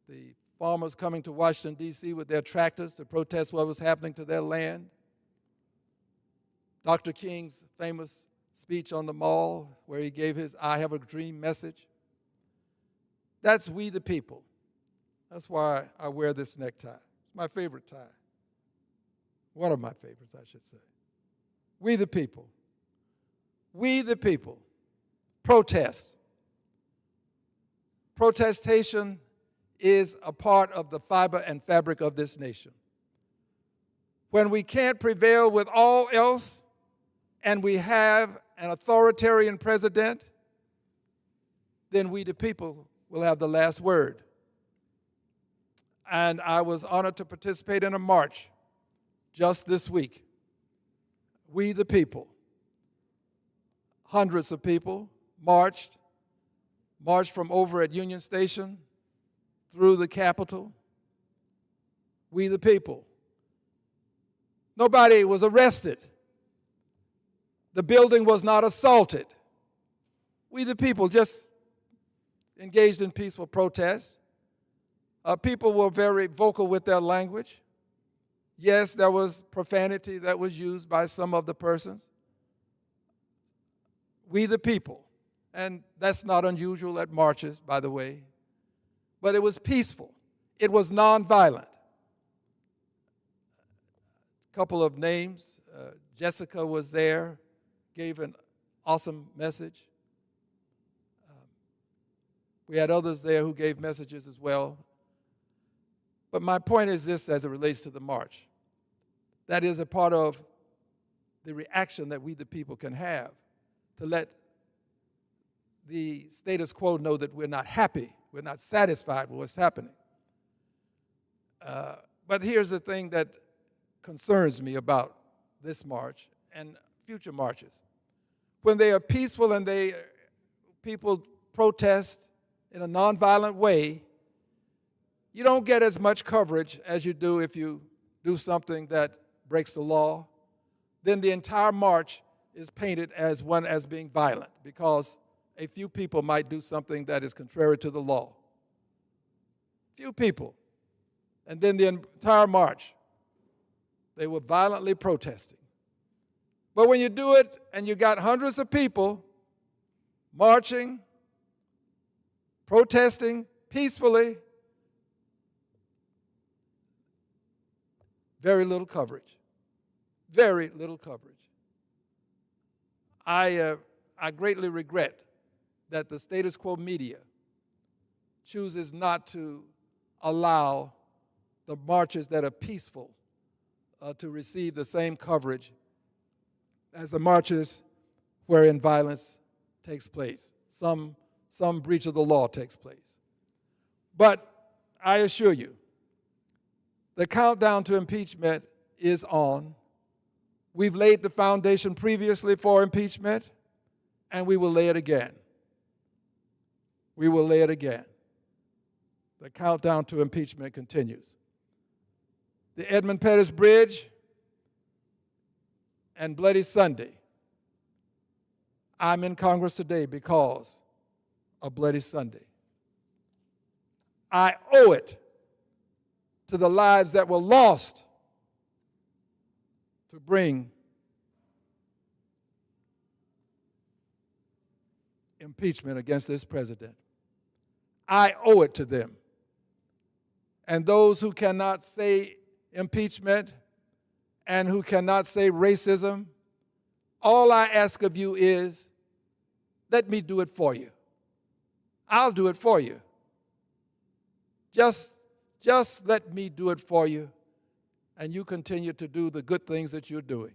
the farmers coming to Washington, D.C. with their tractors to protest what was happening to their land, Dr. King's famous speech on the Mall where he gave his I Have a Dream message. That's we the people. That's why I wear this necktie. It's my favorite tie. One of my favorites, I should say. We the people. We the people. Protest. Protestation is a part of the fiber and fabric of this nation. When we can't prevail with all else, and we have an authoritarian president, then we the people will have the last word. And I was honored to participate in a march just this week. We the people. Hundreds of people marched from over at Union Station through the Capitol. We the people. Nobody was arrested. The building was not assaulted. We the people just engaged in peaceful protest. People were very vocal with their language. Yes, there was profanity that was used by some of the persons. We the people. And that's not unusual at marches, by the way. But it was peaceful. It was nonviolent. A couple of names. Jessica was there, gave an awesome message. We had others there who gave messages as well. But my point is this as it relates to the march. That is a part of the reaction that we the people can have to let the status quo know that we're not happy, we're not satisfied with what's happening. But here's the thing that concerns me about this march and future marches. When they are peaceful and people protest in a nonviolent way, you don't get as much coverage as you do if you do something that breaks the law. Then the entire march is painted as one as being violent because a few people might do something that is contrary to the law. Few people. And then the entire march, they were violently protesting. But when you do it and you got hundreds of people marching, protesting peacefully, very little coverage. Very little coverage. I greatly regret that the status quo media chooses not to allow the marches that are peaceful to receive the same coverage as the marches wherein violence takes place. Some breach of the law takes place. But I assure you, the countdown to impeachment is on. We've laid the foundation previously for impeachment, and we will lay it again. We will lay it again. The countdown to impeachment continues. The Edmund Pettus Bridge and Bloody Sunday. I'm in Congress today because of Bloody Sunday. I owe it to the lives that were lost to bring impeachment against this president. I owe it to them. And those who cannot say impeachment and who cannot say racism, all I ask of you is, let me do it for you. I'll do it for you. Just let me do it for you, and you continue to do the good things that you're doing.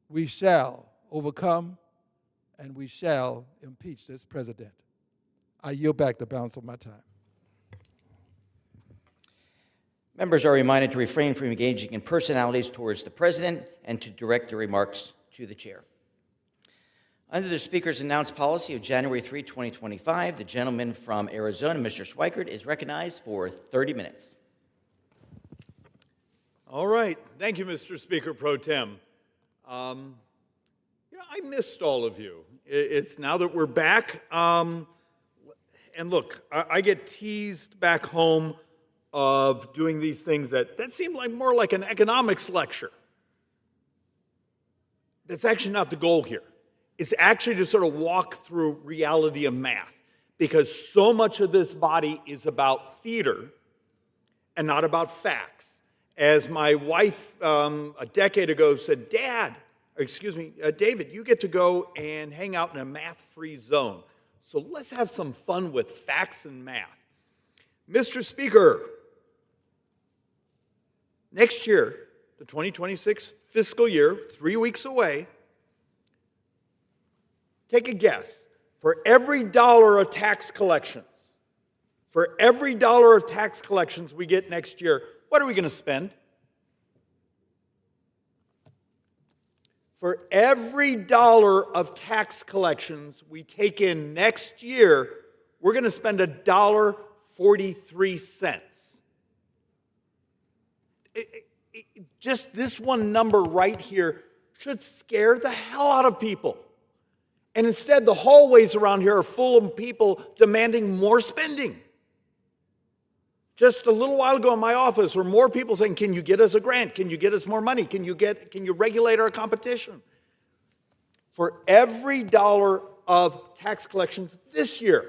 We shall overcome, and we shall impeach this president. I yield back the balance of my time. Members are reminded to refrain from engaging in personalities towards the president and to direct their remarks to the chair. Under the Speaker's announced policy of January 3, 2025, the gentleman from Arizona, Mr. Schweikert, is recognized for 30 minutes. All right. Thank you, Mr. Speaker Pro Tem. I missed all of you. It's now that we're back. And look, I get teased back home of doing these things that seem like more like an economics lecture. That's actually not the goal here. It's actually to sort of walk through reality of math, because so much of this body is about theater and not about facts. As my wife a decade ago said, David, you get to go and hang out in a math-free zone. So let's have some fun with facts and math. Mr. Speaker, next year, the 2026 fiscal year, 3 weeks away, take a guess. For every dollar of tax collections, we get next year, what are we going to spend? For every dollar of tax collections we take in next year, we're going to spend $1.43. Just this one number right here should scare the hell out of people. And instead, the hallways around here are full of people demanding more spending. Just a little while ago in my office were more people saying, can you get us a grant? Can you get us more money? Can you regulate our competition? For every dollar of tax collections this year.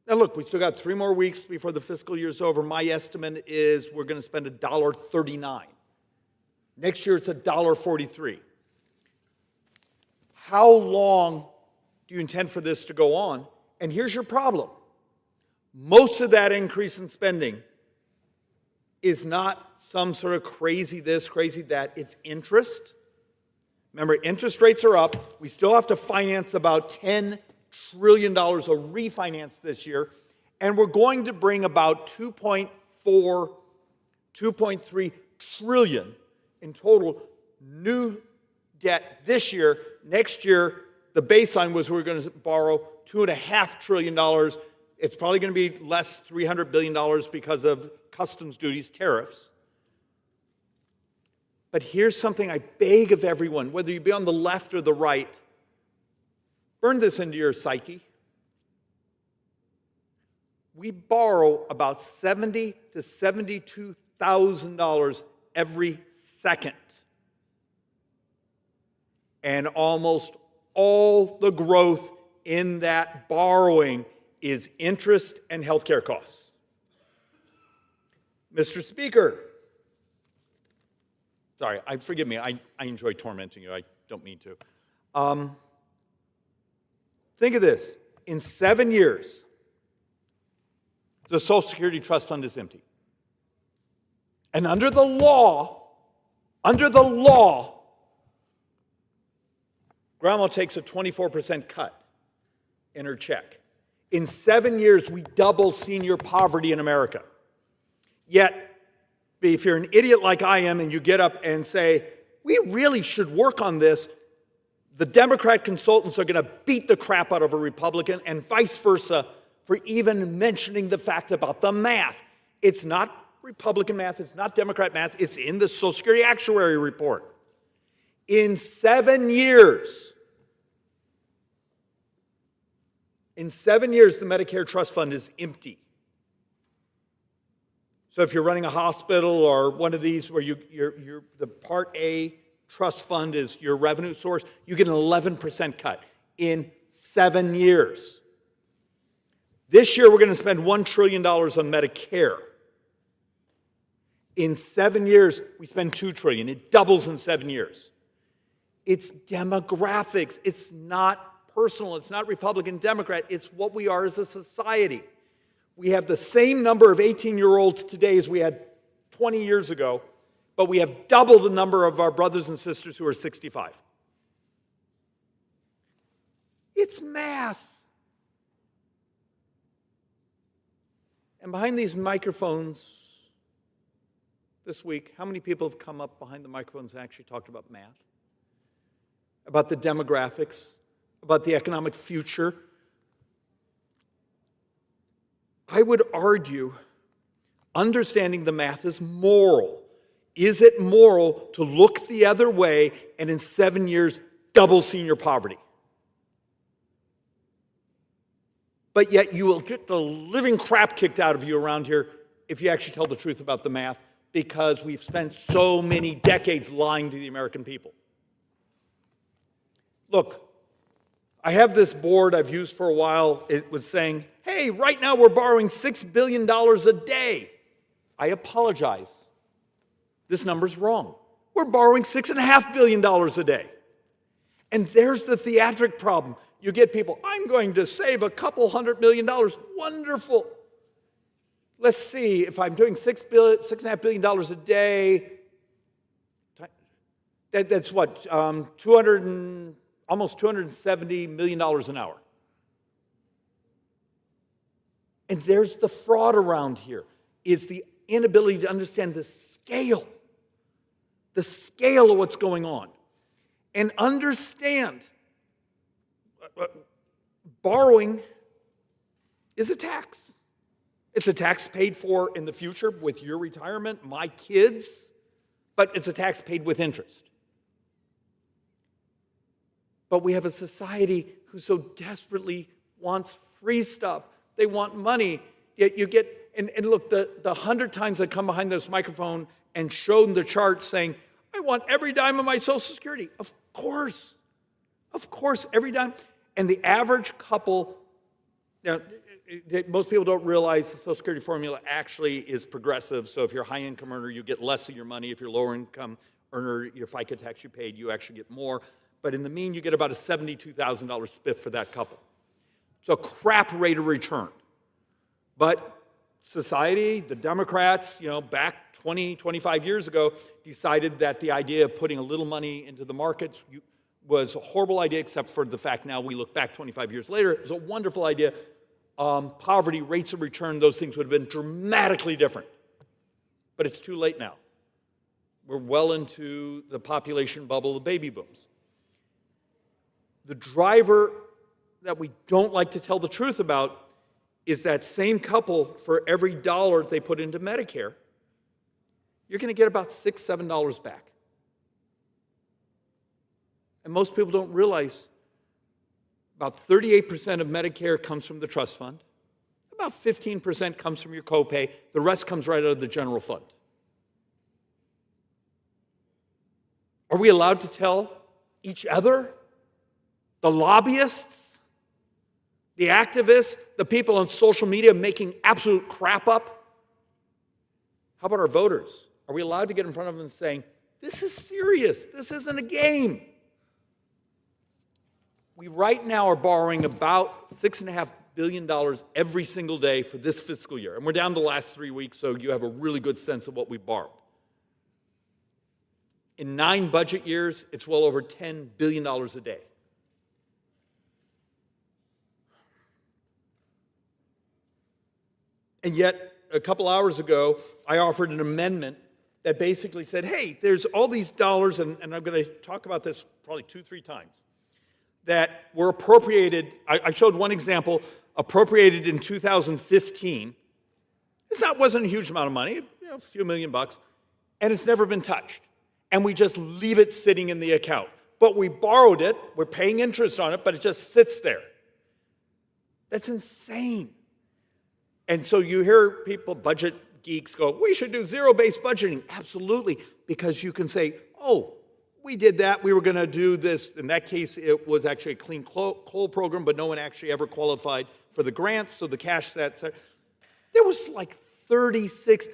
Now look, we still got 3 more weeks before the fiscal year's over. My estimate is we're going to spend $1.39. Next year it's $1.43. How long do you intend for this to go on? And here's your problem. Most of that increase in spending is not some sort of crazy this, crazy that. It's interest. Remember, interest rates are up. We still have to finance about $10 trillion of refinance this year. And we're going to bring about $2.3 trillion in total new debt this year. Next year, the baseline was we were going to borrow $2.5 trillion. It's probably going to be less, $300 billion because of customs duties, tariffs. But here's something I beg of everyone, whether you be on the left or the right, burn this into your psyche. We borrow about $70,000 to $72,000 every second. And almost all the growth in that borrowing is interest and healthcare costs. Mr. Speaker, sorry, forgive me, I enjoy tormenting you, I don't mean to. Think of this, in 7 years, the Social Security Trust Fund is empty. And under the law, Grandma takes a 24% cut in her check. In 7 years, we double senior poverty in America. Yet, if you're an idiot like I am and you get up and say, we really should work on this, the Democrat consultants are going to beat the crap out of a Republican and vice versa for even mentioning the fact about the math. It's not Republican math, it's not Democrat math, it's in the Social Security Actuary Report. In 7 years, the Medicare Trust Fund is empty. So if you're running a hospital or one of these where the Part A trust fund is your revenue source, you get an 11% cut in 7 years. This year, we're going to spend $1 trillion on Medicare. In 7 years, we spend $2 trillion. It doubles in 7 years. It's demographics. It's not personal. It's not Republican, Democrat. It's what we are as a society. We have the same number of 18-year-olds today as we had 20 years ago, but we have double the number of our brothers and sisters who are 65. It's math. And behind these microphones this week, how many people have come up behind the microphones and actually talked about math? About the demographics, about the economic future? I would argue understanding the math is moral. Is it moral to look the other way and in 7 years double senior poverty? But yet you will get the living crap kicked out of you around here if you actually tell the truth about the math, because we've spent so many decades lying to the American people. Look, I have this board I've used for a while. It was saying, hey, right now we're borrowing $6 billion a day. I apologize. This number's wrong. We're borrowing $6.5 billion a day. And there's the theatric problem. You get people, I'm going to save a couple $100 million. Wonderful. Let's see, if I'm doing $6.5 billion a day, that's what, almost $270 million an hour. And there's the fraud around here, is the inability to understand the scale of what's going on. And understand borrowing is a tax. It's a tax paid for in the future with your retirement, my kids, but it's a tax paid with interest. But we have a society who so desperately wants free stuff. They want money. Yet you get, and look, the 100 times I come behind this microphone and show them the chart saying, I want every dime of my Social Security. Of course, every dime. And the average couple, now, most people don't realize the Social Security formula actually is progressive. So if you're a high-income earner, you get less of your money. If you're a lower-income earner, your FICA tax you paid, you actually get more. But in the mean, you get about a $72,000 spiff for that couple. It's a crap rate of return. But society, the Democrats, back 20, 25 years ago, decided that the idea of putting a little money into the markets was a horrible idea, except for the fact now we look back 25 years later, it was a wonderful idea. Poverty, rates of return, those things would have been dramatically different. But it's too late now. We're well into the population bubble, the baby booms. The driver that we don't like to tell the truth about is that same couple, for every dollar they put into Medicare, you're going to get about $6, $7 back. And most people don't realize about 38% of Medicare comes from the trust fund. About 15% comes from your copay. The rest comes right out of the general fund. Are we allowed to tell each other, the lobbyists, the activists, the people on social media making absolute crap up? How about our voters? Are we allowed to get in front of them and saying, this is serious, this isn't a game? We right now are borrowing about $6.5 billion every single day for this fiscal year. And we're down to the last 3 weeks, so you have a really good sense of what we borrowed. In 9 budget years, it's well over $10 billion a day. And yet, a couple hours ago, I offered an amendment that basically said, hey, there's all these dollars, and I'm going to talk about this probably 2-3 times, that were appropriated. I showed one example, appropriated in 2015. It wasn't a huge amount of money, a few $1 million, and it's never been touched. And we just leave it sitting in the account. But we borrowed it, we're paying interest on it, but it just sits there. That's insane. And so you hear people, budget geeks, go, we should do zero-based budgeting. Absolutely, because you can say, oh, we did that, we were going to do this. In that case, it was actually a clean coal program, but no one actually ever qualified for the grants, so the cash sets. There was like $36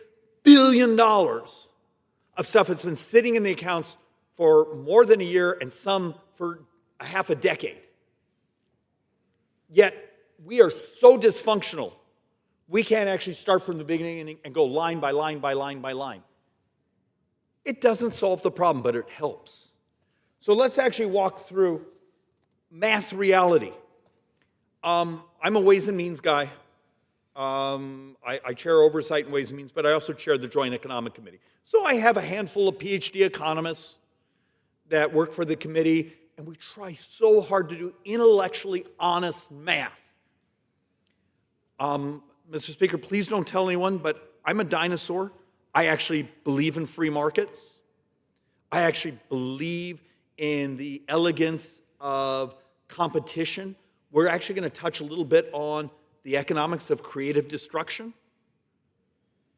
billion of stuff that's been sitting in the accounts for more than a year and some for a half a decade. Yet, we are so dysfunctional, we can't actually start from the beginning and go line by line by line by line. It doesn't solve the problem, but it helps. So let's actually walk through math reality. I'm a Ways and Means guy. I chair Oversight and Ways and Means, but I also chair the Joint Economic Committee. So I have a handful of PhD economists that work for the committee, and we try so hard to do intellectually honest math. Mr. Speaker, please don't tell anyone, but I'm a dinosaur. I actually believe in free markets. I actually believe in the elegance of competition. We're actually going to touch a little bit on the economics of creative destruction.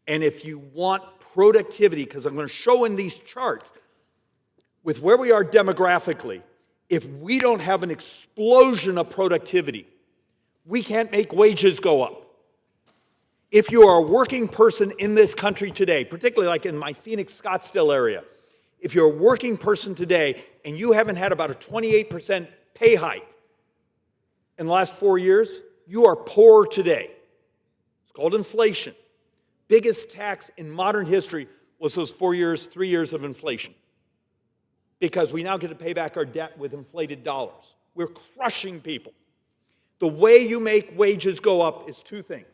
And if you want productivity, because I'm going to show in these charts, with where we are demographically, if we don't have an explosion of productivity, we can't make wages go up. If you are a working person in this country today, particularly like in my Phoenix, Scottsdale area, if you're a working person today and you haven't had about a 28% pay hike in the last 4 years, you are poor today. It's called inflation. Biggest tax in modern history was those 3 years of inflation. Because we now get to pay back our debt with inflated dollars. We're crushing people. The way you make wages go up is two things.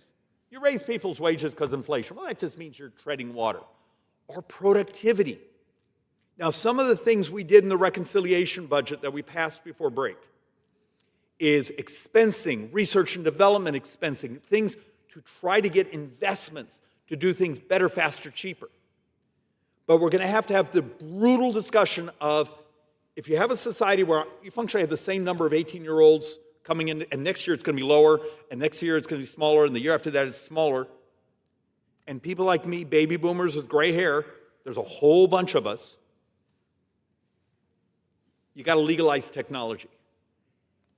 You raise people's wages because of inflation. Well, that just means you're treading water. Or productivity. Now, some of the things we did in the reconciliation budget that we passed before break is expensing, research and development expensing, things to try to get investments to do things better, faster, cheaper. But we're going to have the brutal discussion of, if you have a society where you functionally have the same number of 18-year-olds coming in, and next year it's going to be lower, and next year it's going to be smaller, and the year after that it's smaller, and people like me, baby boomers with gray hair, there's a whole bunch of us, you got to legalize technology.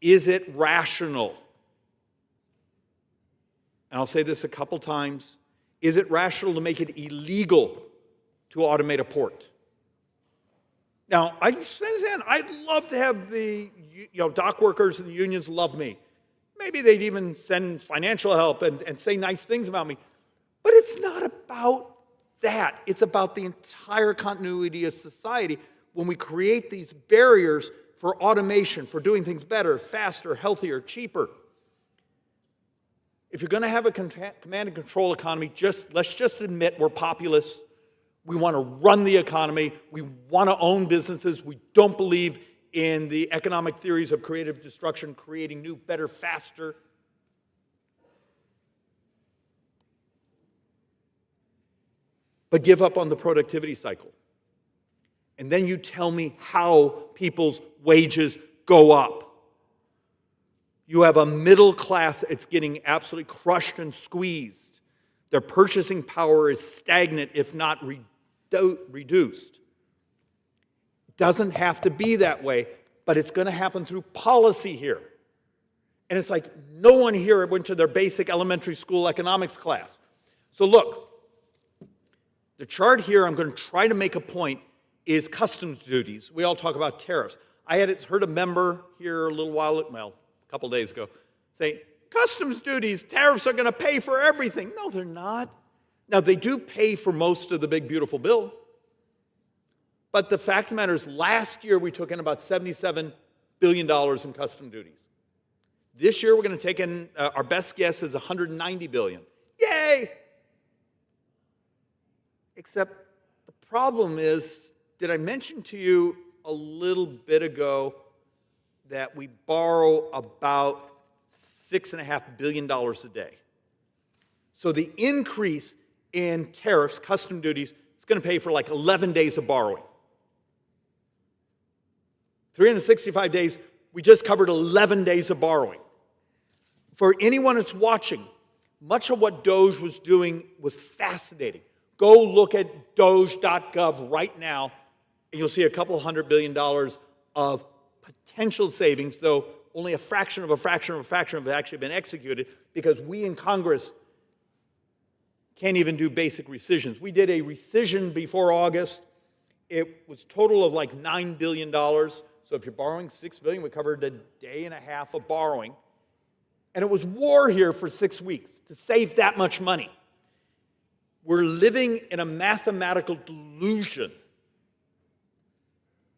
Is it rational? And I'll say this a couple times. Is it rational to make it illegal to automate a port? Now, I understand, I'd love to have the dock workers and the unions love me. Maybe they'd even send financial help and say nice things about me. But it's not about that. It's about the entire continuity of society when we create these barriers for automation, for doing things better, faster, healthier, cheaper. If you're going to have a command and control economy, let's just admit we're populists. We want to run the economy. We want to own businesses. We don't believe in the economic theories of creative destruction, creating new, better, faster. But give up on the productivity cycle. And then you tell me how people's wages go up. You have a middle class that's getting absolutely crushed and squeezed. Their purchasing power is stagnant, if not reduced. It doesn't have to be that way, but it's going to happen through policy here. And it's like no one here went to their basic elementary school economics class. So look, the chart here, I'm going to try to make a point, is customs duties. We all talk about tariffs. I had heard a member here a little while, a couple days ago, say, customs duties, tariffs are going to pay for everything. No, they're not. Now, they do pay for most of the big, beautiful bill. But the fact of the matter is, last year we took in about $77 billion in custom duties. This year we're going to take in, our best guess is $190 billion. Yay! Except the problem is, did I mention to you a little bit ago that we borrow about $6.5 billion a day? So the increase in tariffs, custom duties, is going to pay for like 11 days of borrowing. 365 days, we just covered 11 days of borrowing. For anyone that's watching, much of what DOGE was doing was fascinating. Go look at doge.gov right now, and you'll see a couple $100 billion of potential savings, though only a fraction of a fraction of a fraction have actually been executed because we in Congress can't even do basic rescissions. We did a rescission before August. It was total of like $9 billion. So if you're borrowing $6 billion, we covered a day and a half of borrowing. And it was war here for 6 weeks to save that much money. We're living in a mathematical delusion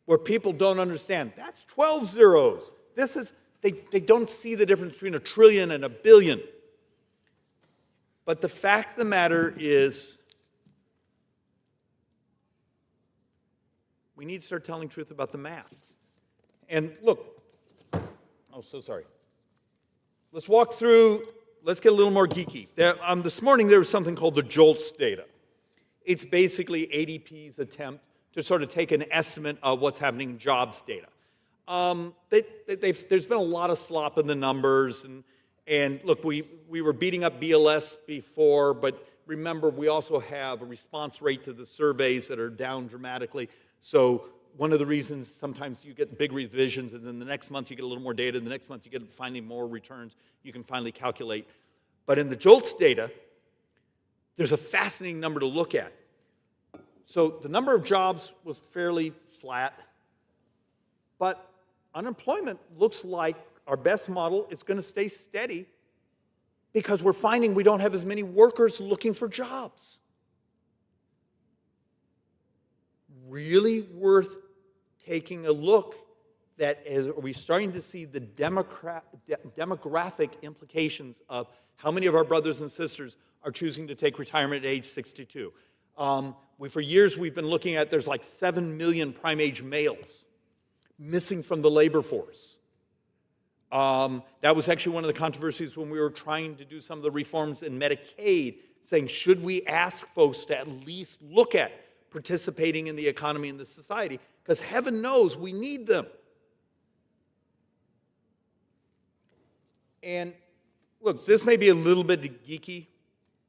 where people don't understand. That's 12 zeros. This is, they don't see the difference between a trillion and a billion. But the fact of the matter is, we need to start telling the truth about the math. And look, oh, so sorry. Let's walk through, let's get a little more geeky. This morning there was something called the JOLTS data. It's basically ADP's attempt to sort of take an estimate of what's happening in jobs data. There's been a lot of slop in the numbers, and look, we were beating up BLS before, but remember we also have a response rate to the surveys that are down dramatically. So one of the reasons sometimes you get big revisions and then the next month you get a little more data, and the next month you get finally more returns, you can finally calculate. But in the JOLTS data, there's a fascinating number to look at. So the number of jobs was fairly flat, but unemployment looks like our best model is going to stay steady because we're finding we don't have as many workers looking for jobs. Really worth taking a look that are we starting to see the demographic implications of how many of our brothers and sisters are choosing to take retirement at age 62. For years we've been looking at there's like 7 million prime age males missing from the labor force. That was actually one of the controversies when we were trying to do some of the reforms in Medicaid, saying should we ask folks to at least look at participating in the economy and the society, because heaven knows we need them. And look, this may be a little bit geeky,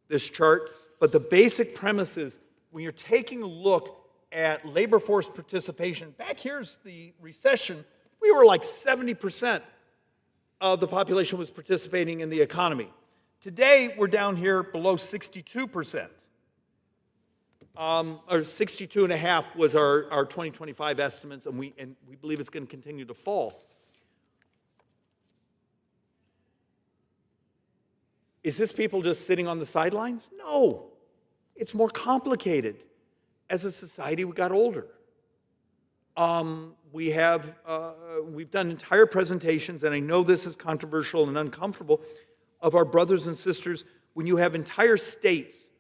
this chart, but the basic premise is when you're taking a look at labor force participation, back here's the recession, we were like 70% of the population was participating in the economy. Today, we're down here below 62%. Or 62.5 was our 2025 estimates, and we believe it's going to continue to fall. Is this people just sitting on the sidelines? No. It's more complicated. As a society, we got older. We've done entire presentations, and I know this is controversial and uncomfortable, of our brothers and sisters when you have entire states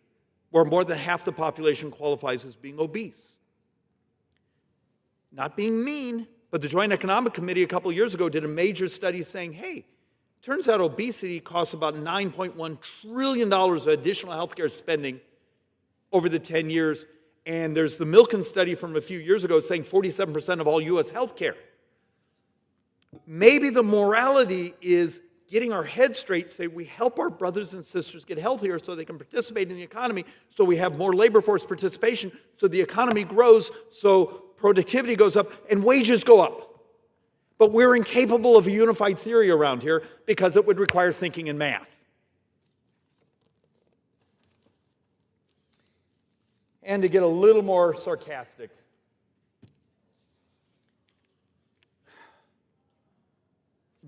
where more than half the population qualifies as being obese. Not being mean, but the Joint Economic Committee a couple of years ago did a major study saying, hey, turns out obesity costs about $9.1 trillion of additional healthcare spending over the 10 years. And there's the Milken study from a few years ago saying 47% of all U.S. healthcare. Maybe the morality is getting our head straight, say we help our brothers and sisters get healthier so they can participate in the economy, so we have more labor force participation, so the economy grows, so productivity goes up, and wages go up. But we're incapable of a unified theory around here because it would require thinking in math. And to get a little more sarcastic,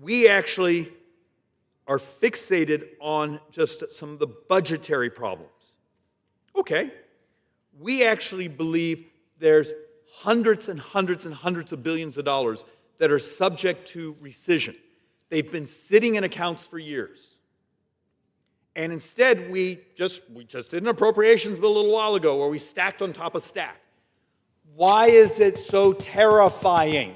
we actually are fixated on just some of the budgetary problems. Okay, we actually believe there's hundreds and hundreds and hundreds of billions of dollars that are subject to rescission. They've been sitting in accounts for years. And instead, we just did an appropriations bill a little while ago where we stacked on top of stack. Why is it so terrifying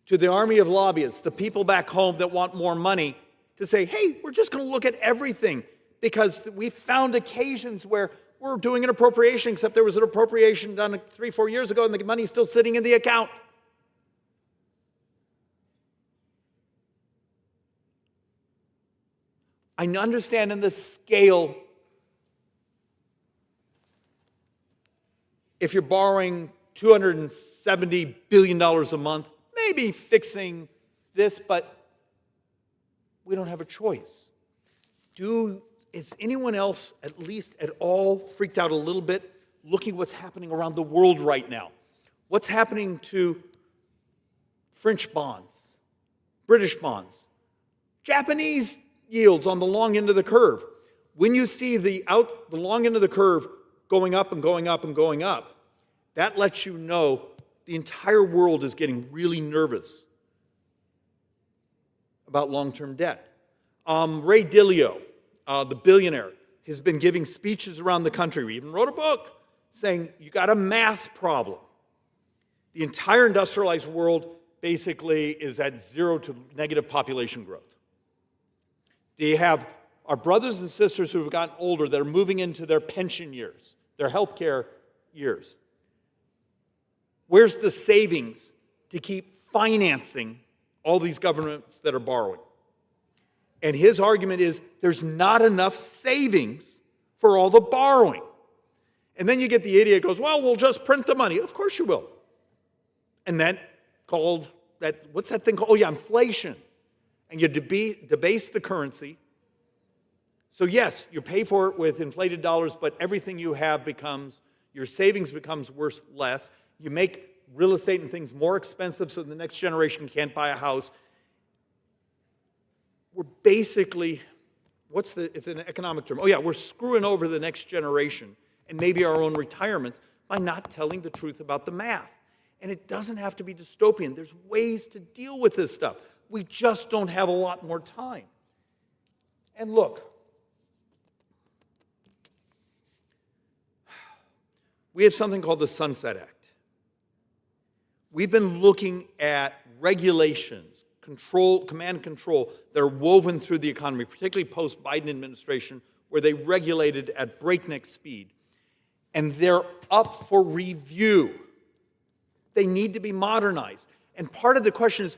to the army of lobbyists, the people back home that want more money, to say, hey, we're just going to look at everything? Because we found occasions where we're doing an appropriation, except there was an appropriation done 3-4 years ago and the money's still sitting in the account. I understand in the scale, if you're borrowing $270 billion a month, maybe fixing this, but we don't have a choice. Is anyone else, at least at all, freaked out a little bit looking what's happening around the world right now? What's happening to French bonds, British bonds, Japanese yields on the long end of the curve? When you see the long end of the curve going up and going up and going up, that lets you know the entire world is getting really nervous about long-term debt. Ray Dalio, the billionaire, has been giving speeches around the country. We even wrote a book saying, you got a math problem. The entire industrialized world basically is at 0 to negative population growth. They have our brothers and sisters who have gotten older that are moving into their pension years, their health care years. Where's the savings to keep financing all these governments that are borrowing? And his argument is there's not enough savings for all the borrowing. And then you get the idiot who goes, well, we'll just print the money. Of course you will. And then what's that thing called? Oh yeah, inflation. And you debase the currency. So yes, you pay for it with inflated dollars, but everything you have your savings becomes worth less. You make real estate and things more expensive so the next generation can't buy a house. We're basically, it's an economic term. Oh yeah, we're screwing over the next generation and maybe our own retirements by not telling the truth about the math. And it doesn't have to be dystopian. There's ways to deal with this stuff. We just don't have a lot more time. And look, we have something called the Sunset Act. We've been looking at regulations, command and control that are woven through the economy, particularly post-Biden administration, where they regulated at breakneck speed. And they're up for review. They need to be modernized. And part of the question is,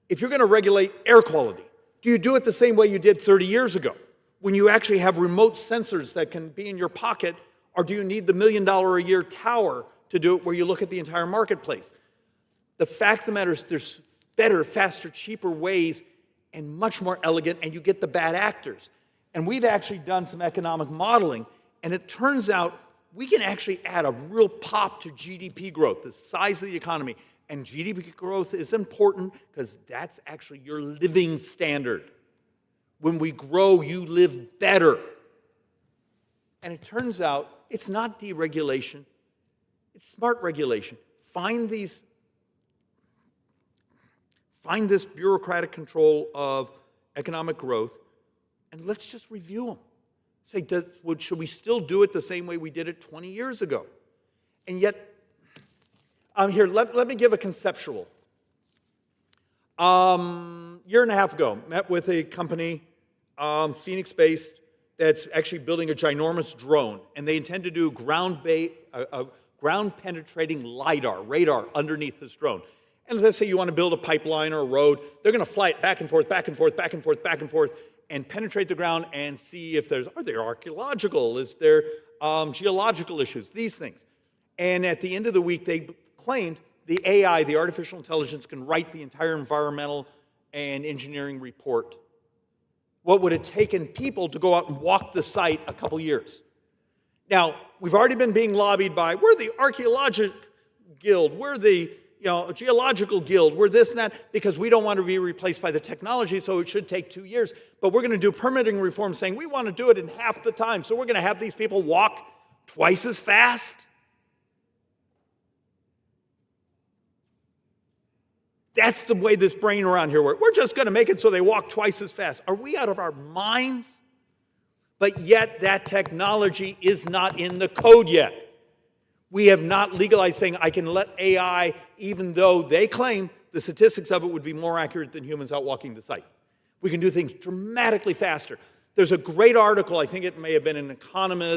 if you're going to regulate air quality, do you do it the same way you did 30 years ago, when you actually have remote sensors that can be in your pocket, or do you need the $1 million a year tower to do it where you look at the entire marketplace? The fact of the matter is there's better, faster, cheaper ways and much more elegant, and you get the bad actors. And we've actually done some economic modeling, and it turns out we can actually add a real pop to GDP growth, the size of the economy. And GDP growth is important because that's actually your living standard. When we grow, you live better. And it turns out it's not deregulation, it's smart regulation. Find this bureaucratic control of economic growth, and let's just review them. Say, should we still do it the same way we did it 20 years ago? And yet, here, let me give a conceptual. Year and a half ago, met with a company, Phoenix-based, that's actually building a ginormous drone, and they intend to do ground-penetrating radar underneath this drone. And let's say you want to build a pipeline or a road, they're going to fly it back and forth, back and forth, back and forth, back and forth, and penetrate the ground and see if are there archaeological, is there geological issues, these things. And at the end of the week, they claimed the AI, the artificial intelligence, can write the entire environmental and engineering report. What would have taken people to go out and walk the site a couple years? Now, we've already been being lobbied by, we're the archaeological guild, we're the geological guild, we're this and that, because we don't want to be replaced by the technology, so it should take 2 years. But we're going to do permitting reform saying we want to do it in half the time, so we're going to have these people walk twice as fast. That's the way this brain around here works. We're just going to make it so they walk twice as fast. Are we out of our minds? But yet that technology is not in the code yet. We have not legalized saying I can let AI, even though they claim the statistics of it would be more accurate than humans out walking the site. We can do things dramatically faster. There's a great article, I think it may have been in Economist,